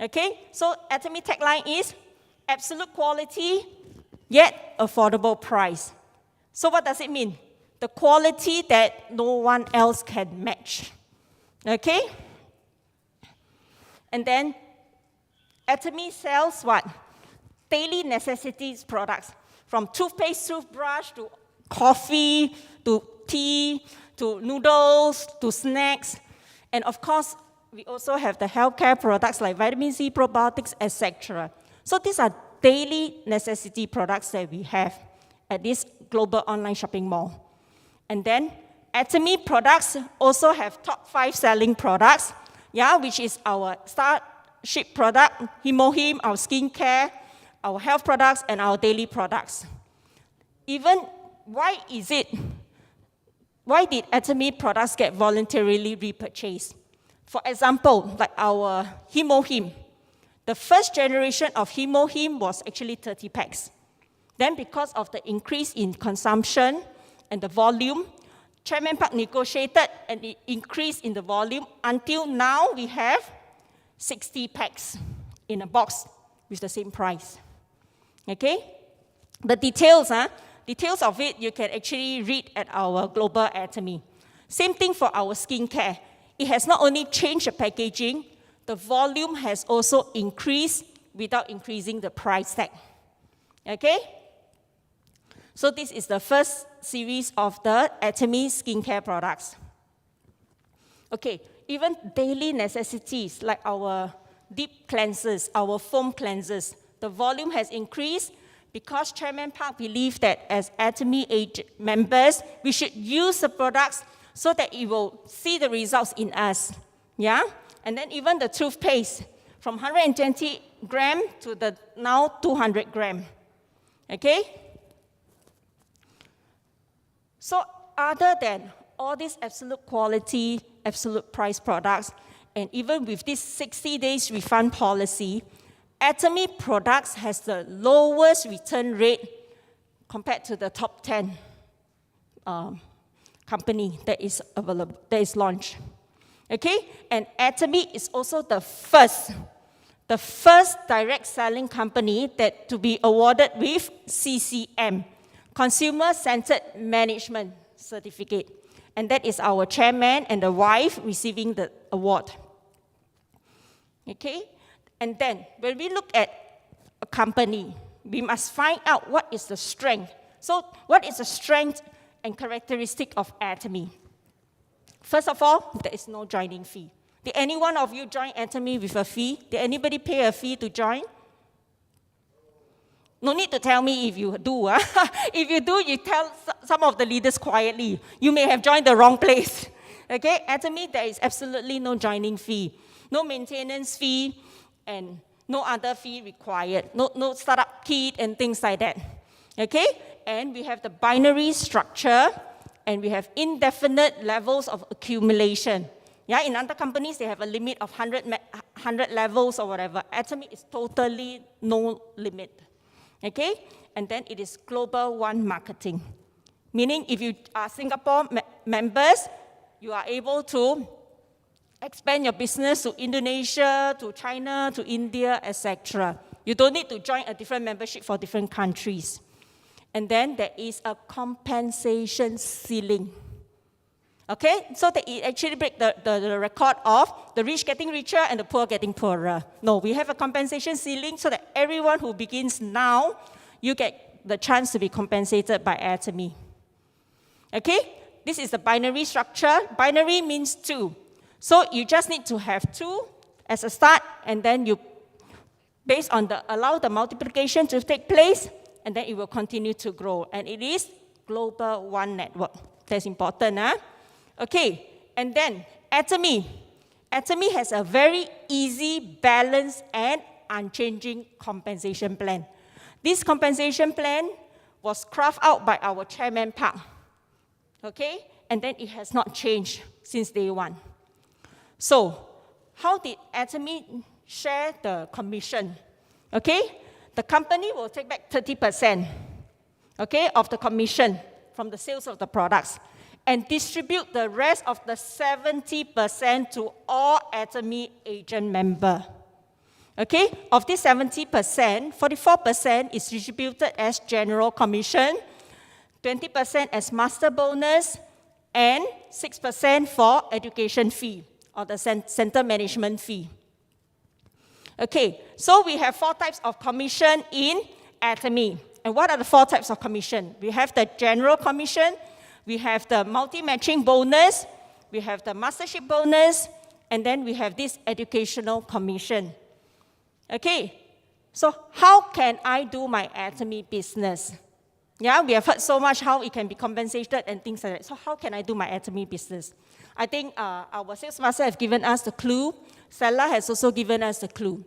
Okay, so Atomy tagline is absolute quality, yet affordable price. So what does it mean? The quality that no one else can match. Okay? And then Atomy sells what? Daily necessities products. From toothpaste, toothbrush, to coffee, to tea, to noodles, to snacks. And of course, we also have the healthcare products like vitamin C, probiotics, etc. So these are daily necessity products that we have at this global online shopping mall. And then Atomy products also have top 5 selling products, which is our Starship product, Himohim, our skincare, our health products, and our daily products. Even, why did Atomy products get voluntarily repurchased? For example, like our Himohim. The first generation of Himohim was actually 30 packs. Then because of the increase in consumption and the volume, Chairman Park negotiated an increase in the volume until now we have 60 packs in a box with the same price. Okay? The details of it you can actually read at our global Atomy. Same thing for our skincare. It has not only changed the packaging, the volume has also increased without increasing the price tag. Okay? So this is the first series of the Atomy skincare products. Okay, even daily necessities like our deep cleansers, our foam cleansers, the volume has increased because Chairman Park believed that as Atomy members, we should use the products so that it will see the results in us. Yeah? And then even the toothpaste, from 120 gram to the now 200 gram. Okay? So other than all these absolute quality, absolute price products, and even with this 60 days refund policy, Atomy products has the lowest return rate compared to the top 10 company that is available, that is launched. Okay? And Atomy is also the first direct selling company that to be awarded with CCM, Consumer Centered Management Certificate. And that is our chairman and the wife receiving the award. Okay? And then, when we look at a company, we must find out what is the strength. So, what is the strength and characteristic of Atomy? First of all, there is no joining fee. Did any one of you join Atomy with a fee? Did anybody pay a fee to join? No need to tell me if you do. If you do, you tell some of the leaders quietly. You may have joined the wrong place. Okay, Atomy, there is absolutely no joining fee, no maintenance fee, and no other fee required. No startup kit and things like that. Okay, and we have the binary structure, and we have indefinite levels of accumulation. Yeah, in other companies, they have a limit of 100 levels or whatever. Atomy is totally no limit. Okay, and then it is global one marketing. Meaning if you are Singapore members, you are able to expand your business to Indonesia, to China, to India, etc. You don't need to join a different membership for different countries. And then there is a compensation ceiling. Okay, so that it actually breaks the record of the rich getting richer and the poor getting poorer. No, we have a compensation ceiling so that everyone who begins now, you get the chance to be compensated by Atomy. Okay, this is the binary structure. Binary means 2. So you just need to have 2 as a start, and then you based on allow the multiplication to take place, and then it will continue to grow. And it is global one network. That's important, huh? Okay, and then Atomy. Atomy has a very easy, balanced, and unchanging compensation plan. This compensation plan was crafted out by our Chairman Park. Okay, and then it has not changed since day one. So, how did Atomy share the commission? Okay, the company will take back 30%, okay, of the commission from the sales of the products and distribute the rest of the 70% to all Atomy agent members. Okay, of this 70%, 44% is distributed as general commission, 20% as master bonus, and 6% for education fee or the center management fee. Okay, so we have 4 types of commission in Atomy. And what are the 4 types of commission? We have the general commission, we have the multi-matching bonus, we have the mastership bonus, and then we have this educational commission. Okay, so how can I do my Atomy business? Yeah, we have heard so much how it can be compensated and things like that. So how can I do my Atomy business? I think our sales master have given us the clue. Stella has also given us the clue.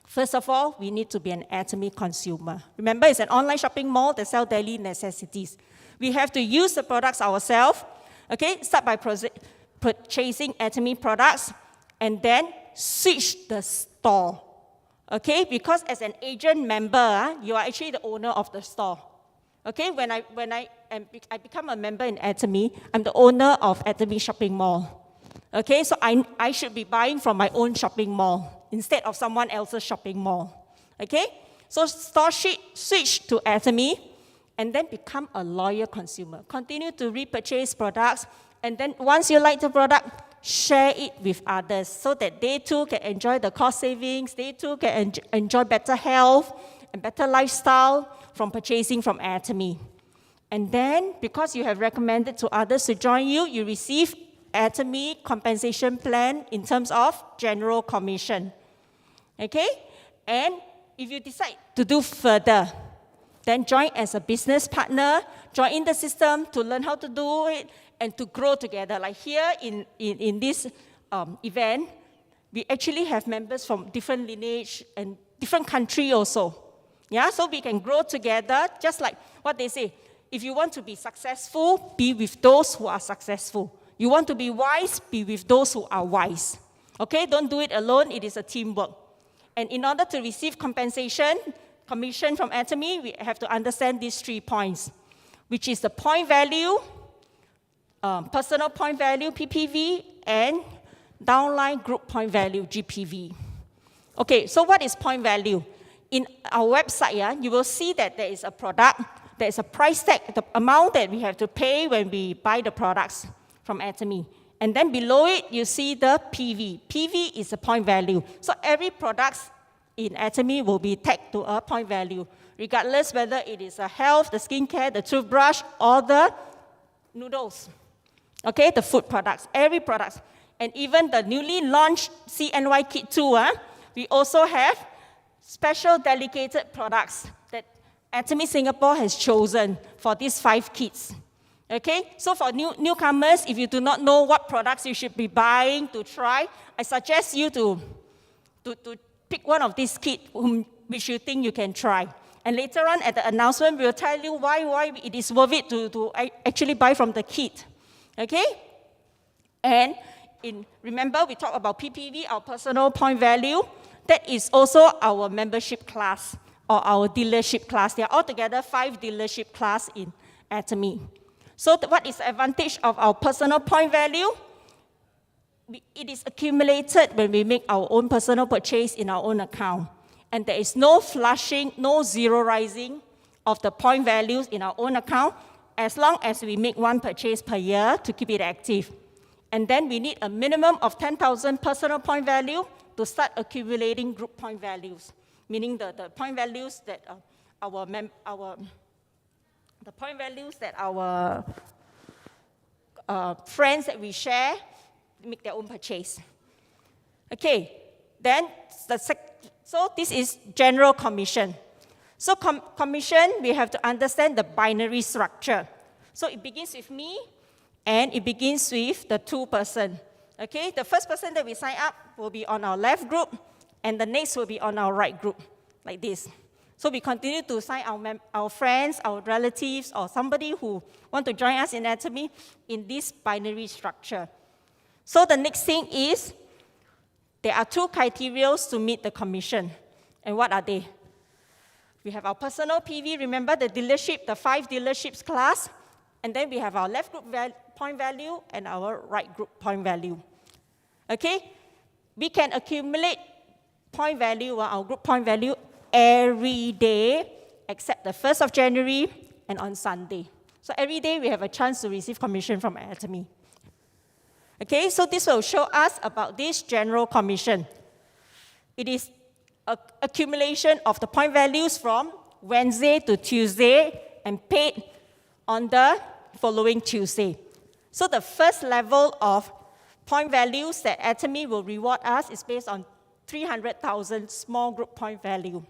First of all, we need to be an Atomy consumer. Remember, it's an online shopping mall that sells daily necessities. We have to use the products ourselves. Okay, start by purchasing Atomy products and then switch the store. Okay, because as an agent member, you are actually the owner of the store. Okay, when I become a member in Atomy, I'm the owner of Atomy shopping mall. Okay, so I should be buying from my own shopping mall instead of someone else's shopping mall. Okay, so store switch to Atomy and then become a loyal consumer. Continue to repurchase products, and then once you like the product, share it with others so that they too can enjoy the cost savings, they too can enjoy better health and better lifestyle from purchasing from Atomy. And then, because you have recommended to others to join you, you receive Atomy compensation plan in terms of general commission. Okay? And if you decide to do further, then join as a business partner, join in the system to learn how to do it and to grow together. Like here in this event, we actually have members from different lineage and different country also. Yeah, so we can grow together, just like what they say. If you want to be successful, be with those who are successful. You want to be wise, be with those who are wise. Okay, don't do it alone, it is a teamwork. And in order to receive commission from Atomy, we have to understand these 3 points, which is the point value, personal point value, PPV, and downline group point value, GPV. Okay, so what is point value? In our website, you will see that there is a product, there is a price tag, the amount that we have to pay when we buy the products from Atomy. And then below it, you see the PV. PV is a point value. So every product in Atomy will be tagged to a point value, regardless whether it is a health, the skincare, the toothbrush, or the noodles. Okay, the food products, every product. And even the newly launched CNY Kit 2, we also have special dedicated products that Atomy Singapore has chosen for these 5 kits. Okay, so for newcomers, if you do not know what products you should be buying to try, I suggest you to pick one of these kits which you think you can try. And later on at the announcement, we will tell you why it is worth it to actually buy from the kit. Okay? And remember, we talked about PPV, our personal point value. That is also our membership class or our dealership class. There are altogether 5 dealership class in Atomy. So what is the advantage of our personal point value? It is accumulated when we make our own personal purchase in our own account. And there is no flushing, no zeroizing of the point values in our own account as long as we make 1 purchase per year to keep it active. And then we need a minimum of 10,000 personal point value to start accumulating group point values, meaning the point values that our friends that we share make their own purchase. Okay, then So this is general commission. So commission, we have to understand the binary structure. So it begins with me, and it begins with the two person. Okay, the first person that we sign up will be on our left group, and the next will be on our right group, like this. So we continue to sign our friends, our relatives, or somebody who want to join us in Atomy in this binary structure. So the next thing is, there are two criteria to meet the commission. And what are they? We have our personal PV, remember the dealership, the 5 dealerships class, and then we have our left group point value and our right group point value. Okay? We can accumulate point value, our group point value, every day except the 1st of January and on Sunday. So every day we have a chance to receive commission from Atomy. Okay, so this will show us about this general commission. It is an accumulation of the point values from Wednesday to Tuesday and paid on the following Tuesday. So the first level of point values that Atomy will reward us is based on 300,000 small group point value.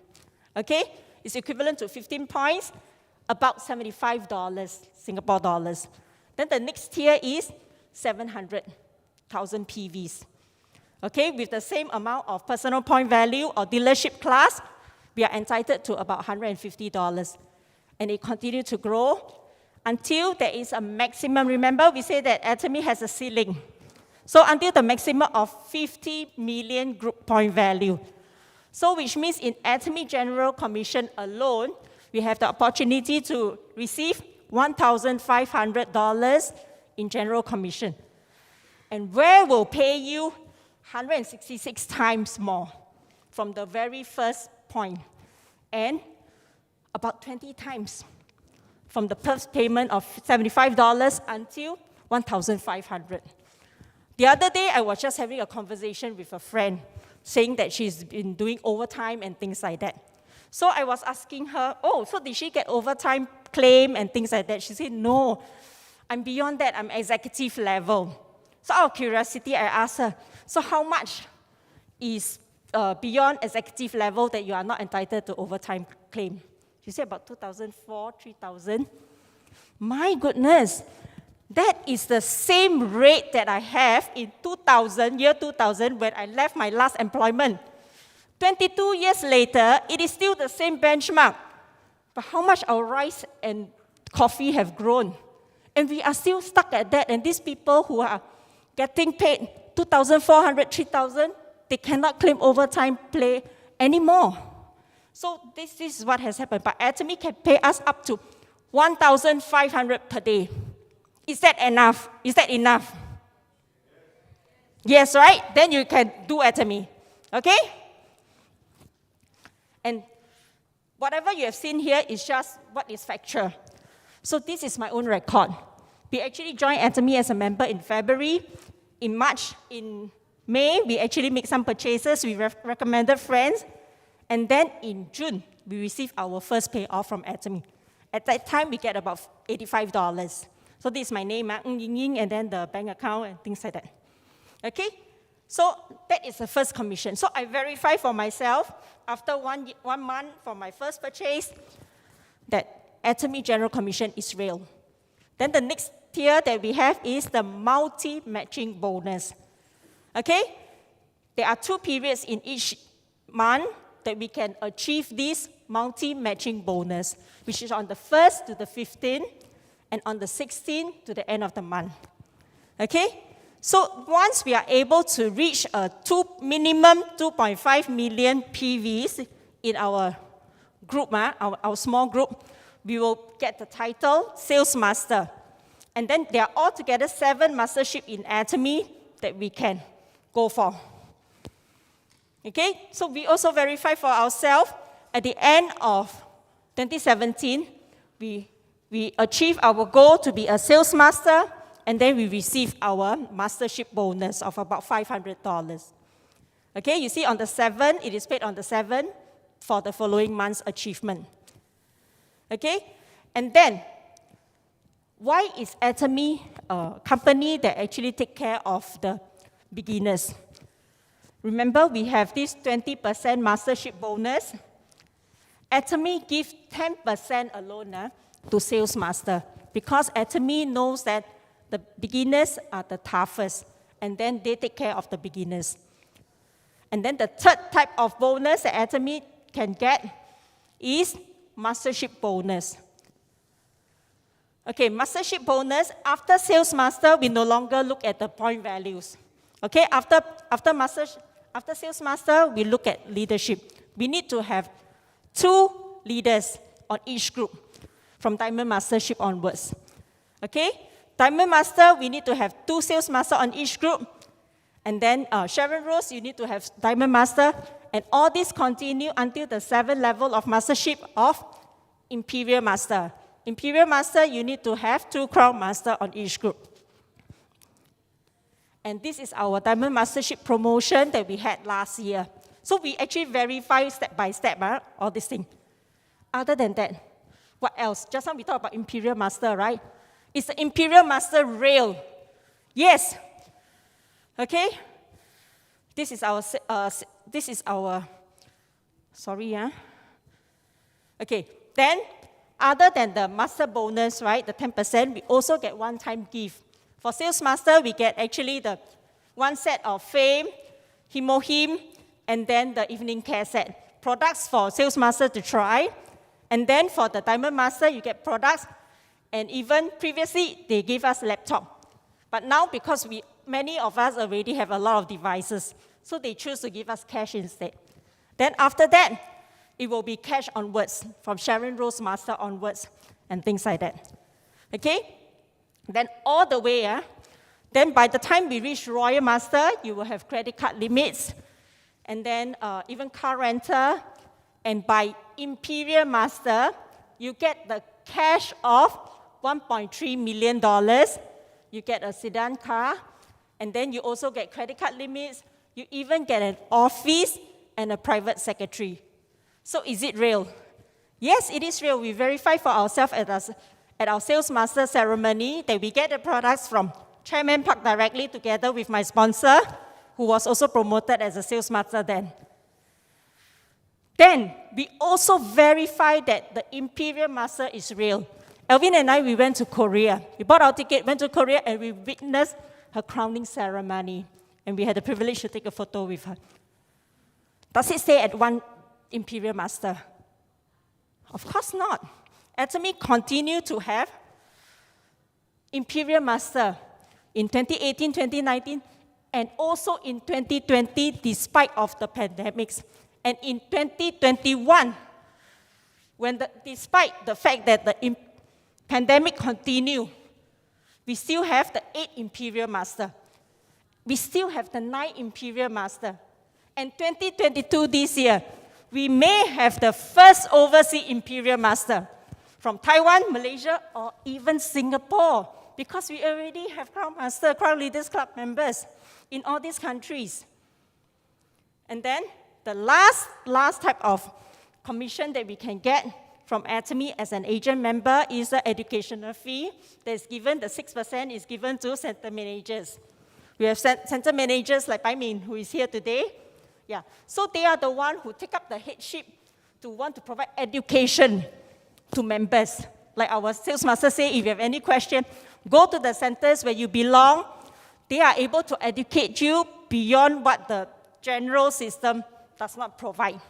Okay, it's equivalent to 15 points, about $75 Singapore dollars. Then the next tier is 700,000 PVs. Okay, with the same amount of personal point value or dealership class, we are entitled to about $150. And it continues to grow until there is a maximum. Remember, we say that Atomy has a ceiling. So until the maximum of 50 million group point value. So which means in Atomy General Commission alone, we have the opportunity to receive $1,500 in General Commission. And where will pay you 166 times more from the very first point, and about 20 times from the first payment of $75 until $1,500. The other day, I was just having a conversation with a friend saying that she's been doing overtime and things like that. So I was asking her, oh, so did she get overtime claim and things like that? She said, no, I'm beyond that, I'm executive level. So out of curiosity, I asked her, so how much is beyond executive level that you are not entitled to overtime claim? She said about 2,400, 3,000. My goodness, that is the same rate that I have in 2000, year 2000, when I left my last employment. 22 years later, it is still the same benchmark. But how much our rice and coffee have grown. And we are still stuck at that. And these people who are getting paid 2,400, 3,000, they cannot claim overtime pay anymore. So this is what has happened. But Atomy can pay us up to 1,500 per day. Is that enough? Is that enough? Yes, right? Then you can do Atomy. Okay? And whatever you have seen here is just what is factual. So this is my own record. We actually joined Atomy as a member in February. In March, in May, we actually make some purchases. We recommended friends. And then in June, we received our first payoff from Atomy. At that time, we get about $85. So this is my name, Ng Ying Ying, and then the bank account and things like that. Okay? So that is the first commission. So I verify for myself, after one month from my first purchase, that Atomy General Commission is real. Then the next tier that we have is the multi-matching bonus. Okay? There are 2 periods in each month that we can achieve this multi-matching bonus, which is on the 1st to the 15th, and on the 16th to the end of the month. Okay? So once we are able to reach a minimum 2.5 million PVs in our group, our small group, we will get the title Sales Master. And then there are altogether 7 mastership in Atomy that we can go for. Okay? So we also verify for ourselves at the end of 2017, we achieve our goal to be a sales master, and then we receive our mastership bonus of about $500. Okay, you see on the 7th, it is paid on the 7th for the following month's achievement. Okay, and then, why is Atomy a company that actually take care of the beginners? Remember, we have this 20% mastership bonus. Atomy gives 10% alone to sales master because Atomy knows that the beginners are the toughest, and then they take care of the beginners. And then the third type of bonus that Atomy can get is mastership bonus. Okay, mastership bonus, after sales master, we no longer look at the point values. Okay, after sales master, we look at leadership. We need to have 2 leaders on each group from Diamond Mastership onwards. Okay, Diamond Master, we need to have 2 sales master on each group. And then Sharon Rose, you need to have Diamond Master. And all this continue until the 7th level of mastership of Imperial Master. Imperial Master, you need to have 2 Crown Master on each group. And this is our Diamond Mastership promotion that we had last year. So we actually verify step by step all these things. Other than that, what else? Just now we talked about Imperial Master, right? Is the Imperial Master real? Yes. Okay? This is our, sorry, Okay, then other than the master bonus, right, the 10%, we also get one-time gift. For sales master, we get actually the 1 set of Fame, Hemohim, and then the evening care set. Products for sales master to try. And then for the Diamond Master, you get products. And even previously, they gave us laptop. But now, because many of us already have a lot of devices, so they choose to give us cash instead. Then after that, it will be cash onwards, from Sharon Rose Master onwards, and things like that. Okay? Then all the way, then by the time we reach Royal Master, you will have credit card limits, and then even car rental. And by Imperial Master, you get the cash of $1.3 million. You get a sedan car, and then you also get credit card limits. You even get an office and a private secretary. So is it real? Yes, it is real. We verify for ourselves at our sales master ceremony that we get the products from Chairman Park directly together with my sponsor, who was also promoted as a sales master then. Then, we also verify that the Imperial Master is real. Elvin and I, we went to Korea. We bought our ticket, went to Korea, and we witnessed her crowning ceremony. And we had the privilege to take a photo with her. Does it stay at one Imperial Master? Of course not. Atomy continued to have Imperial Master in 2018, 2019, and also in 2020, despite of the pandemics. And in 2021, despite the fact that the pandemic continued, we still have the 8 Imperial Master. We still have the 9 Imperial Master. And 2022, this year, we may have the first overseas Imperial Master from Taiwan, Malaysia, or even Singapore, because we already have Crown Master, Crown Leaders Club members in all these countries. And then the last type of commission that we can get from Atomy as an agent member is the educational fee that is given. The 6% is given to center managers. We have center managers like Pai Min, who is here today. Yeah, so they are the ones who take up the headship to want to provide education to members. Like our sales master say, if you have any question, go to the centers where you belong. They are able to educate you beyond what the general system does not provide.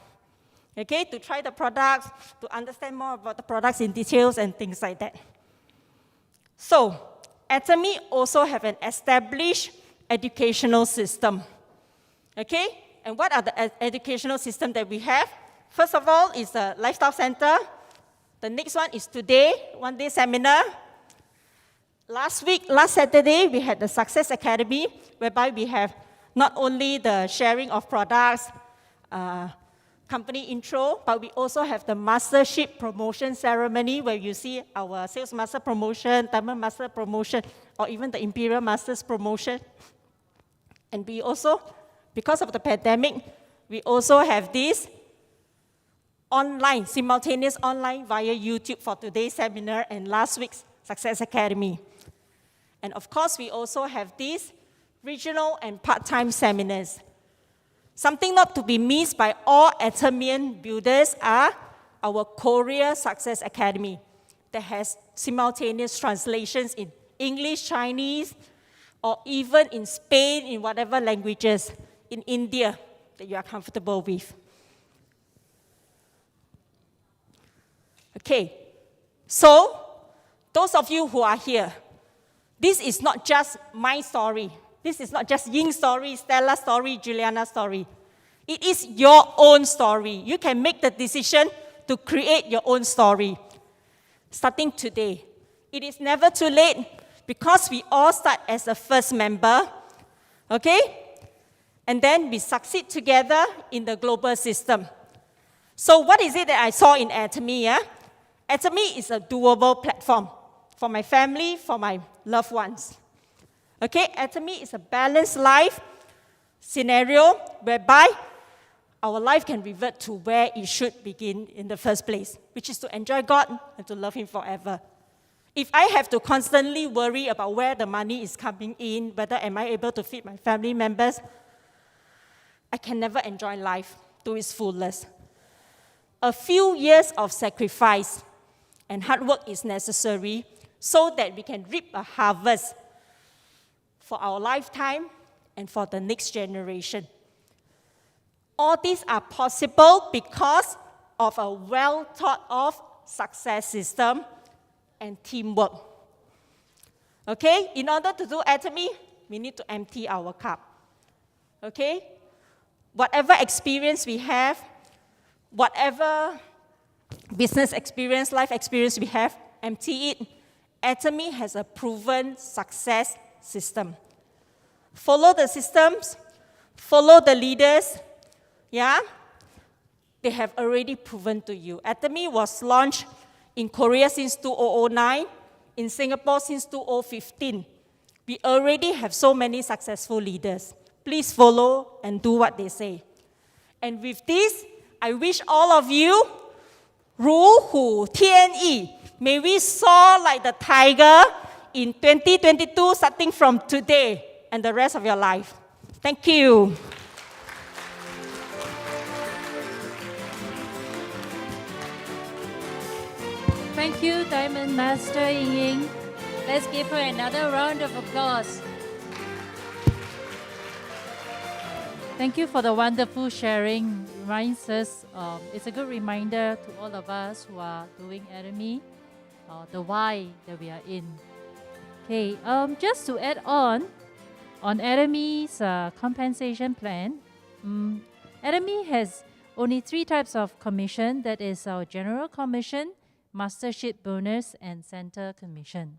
Okay, to try the products, to understand more about the products in details and things like that. So, Atomy also have an established educational system. Okay, and what are the educational system that we have? First of all is the Lifestyle Center. The next one is today, one-day seminar. Last Saturday, we had the Success Academy, whereby we have not only the sharing of products, company intro, but we also have the mastership promotion ceremony where you see our sales master promotion, diamond master promotion, or even the imperial master's promotion. And we also, because of the pandemic, we also have this online, simultaneous online via YouTube for today's seminar and last week's Success Academy. And of course, we also have these regional and part-time seminars. Something not to be missed by all Atomian builders are our Korea Success Academy that has simultaneous translations in English, Chinese, or even in Spain, in whatever languages, in India that you are comfortable with. Okay, so those of you who are here, this is not just my story. This is not just Ying's story, Stella's story, Juliana's story. It is your own story. You can make the decision to create your own story. Starting today. It is never too late because we all start as a first member, okay? And then we succeed together in the global system. So what is it that I saw in Atomy? Yeah? Atomy is a doable platform for my family, for my loved ones. Okay, Atomy is a balanced life scenario whereby our life can revert to where it should begin in the first place, which is to enjoy God and to love Him forever. If I have to constantly worry about where the money is coming in, whether am I able to feed my family members, I can never enjoy life to its fullest. A few years of sacrifice and hard work is necessary so that we can reap a harvest for our lifetime and for the next generation. All these are possible because of a well-thought-of success system and teamwork. Okay, in order to do Atomy, we need to empty our cup. Okay, whatever experience we have, whatever business experience, life experience we have, empty it. Atomy has a proven success system. Follow the systems, follow the leaders, yeah? They have already proven to you. Atomy was launched in Korea since 2009, in Singapore since 2015. We already have so many successful leaders. Please follow and do what they say. And with this, I wish all of you, 如虎添翼, may we soar like the tiger in 2022, starting from today and the rest of your life. Thank you. Thank you, Diamond Master Ying. Let's give her another round of applause. Thank you for the wonderful sharing. Reminds us, it's a good reminder to all of us who are doing Atomy, the why that we are in. Okay, just to add on Atomy's compensation plan, Atomy has only 3 types of commission. That is our general commission, mastership bonus, and center commission.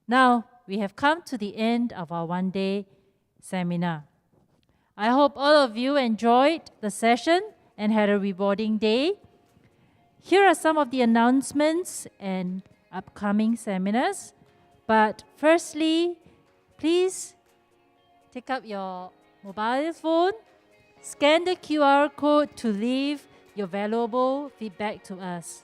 Now, we have come to the end of our one-day seminar. I hope all of you enjoyed the session and had a rewarding day. Here are some of the announcements and upcoming seminars. But firstly, please take up your mobile phone, scan the QR code to leave your valuable feedback to us.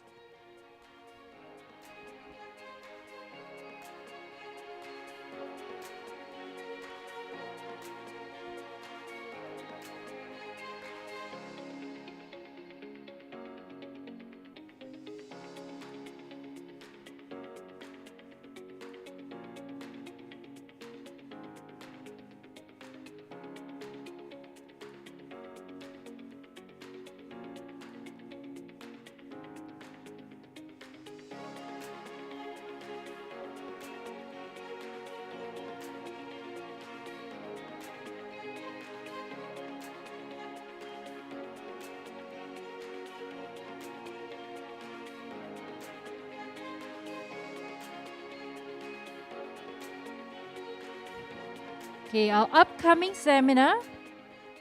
Okay, our upcoming seminar,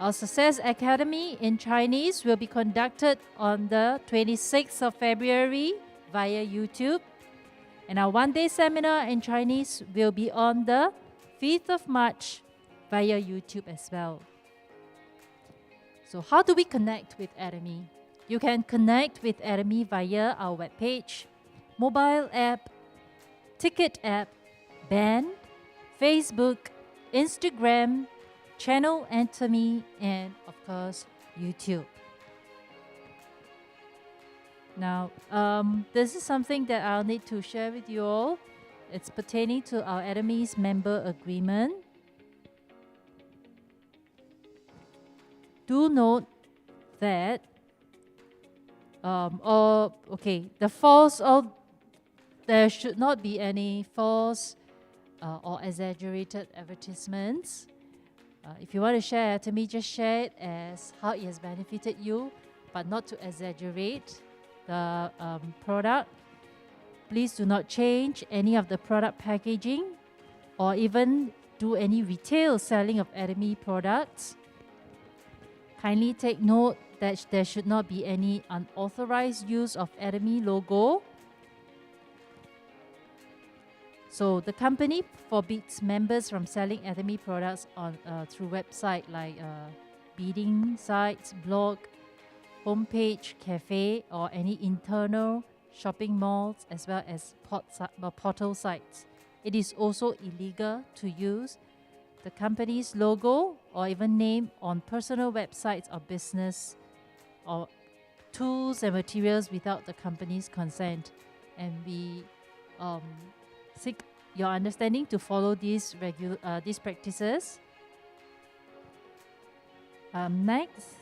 our Success Academy in Chinese, will be conducted on the 26th of February via YouTube. And our one-day seminar in Chinese will be on the 5th of March via YouTube as well. So how do we connect with Atomy? You can connect with Atomy via our webpage, mobile app, ticket app, band, Facebook, Instagram, channel Atomy, and of course, YouTube. Now, this is something that I'll need to share with you all. It's pertaining to our Atomy's member agreement. Do note that, there should not be any false or exaggerated advertisements. If you want to share Atomy, just share it as how it has benefited you, but not to exaggerate the product. Please do not change any of the product packaging or even do any retail selling of Atomy products. Kindly take note that there should not be any unauthorized use of Atomy logo. So the company forbids members from selling Atomy products on through website like bidding sites, blog, homepage, cafe, or any internal shopping malls, as well as portal sites. It is also illegal to use the company's logo or even name on personal websites or business or tools and materials without the company's consent. And we seek your understanding to follow these practices. Next,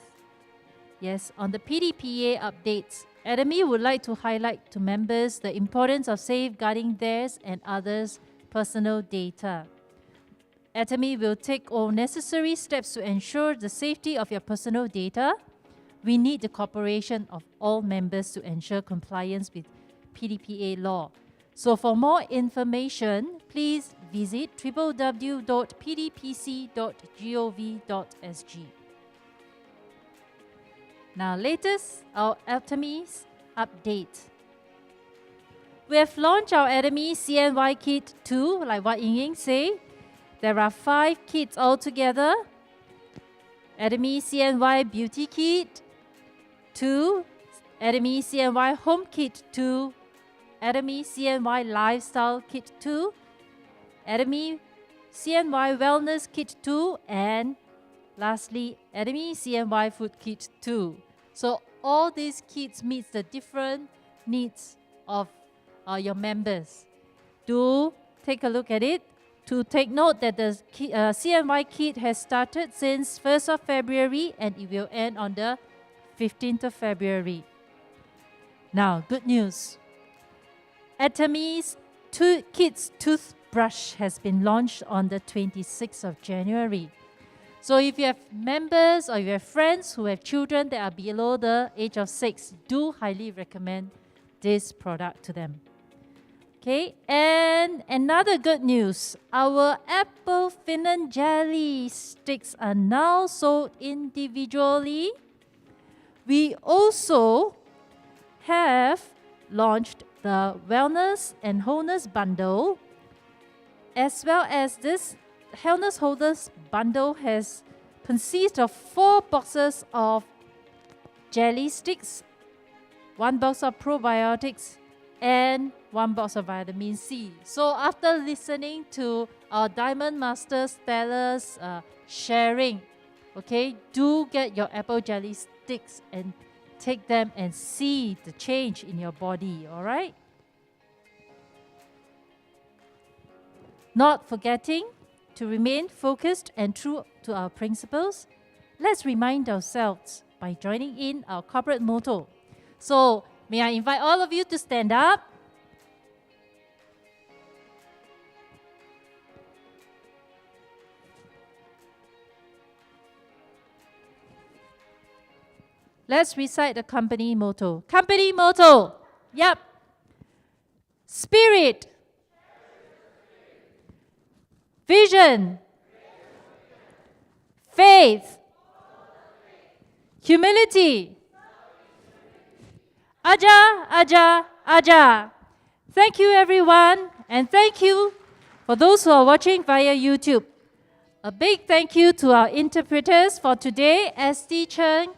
yes, on the PDPA updates, Atomy would like to highlight to members the importance of safeguarding theirs and others' personal data. Atomy will take all necessary steps to ensure the safety of your personal data. We need the cooperation of all members to ensure compliance with PDPA law. So for more information, please visit www.pdpc.gov.sg. Now, latest, our Atomy's update. We have launched our Atomy CNY Kit 2, like what Ying Ying say. There are 5 kits altogether. Atomy CNY Beauty Kit 2, Atomy CNY Home Kit 2, Atomy CNY Lifestyle Kit 2, Atomy CNY Wellness Kit 2, and lastly, Atomy CNY Food Kit 2. So all these kits meet the different needs of your members. Do take a look at it. To take note that the CNY kit has started since 1st of February and it will end on the 15th of February. Now, good news. Atomy's Kids Toothbrush has been launched on the 26th of January. So if you have members or you have friends who have children that are below the age of 6, do highly recommend this product to them. Okay, and another good news, our apple finnan jelly sticks are now sold individually. We also have launched the Wellness and Wholeness Bundle, as well as this Wellness Wholeness Bundle has consists of 4 boxes of jelly sticks, 1 box of probiotics, and 1 box of vitamin C. So after listening to our Diamond Master Stella's sharing, okay, do get your apple jelly sticks and take them and see the change in your body, all right? Not forgetting to remain focused and true to our principles, let's remind ourselves by joining in our corporate motto. So, may I invite all of you to stand up? Let's recite the company motto. Company motto. Yep. Spirit. Vision. Faith. Humility. Aja, aja, aja. Thank you, everyone. And thank you for those who are watching via YouTube. A big thank you to our interpreters for today, Esti Cheng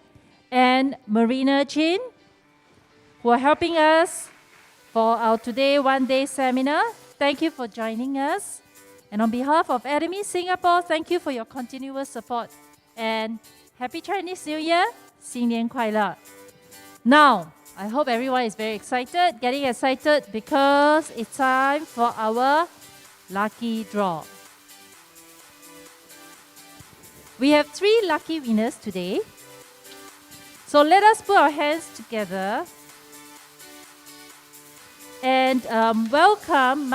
and Marina Chin, who are helping us for our Today One Day seminar. Thank you for joining us. And on behalf of Atomy Singapore, thank you for your continuous support. And Happy Chinese New Year! 新年快乐! Now, I hope everyone is very excited, getting excited because it's time for our lucky draw. We have 3 lucky winners today. So let us put our hands together and welcome